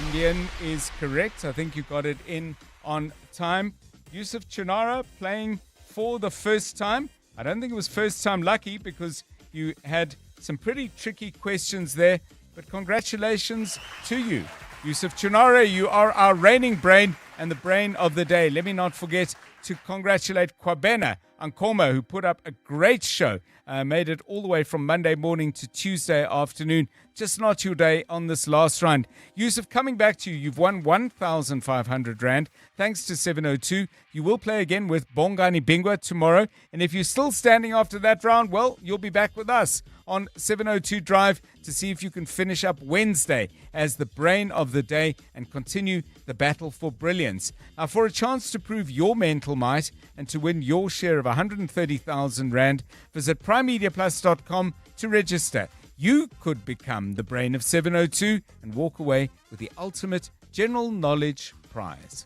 Indian is correct. I think you got it in on time. Yusuf Chinara playing for the first time. I don't think it was first time lucky because you had some pretty tricky questions there. But congratulations to you. Yusuf Chinara, you are our reigning brain and the brain of the day. Let me not forget to congratulate Kwabena Ankoma, who put up a great show. Made it all the way from Monday morning to Tuesday afternoon. Just not your day on this last round. Yusuf, coming back to you, you've won 1,500 Rand. Thanks to 702. You will play again with Bongani Bingwa tomorrow. And if you're still standing after that round, well, you'll be back with us on 702 Drive to see if you can finish up Wednesday as the brain of the day and continue the battle for brilliance. Now, for a chance to prove your mental might and to win your share of 130,000 Rand, visit primemediaplus.com to register. You could become the brain of 702 and walk away with the ultimate general knowledge prize.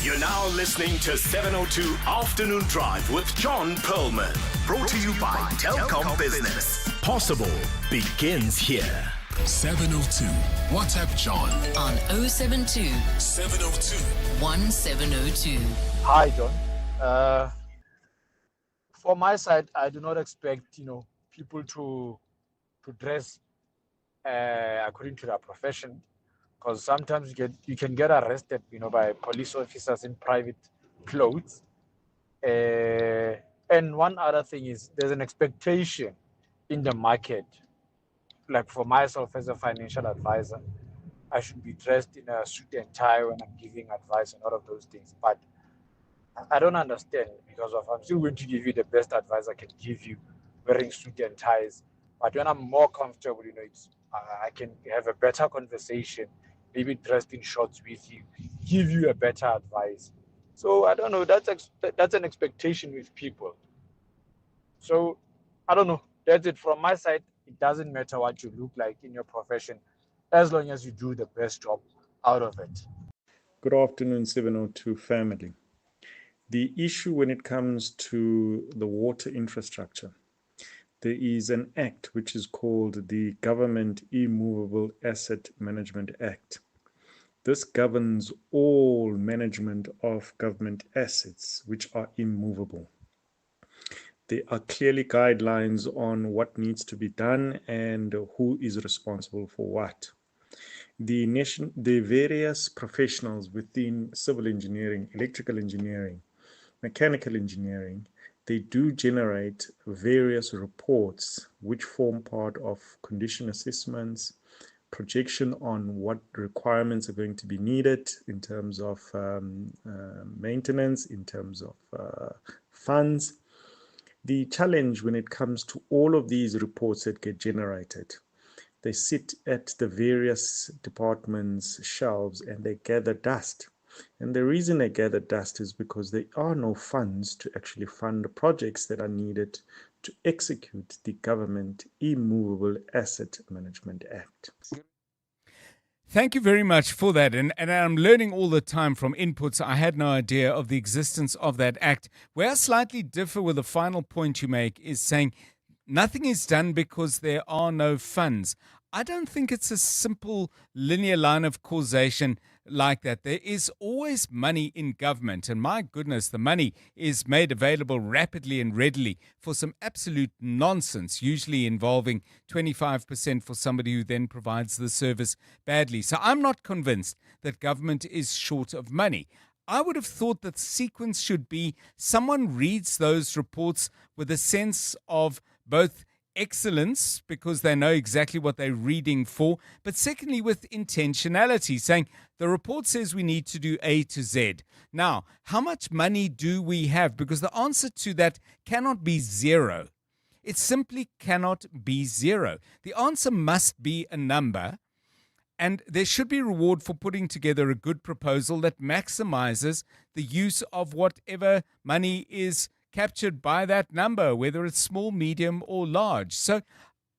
You're now listening to 702 Afternoon Drive with John Perlman. Brought to you by Telkom Business. Possible begins here. 702. WhatsApp John on 072 702 1702. Hi, John. For my side, I do not expect, people to dress according to their profession, because sometimes you can get arrested, by police officers in private clothes. And one other thing is there's an expectation in the market. Like for myself as a financial advisor, I should be dressed in a suit and tie when I'm giving advice and all of those things. But I don't understand, because I'm still going to give you the best advice I can give you wearing suit and ties. But when I'm more comfortable, I can have a better conversation, maybe dressed in shorts with you, give you a better advice. So I don't know, that's an expectation with people. So I don't know, that's it from my side. It doesn't matter what you look like in your profession, as long as you do the best job out of it. Good afternoon, 702 family. The issue when it comes to the water infrastructure, there is an act which is called the Government Immovable Asset Management Act. This governs all management of government assets which are immovable. There are clearly guidelines on what needs to be done and who is responsible for what. The various professionals within civil engineering, electrical engineering, mechanical engineering, they do generate various reports which form part of condition assessments, projection on what requirements are going to be needed in terms of maintenance, in terms of funds. The challenge when it comes to all of these reports that get generated, they sit at the various departments' shelves and they gather dust. And the reason they gather dust is because there are no funds to actually fund the projects that are needed to execute the Government Immovable Asset Management Act. Thank you very much for that. And I'm learning all the time from inputs. I had no idea of the existence of that act. Where I slightly differ with the final point you make is saying nothing is done because there are no funds. I don't think it's a simple linear line of causation like that. There is always money in government, and my goodness, the money is made available rapidly and readily for some absolute nonsense, usually involving 25% for somebody who then provides the service badly. So I'm not convinced that government is short of money. I would have thought that the sequence should be someone reads those reports with a sense of both excellence, because they know exactly what they're reading for, but secondly with intentionality, saying the report says we need to do A to Z. Now, how much money do we have? Because the answer to that cannot be zero. It simply cannot be zero. The answer must be a number, and there should be reward for putting together a good proposal that maximizes the use of whatever money is captured by that number, whether it's small, medium, or large. So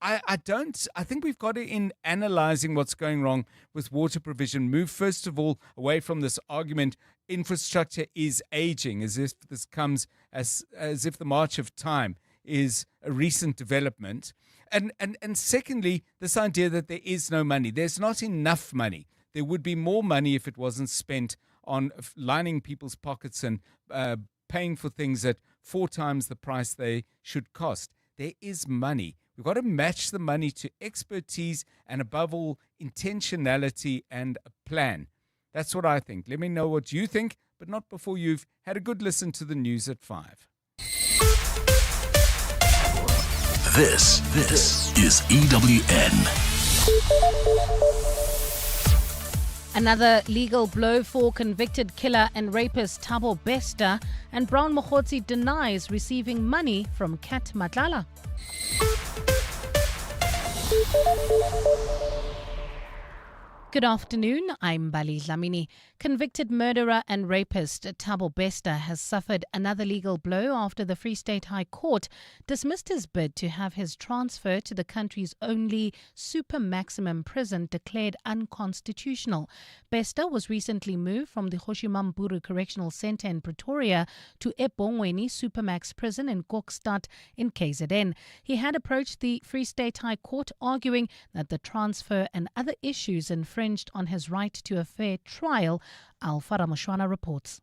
I think we've got to, in analyzing what's going wrong with water provision, move first of all away from this argument infrastructure is aging, as if this comes as if the march of time is a recent development. And secondly, this idea that there is no money. There's not enough money. There would be more money if it wasn't spent on lining people's pockets and paying for things at 4 times the price they should cost. There is money. We've got to match the money to expertise and, above all, intentionality and a plan. That's what I think. Let me know what you think, but not before you've had a good listen to the news at 5. This is EWN. Another legal blow for convicted killer and rapist Thabo Bester, and Brown Mokhotsi denies receiving money from Kat Madlala. Good afternoon, I'm Bali Dlamini. Convicted murderer and rapist Thabo Bester has suffered another legal blow after the Free State High Court dismissed his bid to have his transfer to the country's only super maximum prison declared unconstitutional. Bester was recently moved from the Hoshimamburu Correctional Centre in Pretoria to Ebongweni Supermax Prison in Kokstad in KZN. He had approached the Free State High Court arguing that the transfer and other issues infringed on his right to a fair trial. Alpha Ramoshwana reports.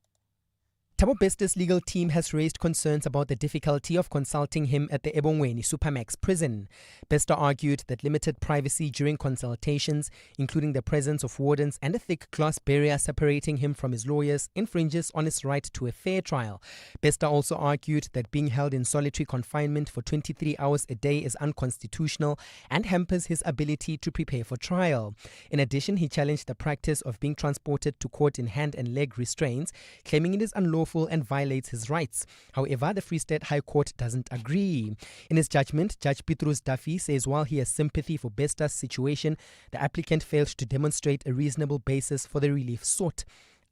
Thabo Bester's legal team has raised concerns about the difficulty of consulting him at the Ebongweni Supermax prison. Bester argued that limited privacy during consultations, including the presence of wardens and a thick glass barrier separating him from his lawyers, infringes on his right to a fair trial. Bester also argued that being held in solitary confinement for 23 hours a day is unconstitutional and hampers his ability to prepare for trial. In addition, he challenged the practice of being transported to court in hand and leg restraints, claiming it is unlawful and violates his rights. However, the Free State High Court doesn't agree. In his judgment, Judge Petrus Duffy says while he has sympathy for Bester's situation, the applicant failed to demonstrate a reasonable basis for the relief sought.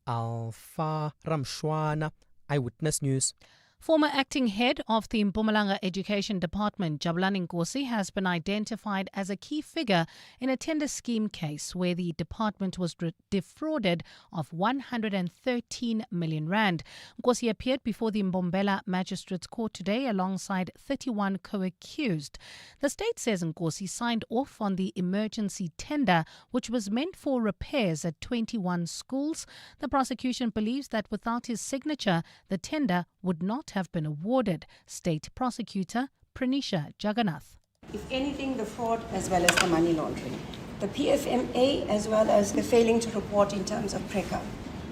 Alpha Ramshwana, Eyewitness News. Former acting head of the Mpumalanga Education Department, Jabulani Nkosi, has been identified as a key figure in a tender scheme case where the department was defrauded of 113 million rand. Nkosi appeared before the Mbombela Magistrates Court today alongside 31 co-accused. The state says Nkosi signed off on the emergency tender, which was meant for repairs at 21 schools. The prosecution believes that without his signature, the tender would not have been awarded. State Prosecutor Pranisha Jagannath. If anything, the fraud as well as the money laundering, the PFMA as well as the failing to report in terms of PRECA.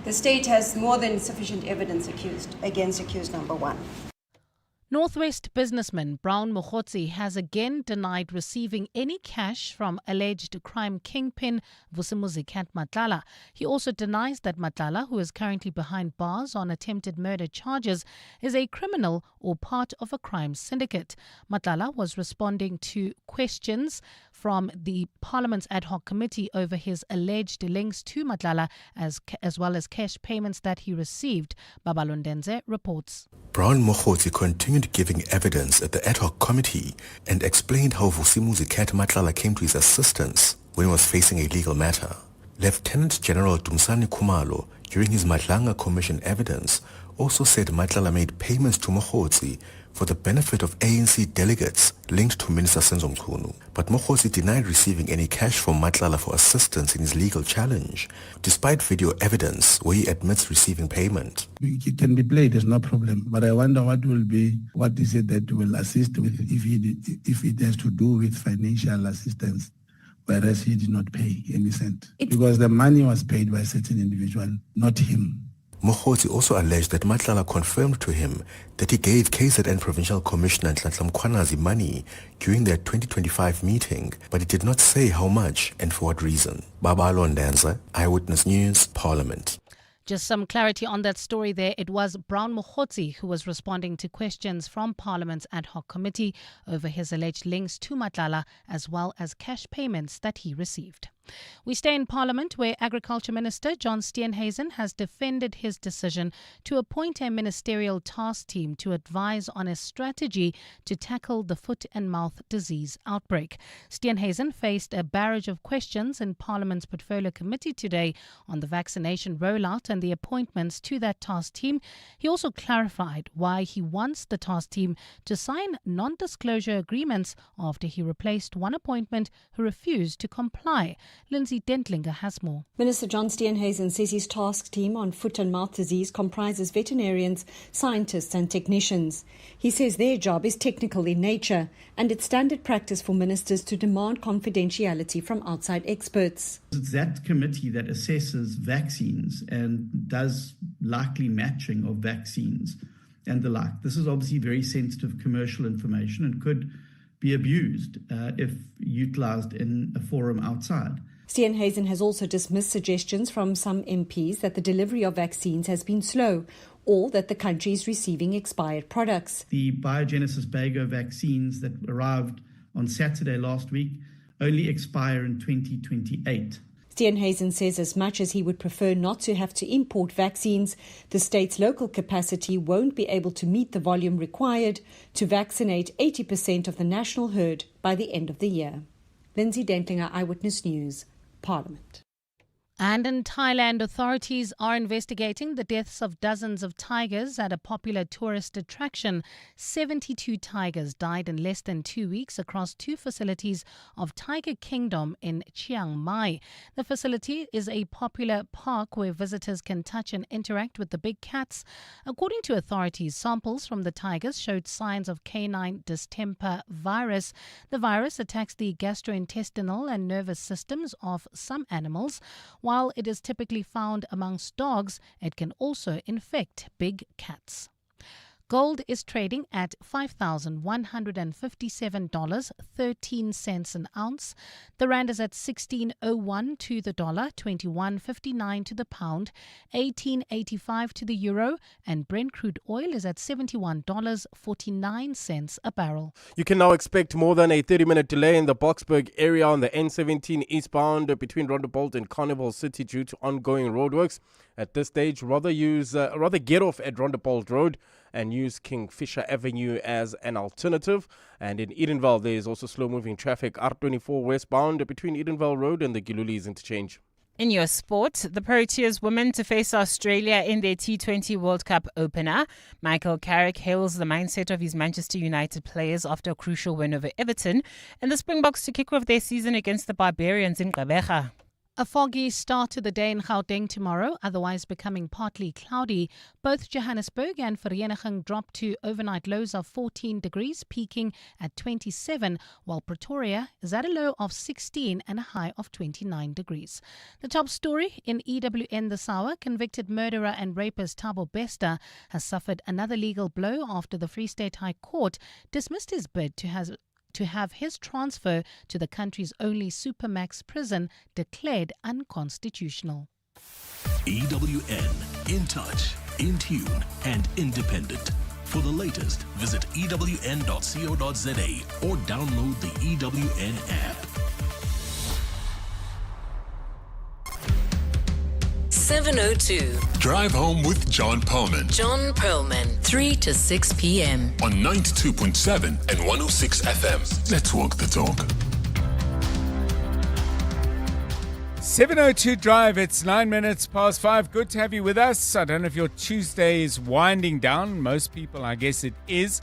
The state has more than sufficient evidence against accused number 1. Northwest businessman Brown Mogotsi has again denied receiving any cash from alleged crime kingpin Vusimuzi Cat Madlanga. He also denies that Madlanga, who is currently behind bars on attempted murder charges, is a criminal or part of a crime syndicate. Madlanga was responding to questions from the Parliament's ad hoc committee over his alleged links to Madlanga as well as cash payments that he received. Babalondenze reports. Brown Mogotsi continued giving evidence at the ad hoc committee and explained how Vusimuzi Cat Madlanga came to his assistance when he was facing a legal matter. Lieutenant General Dumsani Khumalo, during his Madlanga Commission evidence, also said Madlanga made payments to Mogotsi for the benefit of ANC delegates linked to Minister Senzo Mchunu. But Mogotsi denied receiving any cash from Madlanga for assistance in his legal challenge, despite video evidence where he admits receiving payment. It can be played, there's no problem. But I wonder what is it that will assist with if it has to do with financial assistance, whereas he did not pay any cent. Because the money was paid by a certain individual, not him. Mogotsi also alleged that Madlanga confirmed to him that he gave KZN Provincial Commissioner Nhlanhla Mkhwanazi money during their 2025 meeting, but he did not say how much and for what reason. Babalo Ndanza, Eyewitness News, Parliament. Just some clarity on that story there. It was Brown Mogotsi who was responding to questions from Parliament's ad hoc committee over his alleged links to Madlanga as well as cash payments that he received. We stay in Parliament, where Agriculture Minister John Steenhuisen has defended his decision to appoint a ministerial task team to advise on a strategy to tackle the foot and mouth disease outbreak. Steenhuisen faced a barrage of questions in Parliament's Portfolio Committee today on the vaccination rollout and the appointments to that task team. He also clarified why he wants the task team to sign non-disclosure agreements after he replaced one appointment who refused to comply. Lindsay Dentlinger has more. Minister John Steenhuisen says his task team on foot and mouth disease comprises veterinarians, scientists and technicians. He says their job is technical in nature and it's standard practice for ministers to demand confidentiality from outside experts. It's that committee that assesses vaccines and does likely matching of vaccines and the like. This is obviously very sensitive commercial information and could be abused if utilised in a forum outside. Steenhuisen has also dismissed suggestions from some MPs that the delivery of vaccines has been slow or that the country is receiving expired products. The Biogenesis Bago vaccines that arrived on Saturday last week only expire in 2028. Steenhuisen says as much as he would prefer not to have to import vaccines, the state's local capacity won't be able to meet the volume required to vaccinate 80% of the national herd by the end of the year. Lindsay Dentlinger, Eyewitness News, Parliament. And in Thailand, authorities are investigating the deaths of dozens of tigers at a popular tourist attraction. 72 tigers died in less than 2 weeks across two facilities of Tiger Kingdom in Chiang Mai. The facility is a popular park where visitors can touch and interact with the big cats. According to authorities, samples from the tigers showed signs of canine distemper virus. The virus attacks the gastrointestinal and nervous systems of some animals. While it is typically found amongst dogs, it can also infect big cats. Gold is trading at $5,157.13 an ounce. The rand is at 16.01 to the dollar, 21.59 to the pound, 18.85 to the euro, and Brent crude oil is at $71.49 a barrel. You can now expect more than a 30-minute delay in the Boksburg area on the N17 eastbound between Rondebolt and Carnival City due to ongoing roadworks. At this stage, rather get off at Rondebolt Road and use Kingfisher Avenue as an alternative. And in Edenville, there is also slow-moving traffic R24 westbound between Edenville Road and the Gilulis interchange. In your sport, the Proteas women to face Australia in their T20 World Cup opener. Michael Carrick hails the mindset of his Manchester United players after a crucial win over Everton. And the Springboks to kick off their season against the Barbarians in Gqeberha. A foggy start to the day in Gauteng tomorrow, otherwise becoming partly cloudy. Both Johannesburg and Vereeniging drop to overnight lows of 14 degrees, peaking at 27, while Pretoria is at a low of 16 and a high of 29 degrees. The top story in EWN this hour, convicted murderer and rapist Thabo Bester has suffered another legal blow after the Free State High Court dismissed his bid to have his transfer to the country's only Supermax prison declared unconstitutional. EWN, in touch, in tune, and independent. For the latest, visit ewn.co.za or download the EWN app. 702. Drive home with John Perlman. John Perlman, 3 to 6 p.m. On 92.7 and 106 FM. Let's walk the talk. 702 Drive, it's 9 minutes past 5. Good to have you with us. I don't know if your Tuesday is winding down. Most people, I guess it is.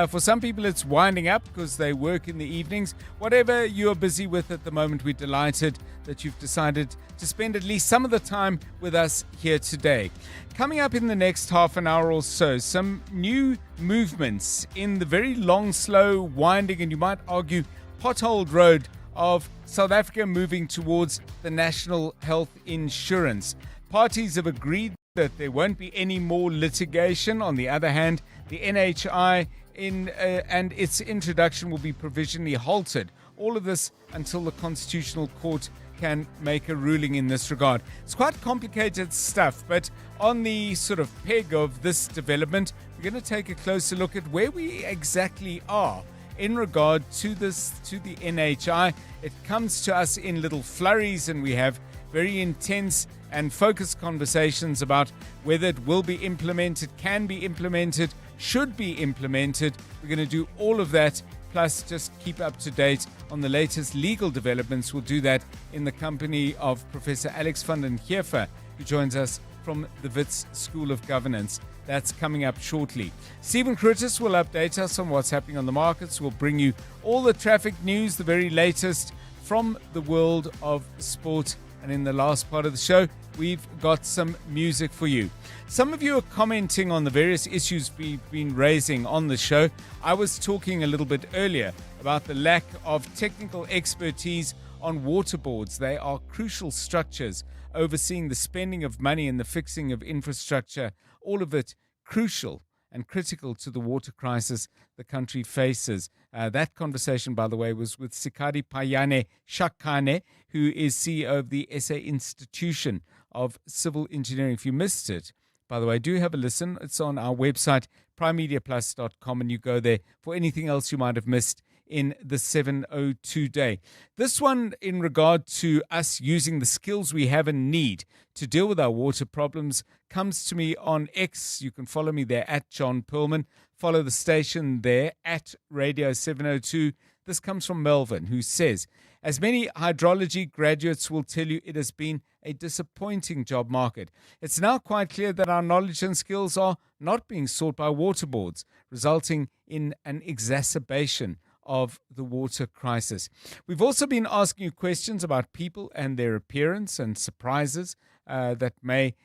For some people, it's winding up because they work in the evenings. Whatever you're busy with at the moment, we're delighted that you've decided to spend at least some of the time with us here today. Coming up in the next half an hour or so, some new movements in the very long, slow, winding, and you might argue potholed road of South Africa moving towards the National Health Insurance. Parties have agreed that there won't be any more litigation. On the other hand, the NHI and its introduction will be provisionally halted. All of this until the Constitutional Court can make a ruling in this regard. It's quite complicated stuff, but on the sort of peg of this development, we're going to take a closer look at where we exactly are in regard to the NHI. It comes to us in little flurries, and we have very intense and focused conversations about whether it will be implemented, can be implemented, should be implemented. We're going to do all of that, plus just keep up to date on the latest legal developments. We'll do that in the company of Professor Alex van den Heever, who joins us from the Wits School of Governance. That's coming up shortly. Stephen Curtis will update us on what's happening on the markets. We'll bring you all the traffic news, the very latest from the world of sport. And in the last part of the show, we've got some music for you. Some of you are commenting on the various issues we've been raising on the show. I was talking a little bit earlier about the lack of technical expertise on water boards. They are crucial structures overseeing the spending of money and the fixing of infrastructure, all of it crucial and critical to the water crisis the country faces. That conversation, by the way, was with Sikari Payane Shakane, who is CEO of the SA Institution of Civil Engineering. If you missed it, by the way, do have a listen. It's on our website, primemediaplus.com, and you go there for anything else you might have missed in the 702 day. This one in regard to us using the skills we have and need to deal with our water problems comes to me on X. You can follow me there at John Perlman. Follow the station there at Radio 702. This comes from Melvin, who says, as many hydrology graduates will tell you, it has been a disappointing job market. It's now quite clear that our knowledge and skills are not being sought by water boards, resulting in an exacerbation of the water crisis. We've also been asking you questions about people and their appearance and surprises that may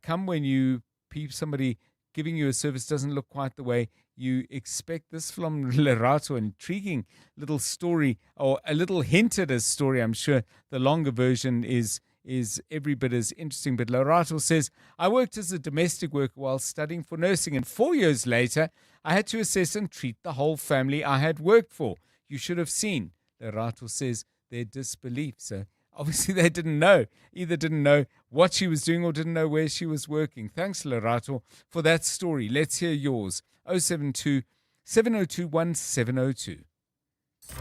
come when somebody giving you a service doesn't look quite the way you expect. This from Lerato, an intriguing little story, or a little hinted as story. I'm sure the longer version is every bit as interesting. But Lerato says, I worked as a domestic worker while studying for nursing, and 4 years later, I had to assess and treat the whole family I had worked for. You should have seen, Lerato says, their disbelief. So obviously they either didn't know what she was doing or didn't know where she was working. Thanks, Lerato, for that story. Let's hear yours. 072 702 1702.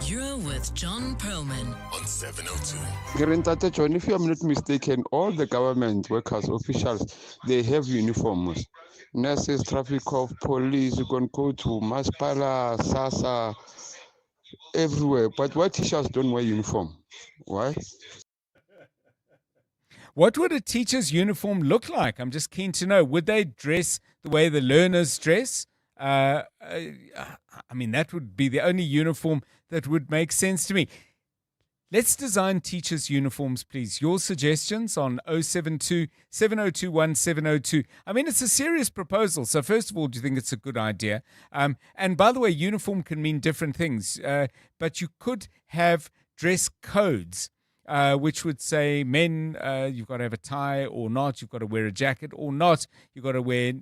You're with John Perlman on 702. Guaranteed, John, if I'm not mistaken, all the government workers, officials, they have uniforms. Nurses, traffic cop, police, you can go to Maspala, Sasa, everywhere. But why teachers don't wear uniform? Why? What would a teacher's uniform look like? I'm just keen to know. Would they dress the way the learners dress? I mean, that would be the only uniform that would make sense to me. Let's design teachers' uniforms, please. Your suggestions on 072 702 1702. I mean, it's a serious proposal. So first of all, do you think it's a good idea? And by the way, uniform can mean different things. But you could have dress codes, which would say, men, you've got to have a tie or not. You've got to wear a jacket or not. You've got to wear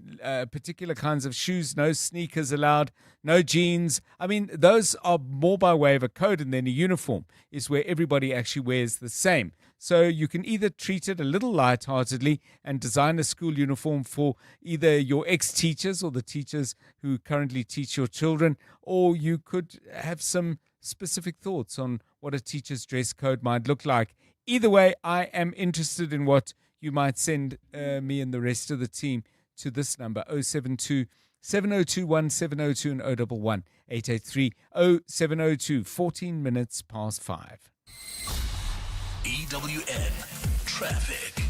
particular kinds of shoes. No sneakers allowed. No jeans. I mean, those are more by way of a code, and then a uniform is where everybody actually wears the same. So you can either treat it a little lightheartedly and design a school uniform for either your ex-teachers or the teachers who currently teach your children, or you could have some specific thoughts on what a teacher's dress code might look like. Either way, I am interested in what you might send me and the rest of the team to this number, 072 702 1702 and 011 883 0702, 14 minutes past 5. EWN Traffic.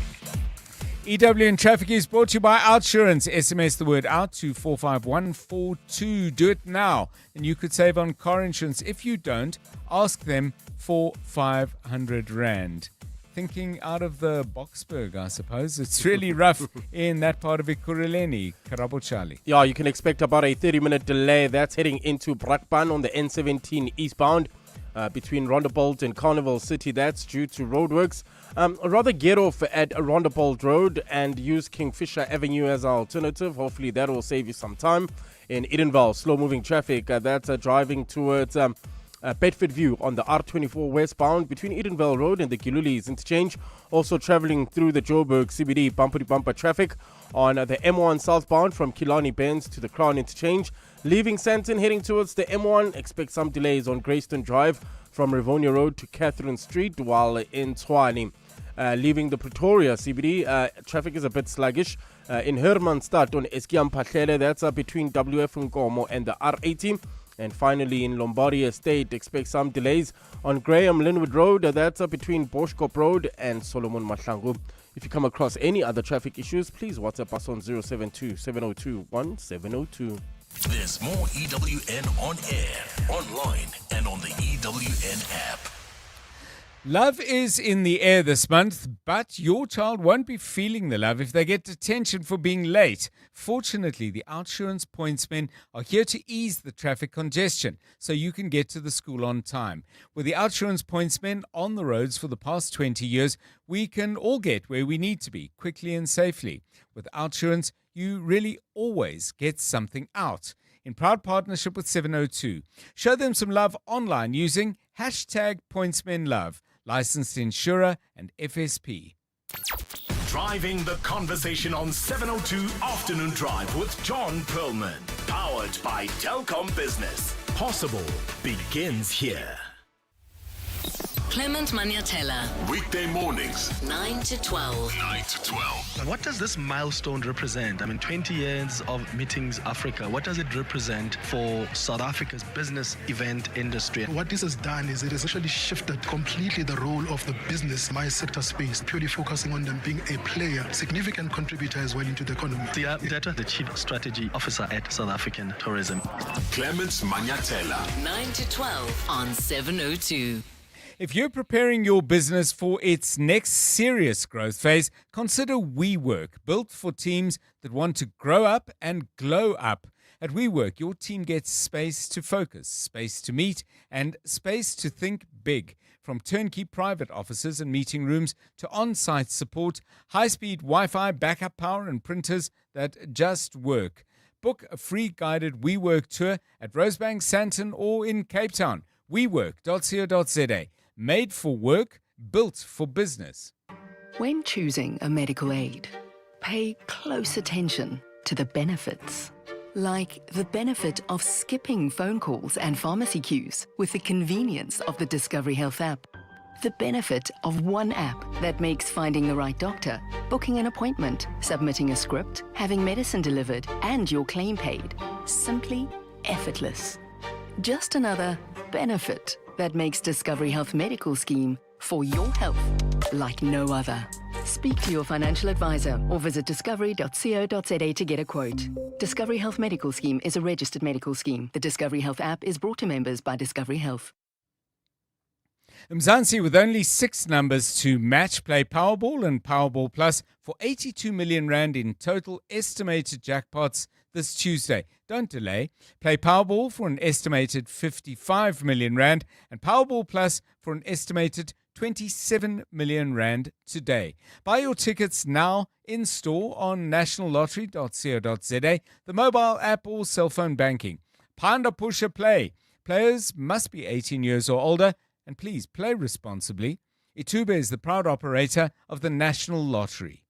EWN Traffic is brought to you by Outsurance. SMS the word out to 45142. Do it now, and you could save on car insurance. If you don't, ask them for 500 Rand. Thinking out of the Boksburg, I suppose. It's really rough in that part of Ekurhuleni, Karabo Charlie. Yeah, you can expect about a 30-minute delay. That's heading into Brakpan on the N17 eastbound between Rondebolt and Carnival City. That's due to roadworks. Rather get off at Rondebolt Road and use Kingfisher Avenue as an alternative. Hopefully that will save you some time. In Edenvale, slow-moving traffic. That's driving towards Bedford View on the R24 westbound between Edenvale Road and the Gilulis interchange. Also traveling through the Joburg CBD bumper-to-bumper traffic on the M1 southbound from Killarney Bends to the Crown interchange. Leaving Sandton, heading towards the M1, expect some delays on Greyston Drive from Rivonia Road to Catherine Street, while in Tshwane. Leaving the Pretoria CBD, traffic is a bit sluggish. In Hermanstad on Eskiam Pahlele, that's between WF Nkomo and the R80. And finally, in Lombardy Estate, expect some delays on Graham Linwood Road. That's between Boschkop Road and Solomon Mahlangu. If you come across any other traffic issues, please WhatsApp us on 072 702 1702. There's more EWN on air, online, and on the EWN app. Love is in the air this month, but your child won't be feeling the love if they get detention for being late. Fortunately, the Outsurance pointsmen are here to ease the traffic congestion so you can get to the school on time. With the Outsurance pointsmen on the roads for the past 20 years, we can all get where we need to be quickly and safely. With Outsurance, you really always get something out. In proud partnership with 702, show them some love online using #PointsmenLove. Licensed insurer and FSP. Driving the conversation on 702 Afternoon Drive with John Perlman. Powered by Telkom Business. Possible begins here. Clement Manyatela. Weekday mornings, 9 to 12. 9 to 12. What does this milestone represent? I mean, 20 years of Meetings Africa. What does it represent for South Africa's business event industry? What this has done is it has actually shifted completely the role of the business, my sector space, purely focusing on them being a player, significant contributor as well into the economy. Tia Data, the Chief Strategy Officer at South African Tourism. Clement Manyatela. 9 to 12 on 702. If you're preparing your business for its next serious growth phase, consider WeWork, built for teams that want to grow up and glow up. At WeWork, your team gets space to focus, space to meet, and space to think big. From turnkey private offices and meeting rooms to on-site support, high-speed Wi-Fi, backup power, and printers that just work. Book a free guided WeWork tour at Rosebank, Sandton, or in Cape Town. WeWork.co.za. Made for work, built for business. When choosing a medical aid, pay close attention to the benefits. Like the benefit of skipping phone calls and pharmacy queues with the convenience of the Discovery Health app. The benefit of one app that makes finding the right doctor, booking an appointment, submitting a script, having medicine delivered, and your claim paid simply effortless. Just another benefit that makes Discovery Health Medical Scheme for your health like no other. Speak to your financial advisor or visit discovery.co.za to get a quote. Discovery Health Medical Scheme is a registered medical scheme. The Discovery Health app is brought to members by Discovery Health. Mzansi, with only 6 numbers to match, play Powerball and Powerball Plus for 82 million rand in total estimated jackpots this Tuesday. Don't delay. Play Powerball for an estimated 55 million rand and Powerball Plus for an estimated 27 million rand today. Buy your tickets now in store on nationallottery.co.za, the mobile app or cell phone banking. Panda Pusher Play. Players must be 18 years or older, and please play responsibly. Itube is the proud operator of the National Lottery.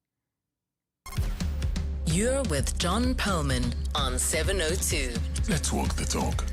You're with John Perlman on 702. Let's walk the talk.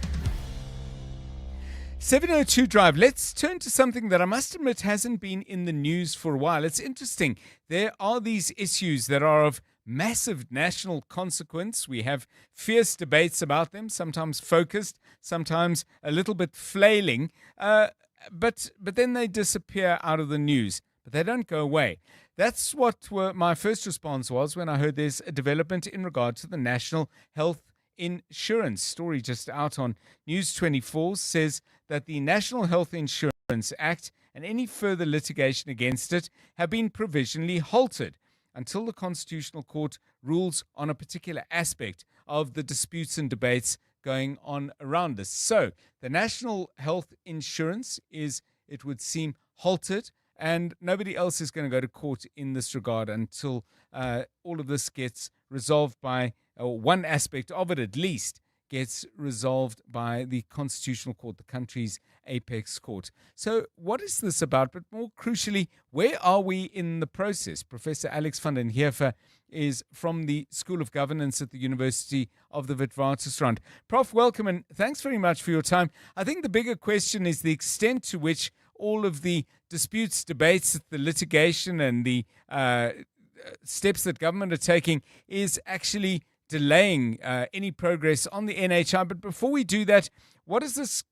702 Drive. Let's turn to something that I must admit hasn't been in the news for a while. It's interesting. There are these issues that are of massive national consequence. We have fierce debates about them, sometimes focused, sometimes a little bit flailing, but then they disappear out of the news, but they don't go away. That's what my first response was when I heard there's a development in regard to the National Health Insurance. Story just out on News 24 says that the National Health Insurance Act and any further litigation against it have been provisionally halted until the Constitutional Court rules on a particular aspect of the disputes and debates going on around this. So the National Health Insurance is, it would seem, halted, and nobody else is going to go to court in this regard until all of this gets resolved by, or one aspect of it at least, gets resolved by the Constitutional Court, the country's apex court. So what is this about? But more crucially, where are we in the process? Professor Alex van den Heever is from the School of Governance at the University of the Witwatersrand. Prof, welcome and thanks very much for your time. I think the bigger question is the extent to which all of the disputes, debates, the litigation and the steps that government are taking is actually delaying any progress on the NHI. But before we do that, what does this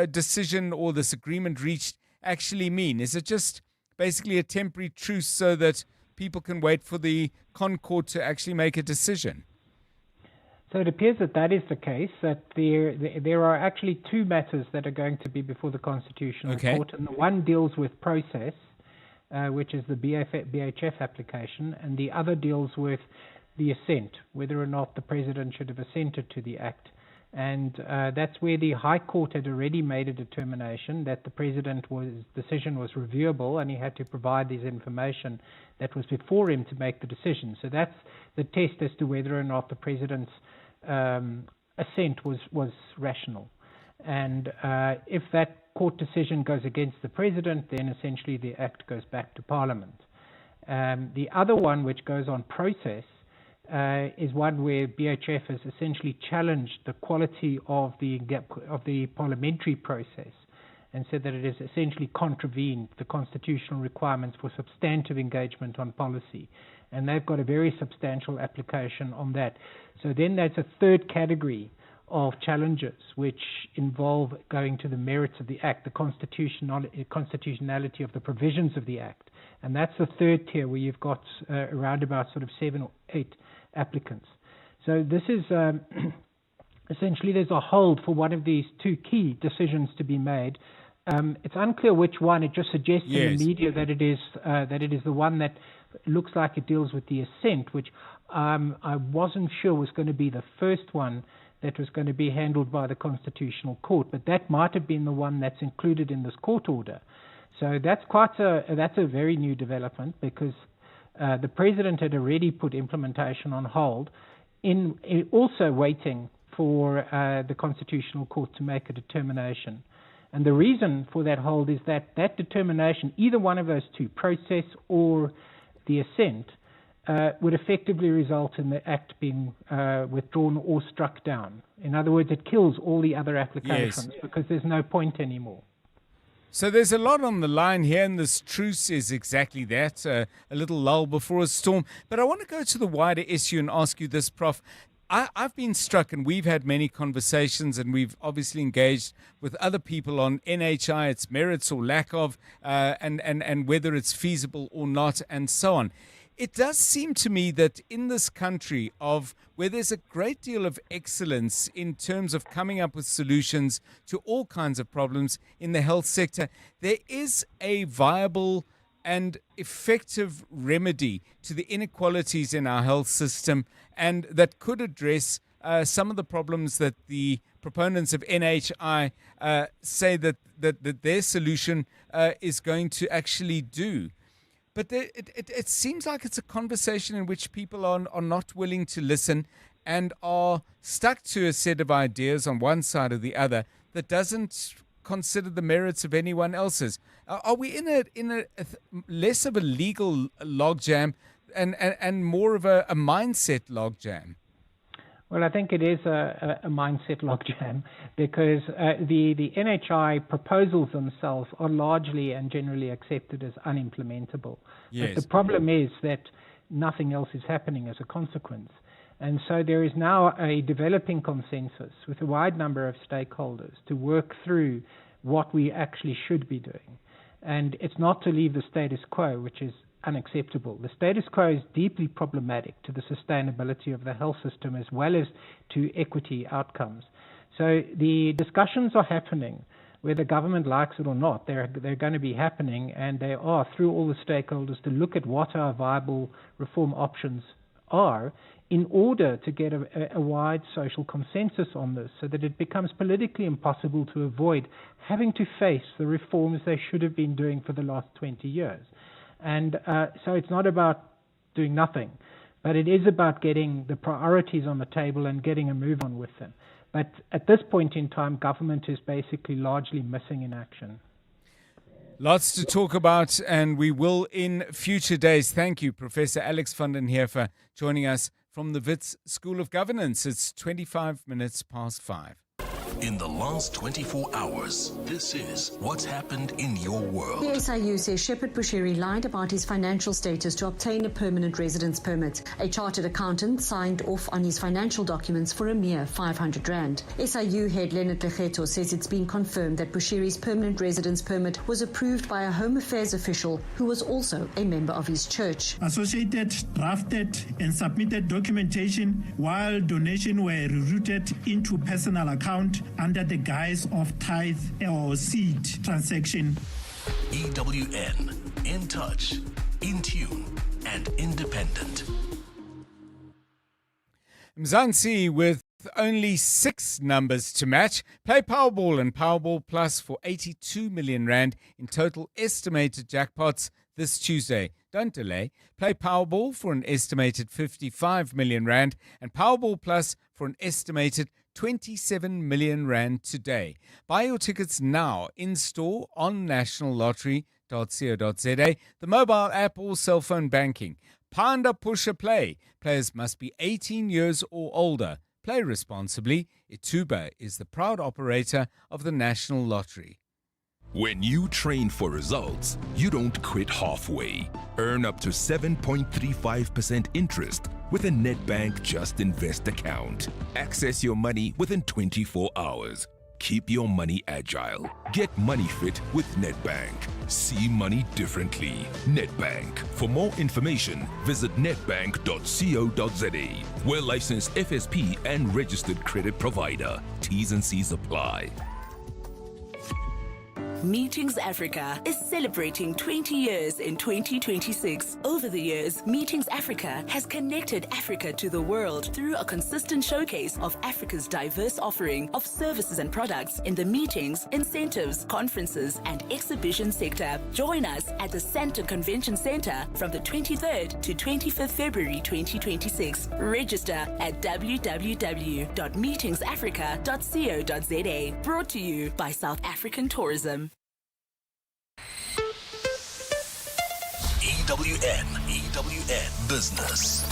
decision or this agreement reached actually mean? Is it just basically a temporary truce so that people can wait for the Concord to actually make a decision? So it appears that that is the case, that there are actually 2 matters that are going to be before the Constitutional Court. And the one deals with process, which is the BHF application, and the other deals with the assent, whether or not the President should have assented to the Act. And that's where the High Court had already made a determination that the President's decision was reviewable and he had to provide this information that was before him to make the decision. So that's the test as to whether or not the President's assent was rational. And if that court decision goes against the President, then essentially the Act goes back to Parliament. The other one, which goes on process, is one where BHF has essentially challenged the quality of the parliamentary process and said that it has essentially contravened the constitutional requirements for substantive engagement on policy. And they've got a very substantial application on that. So then there's a third category of challenges which involve going to the merits of the Act, the constitutionality of the provisions of the Act. And that's the third tier where you've got around about sort of 7 or 8 applicants. So this is essentially there's a hold for one of these 2 key decisions to be made. It's unclear which one. It just suggests in the media that it is the one that looks like it deals with the assent, which I wasn't sure was going to be the first one that was going to be handled by the Constitutional Court, but that might have been the one that's included in this court order. So that's a very new development because the President had already put implementation on hold, in also waiting for the Constitutional Court to make a determination. And the reason for that hold is that determination, either one of those 2, process or the assent, would effectively result in the Act being withdrawn or struck down. In other words, it kills all the other applications because there's no point anymore. So there's a lot on the line here, and this truce is exactly that, a little lull before a storm. But I want to go to the wider issue and ask you this, Prof. I've been struck, and we've had many conversations, and we've obviously engaged with other people on NHI, its merits or lack of, and whether it's feasible or not, and so on. It does seem to me that in this country where there's a great deal of excellence in terms of coming up with solutions to all kinds of problems in the health sector, there is a viable and effective remedy to the inequalities in our health system, and that could address some of the problems that the proponents of NHI say that their solution is going to actually do. But it seems like it's a conversation in which people are not willing to listen and are stuck to a set of ideas on one side or the other that doesn't consider the merits of anyone else's. Are we in a less of a legal logjam and more of a mindset logjam? Well, I think it is a mindset logjam because the NHI proposals themselves are largely and generally accepted as unimplementable. Yes. But the problem is that nothing else is happening as a consequence. And so there is now a developing consensus with a wide number of stakeholders to work through what we actually should be doing. And it's not to leave the status quo, which is unacceptable. The status quo is deeply problematic to the sustainability of the health system as well as to equity outcomes. So the discussions are happening, whether government likes it or not. They're going to be happening, and they are through all the stakeholders to look at what our viable reform options are in order to get a wide social consensus on this so that it becomes politically impossible to avoid having to face the reforms they should have been doing for the last 20 years. And so it's not about doing nothing, but it is about getting the priorities on the table and getting a move on with them. But at this point in time, government is basically largely missing in action. Lots to talk about, and we will in future days. Thank you, Professor Alex van den Heever, joining us from the Wits School of Governance. It's 25 minutes past 5. In the last 24 hours, this is what's happened in your world. The SIU says Shepherd Bushiri lied about his financial status to obtain a permanent residence permit. A chartered accountant signed off on his financial documents for a mere 500 rand. SIU head Leonard Legeto says it's been confirmed that Bushiri's permanent residence permit was approved by a Home Affairs official who was also a member of his church. Associated drafted and submitted documentation while donations were rerouted into personal account under the guise of tithe or seed transaction. EWN, in touch, in tune, and independent. Mzansi with only 6 numbers to match. Play Powerball and Powerball Plus for 82 million rand in total estimated jackpots this Tuesday. Don't delay. Play Powerball for an estimated 55 million rand and Powerball Plus for an estimated 27 million rand today. Buy your tickets now in store on nationallottery.co.za, the mobile app or cell phone banking. Panda Pusher Play. Players must be 18 years or older. Play responsibly. Ituba is the proud operator of the National Lottery. When you train for results, you don't quit halfway. Earn up to 7.35% interest with a Nedbank Just Invest account. Access your money within 24 hours. Keep your money agile. Get money fit with Nedbank. See money differently. Nedbank. For more information, visit nedbank.co.za. We're licensed FSP and registered credit provider. T's and C's apply. Meetings Africa is celebrating 20 years in 2026. Over the years, Meetings Africa has connected Africa to the world through a consistent showcase of Africa's diverse offering of services and products in the meetings, incentives, conferences, and exhibition sector. Join us at the Sandton Convention Center from the 23rd to 25th February 2026. Register at www.meetingsafrica.co.za. Brought to you by South African Tourism. EWN Business.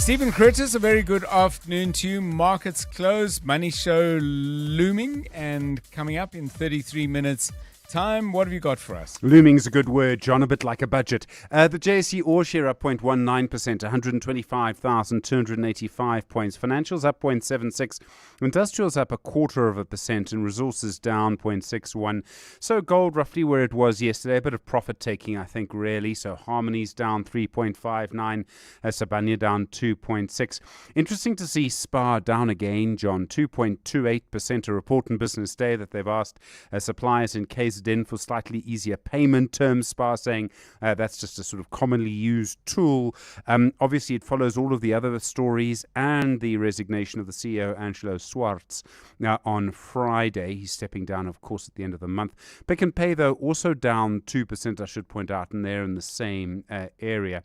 Stephen Curtis, a very good afternoon to you. Markets closed, money show looming and coming up in 33 minutes time. What have you got for us? Looming's a good word, John, a bit like a budget. The JSE Ore share up 0.19%, 125,285 points. Financials up 0.76%. Industrials up 0.25%, and resources down 0.61%. So gold roughly where it was yesterday, a bit of profit taking, I think, really. So Harmony's down 3.59%, Sibanye down 2.6%. Interesting to see SPAR down again, John, 2.28%. A report in Business Day that they've asked suppliers in KZN for slightly easier payment terms. SPAR saying that's just a sort of commonly used tool. Obviously, it follows all of the other stories and the resignation of the CEO, Angelo Swartz, on Friday. He's stepping down, of course, at the end of the month. Pick n Pay, though, also down 2%, I should point out, and they're in the same area.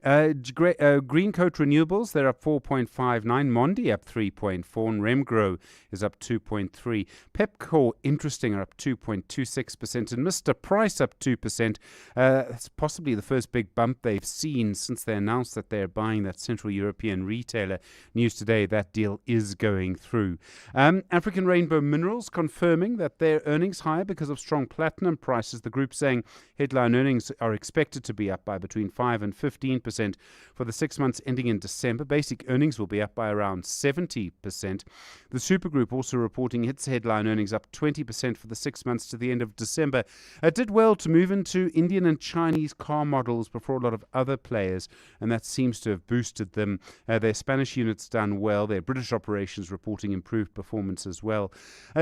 Greencoat Renewables, they're up 4.59%. Mondi up 3.4%. And Remgro is up 2.3%. Pepkor, interesting, are up 2.26%. And Mr. Price up 2%. That's possibly the first big bump they've seen since they announced that they're buying that Central European retailer. News today, that deal is going through. African Rainbow Minerals confirming that their earnings higher because of strong platinum prices. The group saying headline earnings are expected to be up by between 5 and 15% for the 6 months ending in December. Basic earnings will be up by around 70%. The Supergroup also reporting its headline earnings up 20% for the 6 months to the end of December. It did well to move into Indian and Chinese car models before a lot of other players, and that seems to have boosted them. Their Spanish units done well. Their British operations reporting improved performance as well.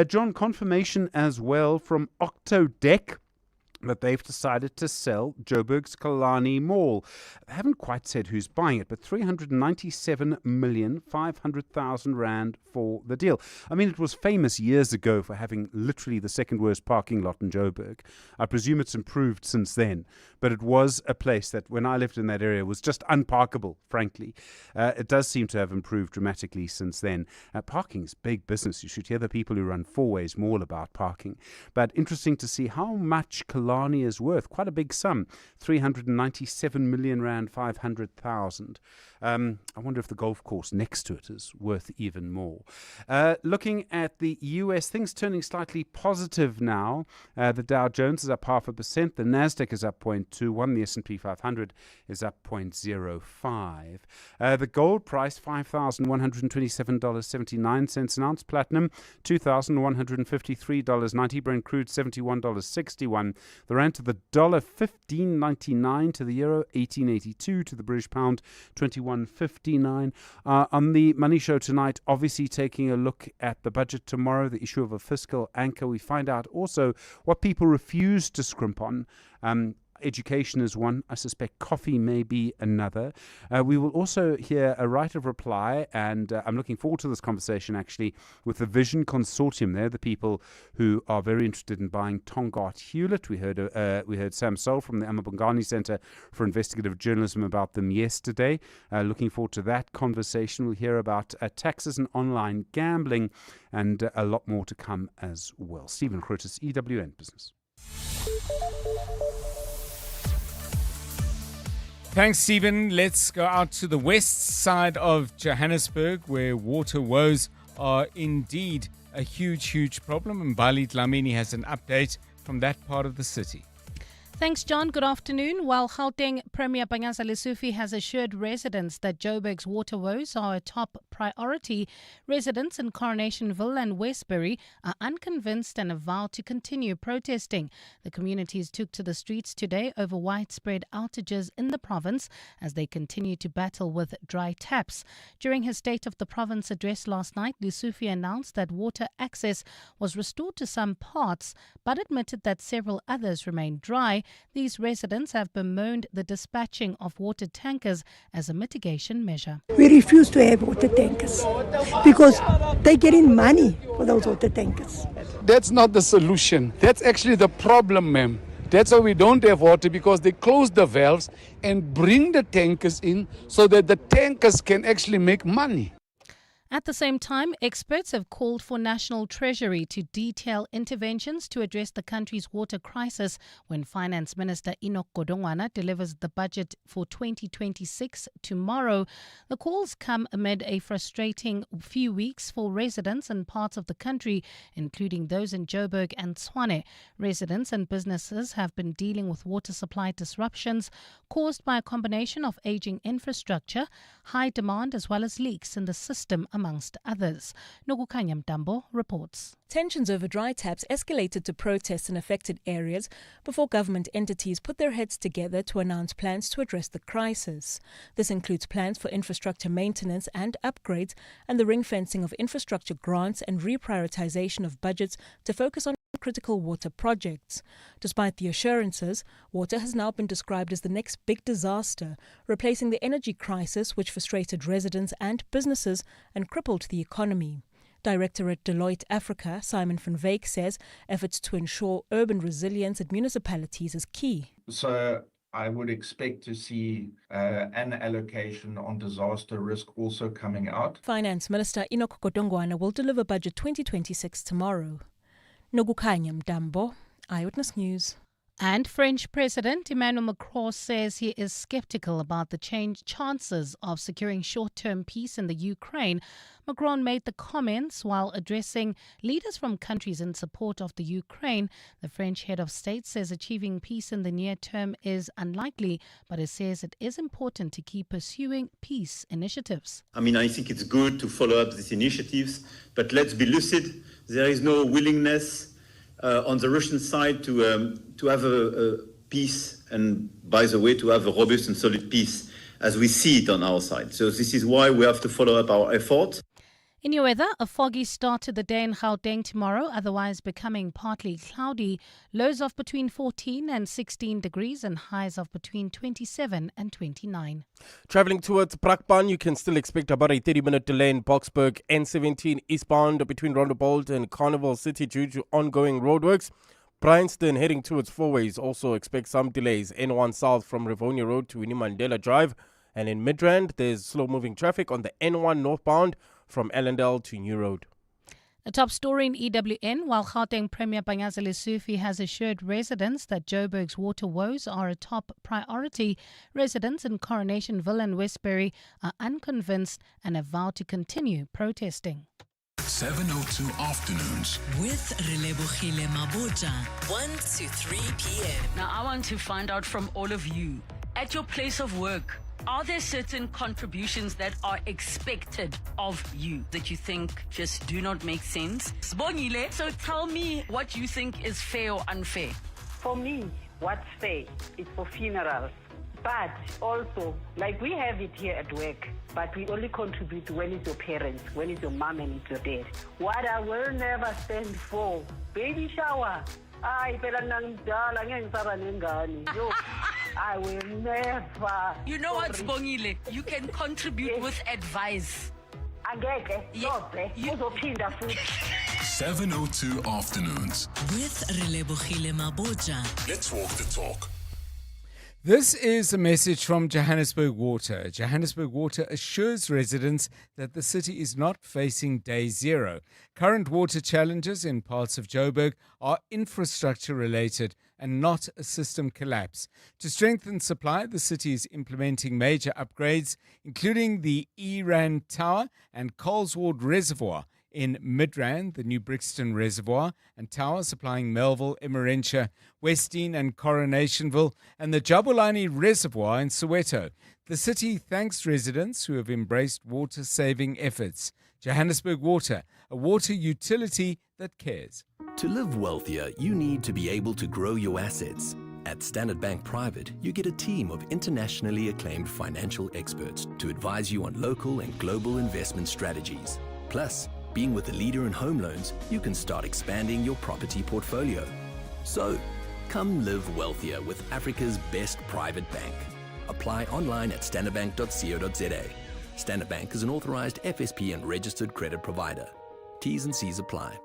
John, confirmation as well from Octodec that they've decided to sell Joburg's Kalani Mall. They haven't quite said who's buying it, but 397,500,000 rand for the deal. I mean, it was famous years ago for having literally the second worst parking lot in Joburg. I presume it's improved since then, but it was a place that, when I lived in that area, was just unparkable, frankly. It does seem to have improved dramatically since then. Parking's big business. You should hear the people who run Four Ways Mall about parking. But interesting to see how much Kalani is worth. Quite a big sum, 397 million rand, 500,000. I wonder if the golf course next to it is worth even more. Looking at the US, things turning slightly positive now. The Dow Jones is up 0.5%. The Nasdaq is up 0.21%. The S&P 500 is up 0.05%. The gold price, $5,127.79 an ounce. Platinum, $2,153.90. Brent crude, $71.61. The rand to the dollar, 15.99. To the euro, 18.82. To the British pound, 21.59. On the Money Show tonight, obviously taking a look at the budget tomorrow, the issue of a fiscal anchor. We find out also what people refuse to scrimp on. Education is one. I suspect coffee may be another. We will also hear a right of reply, and I'm looking forward to this conversation actually with the Vision Consortium. They're the people who are very interested in buying Tongaat Hewlett. We heard Sam Sol from the Amabungani Centre for Investigative Journalism about them yesterday. Looking forward to that conversation. We'll hear about taxes and online gambling, and a lot more to come as well. Stephen Curtis, EWN Business. Thanks, Stephen. Let's go out to the west side of Johannesburg, where water woes are indeed a huge, huge problem. And Bali Dlamini has an update from that part of the city. Thanks, John. Good afternoon. While Gauteng Premier Panyaza Lesufi has assured residents that Joburg's water woes are a top priority, residents in Coronationville and Westbury are unconvinced and have vowed to continue protesting. The communities took to the streets today over widespread outages in the province as they continue to battle with dry taps. During his State of the Province address last night, Lesufi announced that water access was restored to some parts, but admitted that several others remain dry. These residents have bemoaned the dispatching of water tankers as a mitigation measure. We refuse to have water tankers because they're getting money for those water tankers. That's not the solution. That's actually the problem, ma'am. That's why we don't have water, because they close the valves and bring the tankers in so that the tankers can actually make money. At the same time, experts have called for National Treasury to detail interventions to address the country's water crisis when Finance Minister Enoch Godongwana delivers the budget for 2026 tomorrow. The calls come amid a frustrating few weeks for residents in parts of the country, including those in Joburg and Tshwane. Residents and businesses have been dealing with water supply disruptions caused by a combination of aging infrastructure, high demand as well as leaks in the system, amongst others. Nogukanya Mtambo reports. Tensions over dry taps escalated to protests in affected areas before government entities put their heads together to announce plans to address the crisis. This includes plans for infrastructure maintenance and upgrades and the ring-fencing of infrastructure grants and reprioritization of budgets to focus on critical water projects. Despite the assurances, water has now been described as the next big disaster, replacing the energy crisis which frustrated residents and businesses and crippled the economy. Director at Deloitte Africa, Simon van Wyk, says efforts to ensure urban resilience at municipalities is key. So I would expect to see an allocation on disaster risk also coming out. Finance Minister Enoch Godongwana will deliver Budget 2026 tomorrow. Nogukanya Mtambo, Eyewitness News. And French President Emmanuel Macron says he is skeptical about the chances of securing short-term peace in the Ukraine. Macron made the comments while addressing leaders from countries in support of the Ukraine. The French head of state says achieving peace in the near term is unlikely, but he says it is important to keep pursuing peace initiatives. I think it's good to follow up these initiatives, but let's be lucid. There is no willingness on the Russian side to have a peace, and by the way, to have a robust and solid peace as we see it on our side. So this is why we have to follow up our efforts. In your weather, a foggy start to the day in Gauteng tomorrow, otherwise becoming partly cloudy. Lows of between 14 and 16 degrees and highs of between 27 and 29. Travelling towards Brakpan, you can still expect about a 30-minute delay in Boksburg N17 eastbound between Rondebolt and Carnival City due to ongoing roadworks. Bryanston heading towards Fourways also expect some delays. N1 south from Rivonia Road to Winnie Mandela Drive. And in Midrand, there's slow-moving traffic on the N1 northbound from Ellendale to New Road. A top story in EWN, while Gauteng Premier Banyazile Sufi has assured residents that Joburg's water woes are a top priority, residents in Coronationville and Westbury are unconvinced and have vowed to continue protesting. 702 Afternoons with Relebohile Maboja, 1 to 3 p.m. Now, I want to find out from all of you, at your place of work, are there certain contributions that are expected of you that you think just do not make sense? Sbongile, so tell me what you think is fair or unfair. For me, what's fair is for funerals. But also, like we have it here at work, but we only contribute when it's your parents, when it's your mom and it's your dad. What I will never stand for, baby shower. I will never. You know what, Sbongile? You can contribute with advice. 702 Afternoons with Relebohile Maboja. Let's walk the talk. This is a message from Johannesburg Water. Johannesburg Water assures residents that the city is not facing day zero. Current water challenges in parts of Joburg are infrastructure related and not a system collapse. To strengthen supply, the city is implementing major upgrades, including the Eran Tower and Colesward Reservoir in Midrand, the new Brixton Reservoir and Tower supplying Melville, Emmarentia, Westdean and Coronationville, and the Jabulani Reservoir in Soweto. The city thanks residents who have embraced water-saving efforts. Johannesburg Water, a water utility that cares. To live wealthier, you need to be able to grow your assets. At Standard Bank Private, you get a team of internationally acclaimed financial experts to advise you on local and global investment strategies. Plus, being with a leader in home loans, you can start expanding your property portfolio. So, come live wealthier with Africa's best private bank. Apply online at standardbank.co.za. Standard Bank is an authorized FSP and registered credit provider. T's and C's apply.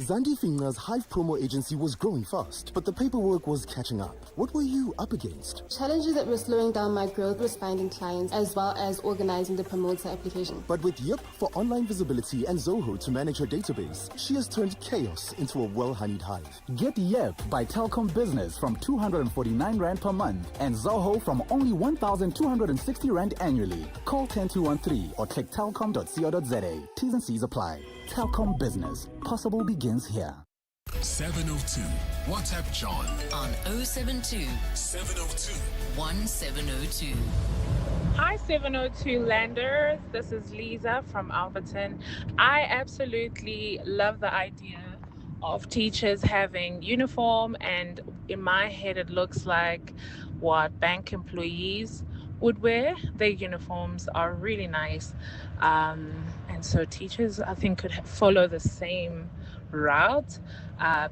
Zandi Finga's Hive promo agency was growing fast, but the paperwork was catching up. What were you up against? Challenges that were slowing down my growth was finding clients as well as organizing the promoter application. But with Yep for online visibility and Zoho to manage her database, she has turned chaos into a well-honeyed hive. Get Yep by Telkom Business from 249 Rand per month and Zoho from only 1,260 Rand annually. Call 10213 or click telkom.co.za. T's and C's apply. Telkom Business. Possible begins here. 702. WhatsApp John on 072 702 1702. Hi 702 Landers, this is Lisa from Alberton. I absolutely love the idea of teachers having uniform, and in my head it looks like what bank employees would wear. Their uniforms are really nice, and so teachers I think could follow the same route,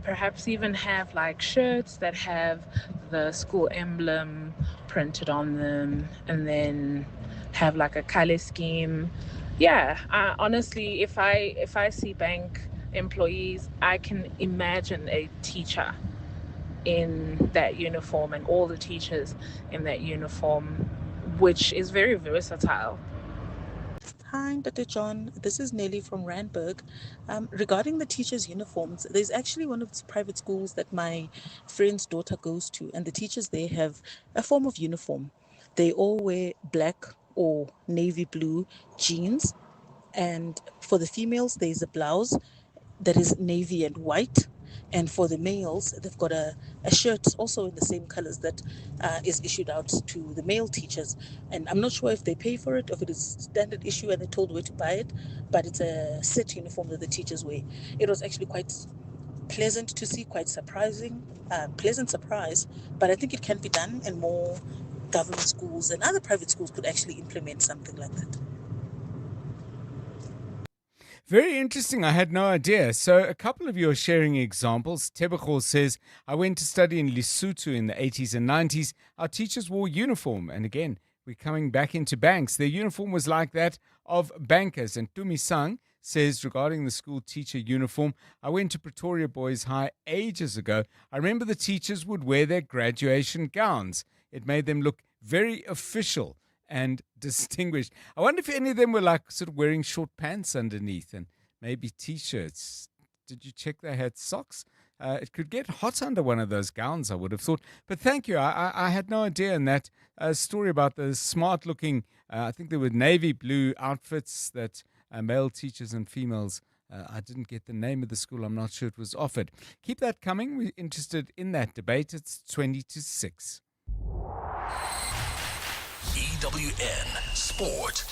perhaps even have like shirts that have the school emblem printed on them, and then have like a color scheme. Honestly, if I see bank employees, I can imagine a teacher in that uniform and all the teachers in that uniform, which is very versatile. Hi, Dr. John. This is Nelly from Randburg. Regarding the teachers' uniforms, there's actually one of the private schools that my friend's daughter goes to, and the teachers there have a form of uniform. They all wear black or navy blue jeans, and for the females, there's a blouse that is navy and white. And for the males, they've got a shirt also in the same colors that is issued out to the male teachers. And I'm not sure if they pay for it or if it is standard issue and they're told where to buy it, but it's a set uniform that the teachers wear. It was actually quite pleasant to see, quite surprising, pleasant surprise, but I think it can be done, and more government schools and other private schools could actually implement something like that. Very interesting. I had no idea. So a couple of you are sharing examples. Tebachol says, I went to study in Lesotho in the 80s and 90s. Our teachers wore uniform. And again, we're coming back into banks. Their uniform was like that of bankers. And Tumi Sang says, regarding the school teacher uniform, I went to Pretoria Boys High ages ago. I remember the teachers would wear their graduation gowns. It made them look very official and distinguished. I wonder if any of them were like sort of wearing short pants underneath and maybe t-shirts. Did you check they had socks? It could get hot under one of those gowns, I would have thought. But thank you. I had no idea. And that story about the smart looking, I think there were navy blue outfits that male teachers and females, I didn't get the name of the school. I'm not sure it was offered. Keep that coming. We're interested in that debate. It's 20-6. EWN Sport.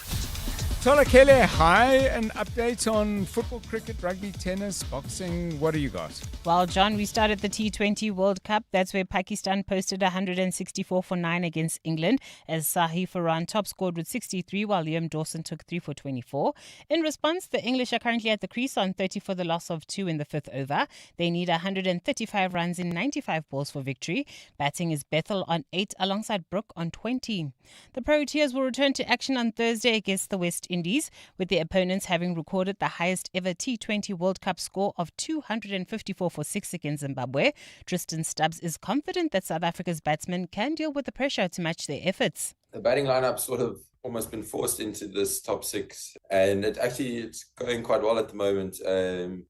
Tola Kele, hi. An update on football, cricket, rugby, tennis, boxing. What do you got? Well, John, we started the T20 World Cup. That's where Pakistan posted 164 for 9 against England, as Sahi Farhan top scored with 63, while Liam Dawson took 3 for 24. In response, the English are currently at the crease on 30 for the loss of 2 in the fifth over. They need 135 runs in 95 balls for victory. Batting is Bethel on 8 alongside Brook on 20. The Proteas will return to action on Thursday against the West Indies, with their opponents having recorded the highest ever T20 World Cup score of 254 for 6 against Zimbabwe. Tristan Stubbs is confident that South Africa's batsmen can deal with the pressure to match their efforts. The batting lineup sort of almost been forced into this top 6, and it's going quite well at the moment.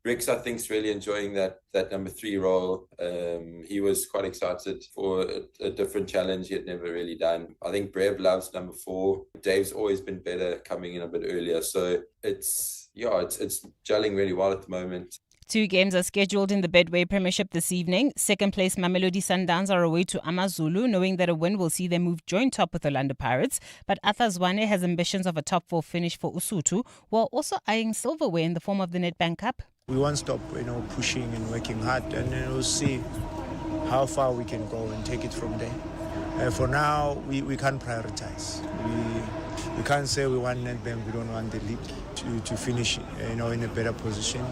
Rix, I think, is really enjoying that number 3 role. He was quite excited for a different challenge he had never really done. I think Brev loves number 4. Dave's always been better coming in a bit earlier, so it's gelling really well at the moment. 2 games are scheduled in the Bedway Premiership this evening. Second place Mamelodi Sundowns are away to AmaZulu, knowing that a win will see them move joint top with Orlando Pirates. But Arthur Zwane has ambitions of a top 4 finish for Usutu, while also eyeing silverware in the form of the Nedbank Cup. We won't stop, pushing and working hard, and then we'll see how far we can go and take it from there. For now, we can't prioritize. We can't say we want Nedbank, we don't want the league to finish, in a better position.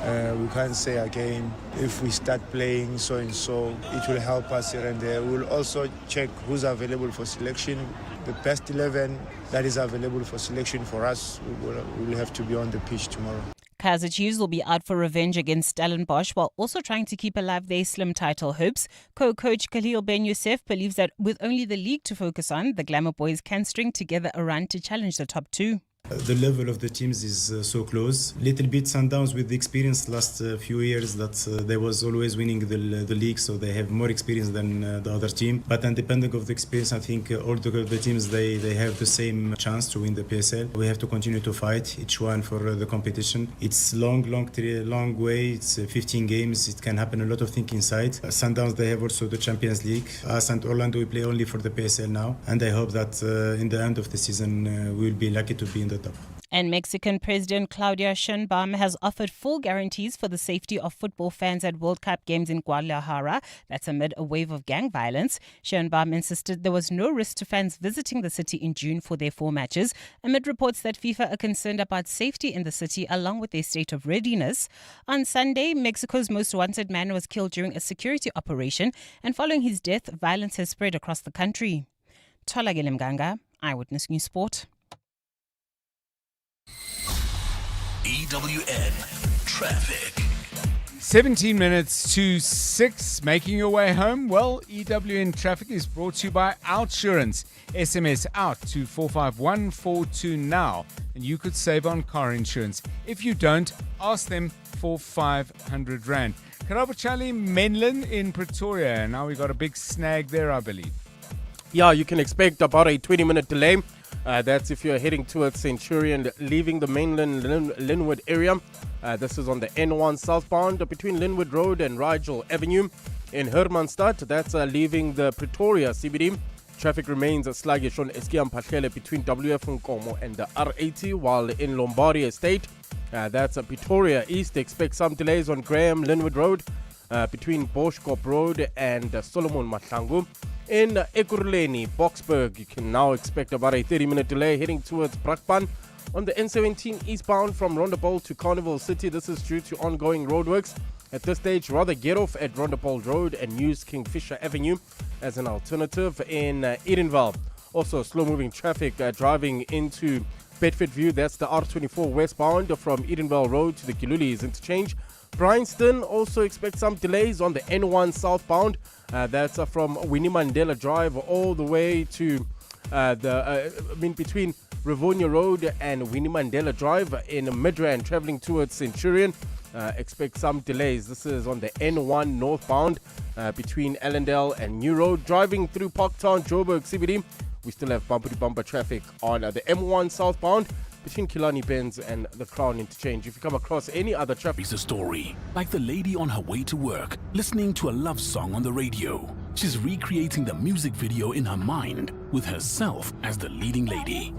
We can't say again, if we start playing so and so, it will help us here and there. We'll also check who's available for selection. The best 11 that is available for selection for us will have to be on the pitch tomorrow. Kaizer Chiefs will be out for revenge against Stellenbosch while also trying to keep alive their slim title hopes. Co-coach Khalil Ben Youssef believes that with only the league to focus on, the Glamour boys can string together a run to challenge the top two. The level of the teams is so close. Little bit Sundowns with the experience last few years that they was always winning the league, so they have more experience than the other team. But independent of the experience, I think all the teams they have the same chance to win the PSL. We have to continue to fight each one for the competition. It's long way. It's 15 games. It can happen a lot of things inside. Sundowns they have also the Champions League. Us and Orlando we play only for the PSL now, and I hope that in the end of the season we will be lucky to be in the top. And Mexican President Claudia Sheinbaum has offered full guarantees for the safety of football fans at World Cup games in Guadalajara. That's amid a wave of gang violence. Sheinbaum insisted there was no risk to fans visiting the city in June for their 4 matches, amid reports that FIFA are concerned about safety in the city along with their state of readiness. On Sunday, Mexico's most wanted man was killed during a security operation, and following his death, violence has spread across the country. Tolagile Mganga, Eyewitness News Sport. EWN Traffic. 17 minutes to 6. Making your way home? Well, EWN Traffic is brought to you by Outsurance. SMS out to 45142 now, and you could save on car insurance. If you don't, ask them for 500 Rand. Karabachali Menlin in Pretoria. Now we got a big snag there, I believe. Yeah, you can expect about a 20-minute delay. That's if you're heading towards Centurion, leaving the mainland Linwood area. This is on the N1 southbound between Linwood Road and Rigel Avenue. In Hermanstad, that's leaving the Pretoria CBD. Traffic remains sluggish on Eskiam Pahlele between WF Nkomo and the R80, while in Lombardy Estate, that's Pretoria East. Expect some delays on Graham Linwood Road between Boschkop Road and Solomon Mahlangu. In Ekurhuleni, Boksburg, you can now expect about a 30-minute delay heading towards Brakpan. On the N17 eastbound from Rondebowl to Carnival City, this is due to ongoing roadworks. At this stage, rather get off at Rondebowl Road and use Kingfisher Avenue as an alternative in Edenvale. Also, slow-moving traffic driving into Bedfordview. That's the R24 westbound from Edenvale Road to the Giluli's interchange. Bryanston also expects some delays on the N1 southbound. That's from Winnie Mandela Drive all the way to between Rivonia Road and Winnie Mandela Drive in Midrand traveling towards Centurion. Expect some delays. This is on the N1 northbound between Allendale and New Road. Driving through Parktown, Joburg CBD, we still have bumper-to-bumper traffic on the M1 southbound between Killarney Benz and the Crown Interchange. If you come across any other traffic... It's a story, like the lady on her way to work, listening to a love song on the radio. She's recreating the music video in her mind, with herself as the leading lady.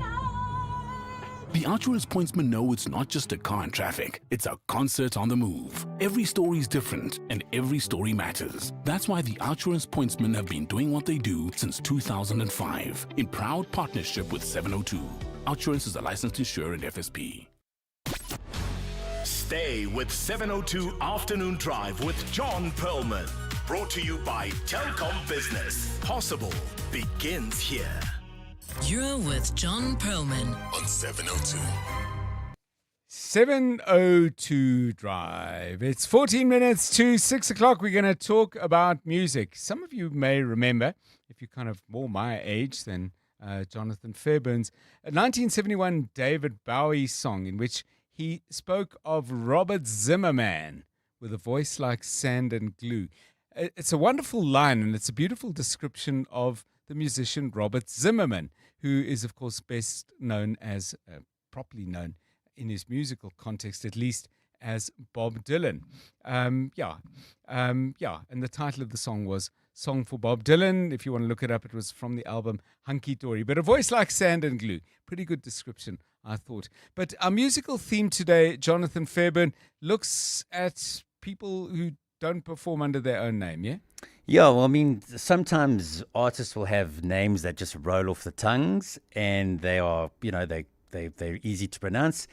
The Outsurance pointsmen know it's not just a car in traffic, it's a concert on the move. Every story is different, and every story matters. That's why the Outsurance pointsmen have been doing what they do since 2005, in proud partnership with 702. Outsurance is a licensed insurer and FSP. Stay with 702 Afternoon Drive with John Perlman. Brought to you by Telkom Business. Possible begins here. You're with John Perlman on 702. 702 Drive. It's 14 minutes to 6 o'clock. We're going to talk about music. Some of you may remember, if you're kind of more my age than Jonathan Fairbairn's, a 1971 David Bowie song in which he spoke of Robert Zimmerman with a voice like sand and glue. It's a wonderful line, and it's a beautiful description of the musician Robert Zimmerman, who is, of course, best known as, properly known in his musical context, at least, as Bob Dylan. And the title of the song was Song for Bob Dylan. If you want to look it up, it was from the album Hunky Dory. But a voice like sand and glue. Pretty good description, I thought. But our musical theme today, Jonathan Fairbairn, looks at people who don't perform under their own name, yeah? Yeah, well, I mean, sometimes artists will have names that just roll off the tongues, and they are, they're easy to pronounce.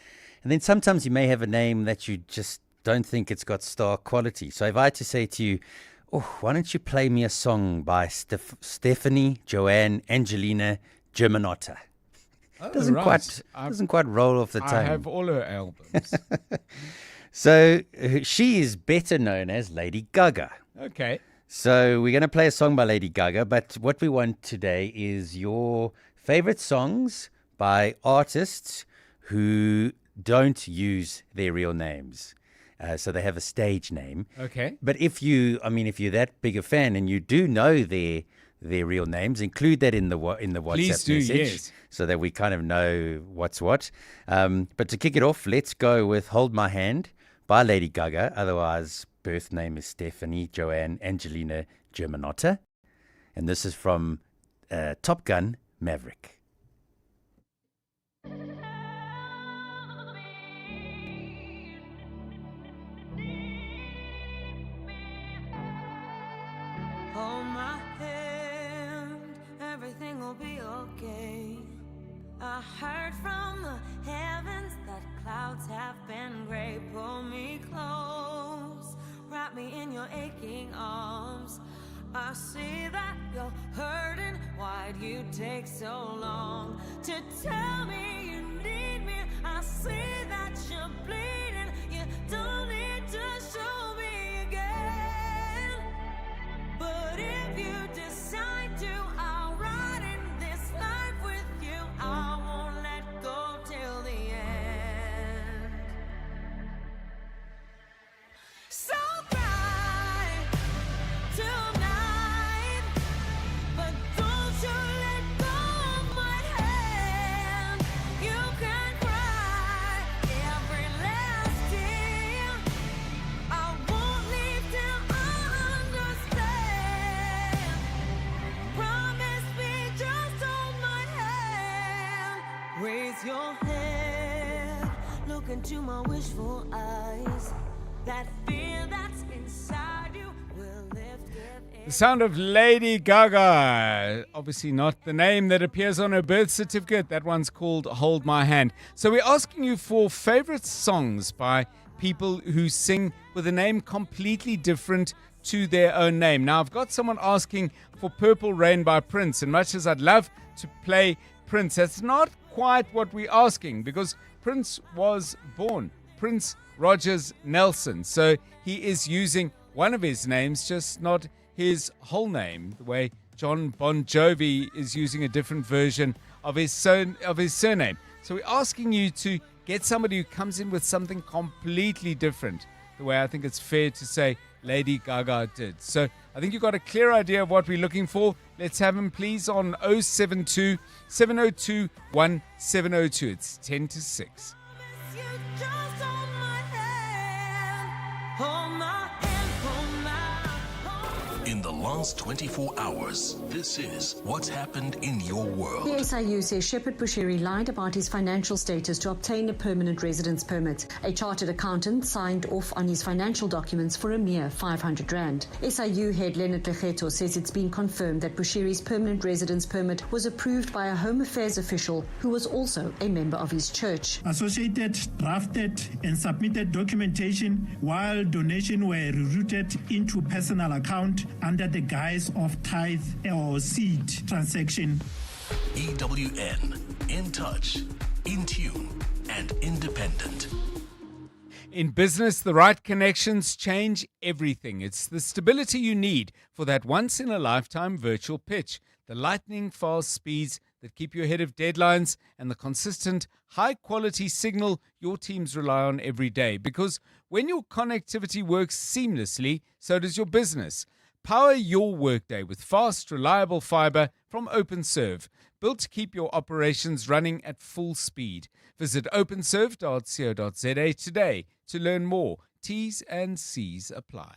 And then sometimes you may have a name that you just don't think it's got star quality. So if I had to say to you, why don't you play me a song by Stephanie Joanne Angelina Germanotta? Doesn't right. quite roll off the tongue. I have all her albums. So she is better known as Lady Gaga. Okay. So we're going to play a song by Lady Gaga, but what we want today is your favorite songs by artists who don't use their real names. So they have a stage name. Okay. But if you're that big a fan and you do know their real names, include that in the WhatsApp Please do, message, yes. so that we kind of know what's what. But to kick it off, let's go with "Hold My Hand" by Lady Gaga. Otherwise, birth name is Stephanie Joanne Angelina Germanotta, and this is from Top Gun: Maverick. Hold my hand, everything will be okay. I heard from the heavens that clouds have been gray. Pull me close, wrap me in your aching arms. I see that you're hurting, why'd you take so long to tell me you need me? I see that you're bleeding, you don't need to show me again. But if you decide to, I'll ride in this life with you. I won't let go till the end. So cry tonight, but don't you let go of my hand. You can cry every last tear. I won't leave till I understand. Promise me, just hold my hand. Raise your head, look into my wishful eyes. That fear that's inside you will lift. The sound of Lady Gaga. Obviously not the name that appears on her birth certificate. That one's called Hold My Hand. So we're asking you for favorite songs by people who sing with a name completely different to their own name. Now, I've got someone asking for Purple Rain by Prince, and much as I'd love to play Prince, that's not quite what we're asking, because Prince was born Prince Rogers Nelson. So he is using one of his names, just not his whole name, the way John Bon Jovi is using a different version of his surname. So we're asking you to get somebody who comes in with something completely different, the way I think it's fair to say Lady Gaga did. So I think you've got a clear idea of what we're looking for. Let's have him, please, on 072 702 1702. It's 10 to 6. In the last 24 hours, this is what's happened in your world. The SIU says Shepherd Bushiri lied about his financial status to obtain a permanent residence permit. A chartered accountant signed off on his financial documents for a mere 500 rand. SIU head Leonard Legeto says it's been confirmed that Bushiri's permanent residence permit was approved by a Home Affairs official who was also a member of his church. Associated drafted and submitted documentation while donations were rerouted into personal account under the guise of tithe or seed transaction. EWN, in touch, in tune, and independent. In business, the right connections change everything. It's the stability you need for that once-in-a-lifetime virtual pitch, the lightning-fast speeds that keep you ahead of deadlines, and the consistent, high-quality signal your teams rely on every day. Because when your connectivity works seamlessly, so does your business. Power your workday with fast, reliable fiber from OpenServe, built to keep your operations running at full speed. Visit openserve.co.za today to learn more. T's and C's apply.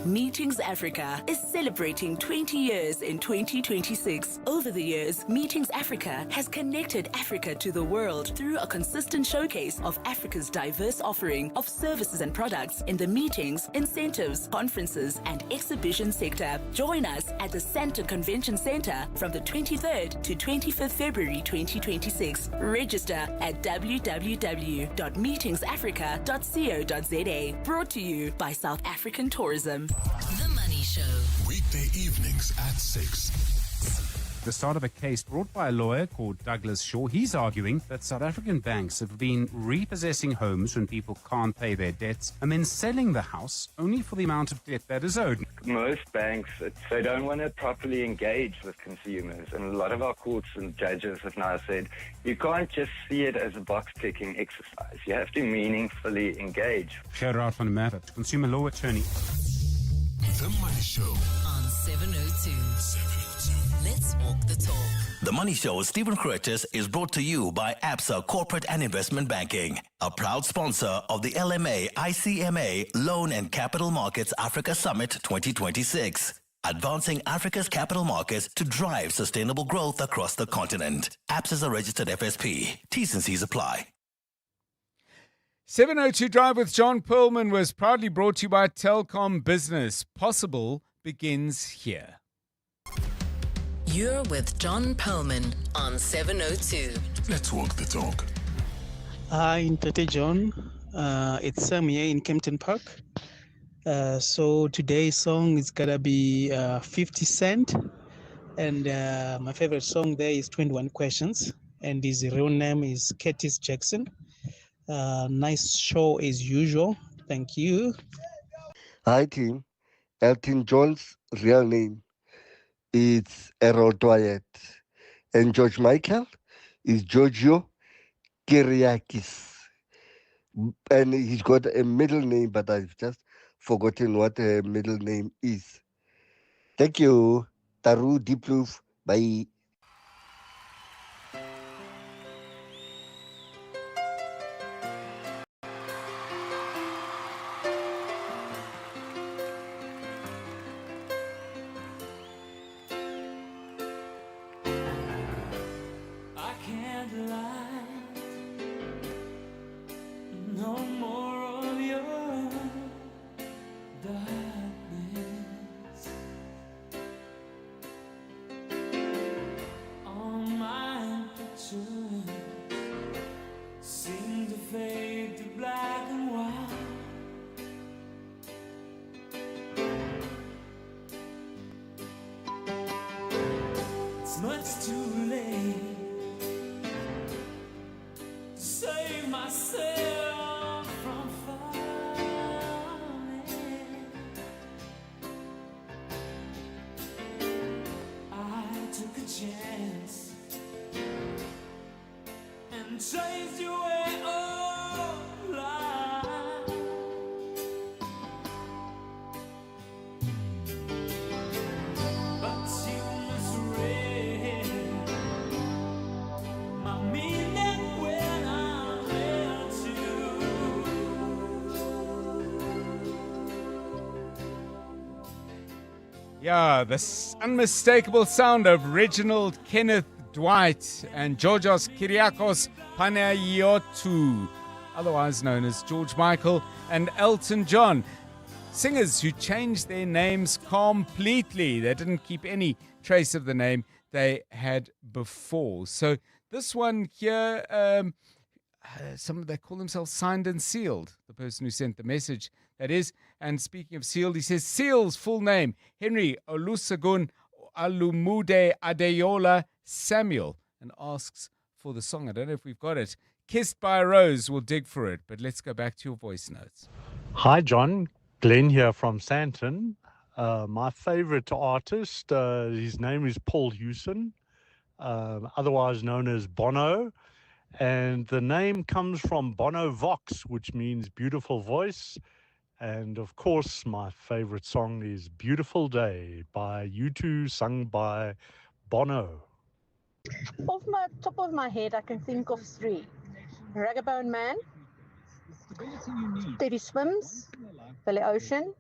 Meetings Africa is celebrating 20 years in 2026. Over the years, Meetings Africa has connected Africa to the world through a consistent showcase of Africa's diverse offering of services and products in the meetings, incentives, conferences, and exhibition sector. Join us at the Sandton Convention Center from the 23rd to 25th February 2026. Register at www.meetingsafrica.co.za. Brought to you by South African Tourism. The Money Show. Weekday evenings at 6. the start of a case brought by a lawyer called Douglas Shaw. He's arguing that South African banks have been repossessing homes when people can't pay their debts and then selling the house only for the amount of debt that is owed. Most banks, they don't want to properly engage with consumers. And a lot of our courts and judges have now said, you can't just see it as a box-ticking exercise. You have to meaningfully engage. Gerard van der Merwe, consumer law attorney. The Money Show on 702. Let's walk the talk. The Money Show with Stephen Curtis is brought to you by ABSA Corporate and Investment Banking, a proud sponsor of the LMA ICMA Loan and Capital Markets Africa Summit 2026. Advancing Africa's capital markets to drive sustainable growth across the continent. ABSA is a registered FSP. T's and C's apply. 702 Drive with John Perlman was proudly brought to you by Telkom Business. Possible begins here. You're with John Perlman on 702. Let's walk the talk. Hi, Ntate John. It's Sam here in Kempton Park. So today's song is gonna be 50 Cent. And my favorite song there is 21 Questions. And his real name is Curtis Jackson. Nice show as usual. Thank you. Hi, team. Elton John's real name is Errol Dwight. And George Michael is Giorgio Kyriakis. And he's got a middle name, but I've just forgotten what her middle name is. Thank you. Taru Diploof. Bye. Much too late to save myself from falling. I took a chance and chased you away all life. But you misread my meaning when I met you. Yeah, the unmistakable sound of Reginald Kenneth Dwight and Georgios Kyriakos Panayiotou, otherwise known as George Michael and Elton John. Singers who changed their names completely. They didn't keep any trace of the name they had before. So this one here, they call themselves Signed and Sealed, the person who sent the message, that is. And speaking of sealed, he says, Seal's full name, Henry Olusegun Alumude Adeyola Samuel, and asks for the song. I don't know if we've got it. Kissed by a Rose, we'll dig for it. But let's go back to your voice notes. Hi, John. Glenn here from Santon. My favorite artist, his name is Paul Hewson, otherwise known as Bono. And the name comes from Bono Vox, which means beautiful voice. And of course, my favorite song is Beautiful Day by U2, sung by Bono. Off my top of my head, I can think of three. Ragabone Man, Teddy Swims, Billy Ocean.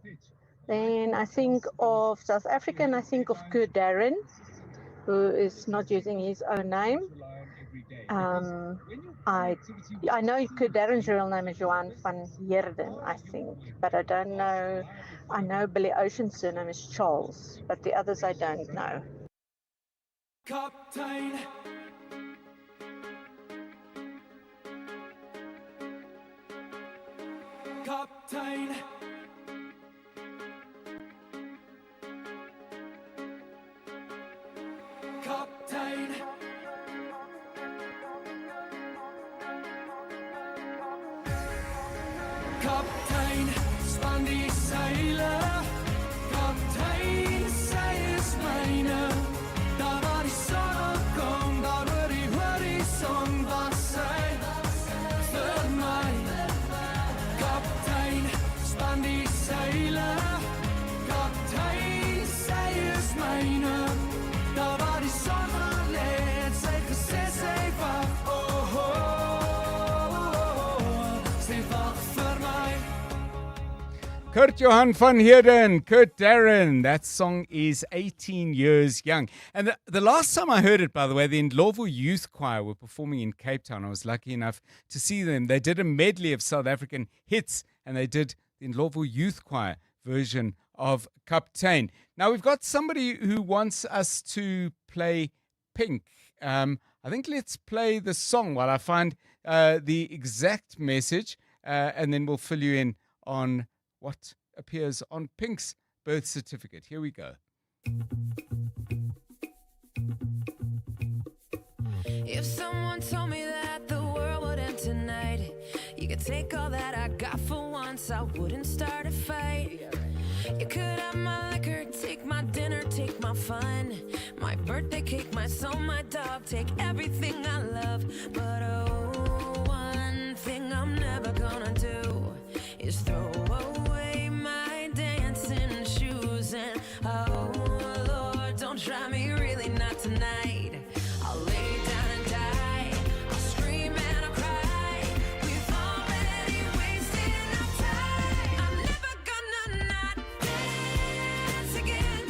Then I think of South African, I think of Kurt Darren, who is not using his own name. I know Kurt Darren's real name is Johan van Heerden, I think, but I don't know. I know Billy Ocean's surname is Charles, but the others I don't know. Captain, Captain, Captain. Kaptein, span die seile. Kaptein, sy is myne. Daar waar die son opkom, daar oor die horizon was sy vir my. Kaptein, span die seile. Kaptein, sy is myne. Daar waar die son gaan lê, het sy gesê sy wag. Oh, oh, oh, sy wag vir my. Kurt Johan van Heerden, Kurt Darren. That song is 18 years young. And the last time I heard it, by the way, the Ndlovu Youth Choir were performing in Cape Town. I was lucky enough to see them. They did a medley of South African hits, and they did the Ndlovu Youth Choir version of Kaptein. Now, we've got somebody who wants us to play Pink. I think let's play the song while I find the exact message, and then we'll fill you in on what appears on Pink's birth certificate. Here we go. If someone told me that the world would end tonight, you could take all that I got for once, I wouldn't start a fight. You could have my liquor, take my dinner, take my fun, my birthday cake, my soul, my dog, take everything I love. But oh, one thing I'm never gonna do is throw away my dancing shoes. And oh Lord, don't try me, really not tonight. I'll lay down and die, I'll scream and I'll cry. We've already wasted enough time. I'm never gonna not dance again.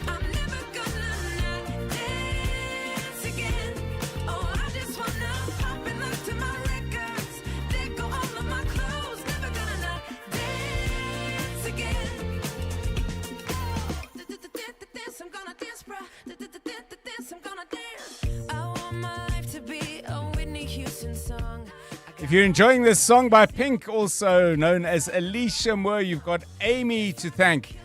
I'm never gonna not dance again. Oh, I just wanna pop and look to my records, let go all of my clothes. Never gonna not dance again. Dance, I'm gonna dance, bruh. Dance, I'm gonna dance. I want my life to be a Whitney Houston song. If you're enjoying this song by Pink, also known as Alicia Moore, you've got Amy to thank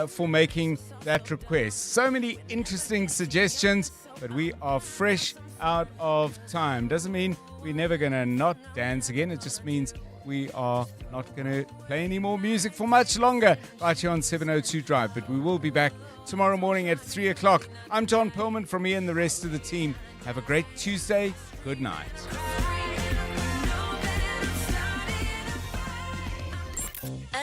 for making that request. So many interesting suggestions, but we are fresh out of time. Doesn't mean we're never going to not dance again. It just means we are not going to play any more music for much longer right here on 702 Drive. But we will be back tomorrow morning at 3 o'clock. I'm John Perlman from me and the rest of the team. Have a great Tuesday. Good night.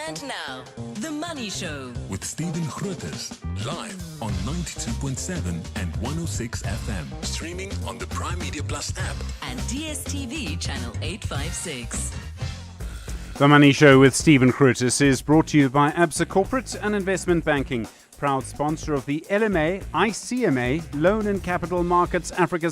And now, The Money Show. With Stephen Grootes, live on 92.7 and 106 FM. Streaming on the Prime Media Plus app. And DSTV channel 856. The Money Show with Stephen Grootes is brought to you by Absa Corporate and Investment Banking, proud sponsor of the LMA ICMA Loan and Capital Markets Africa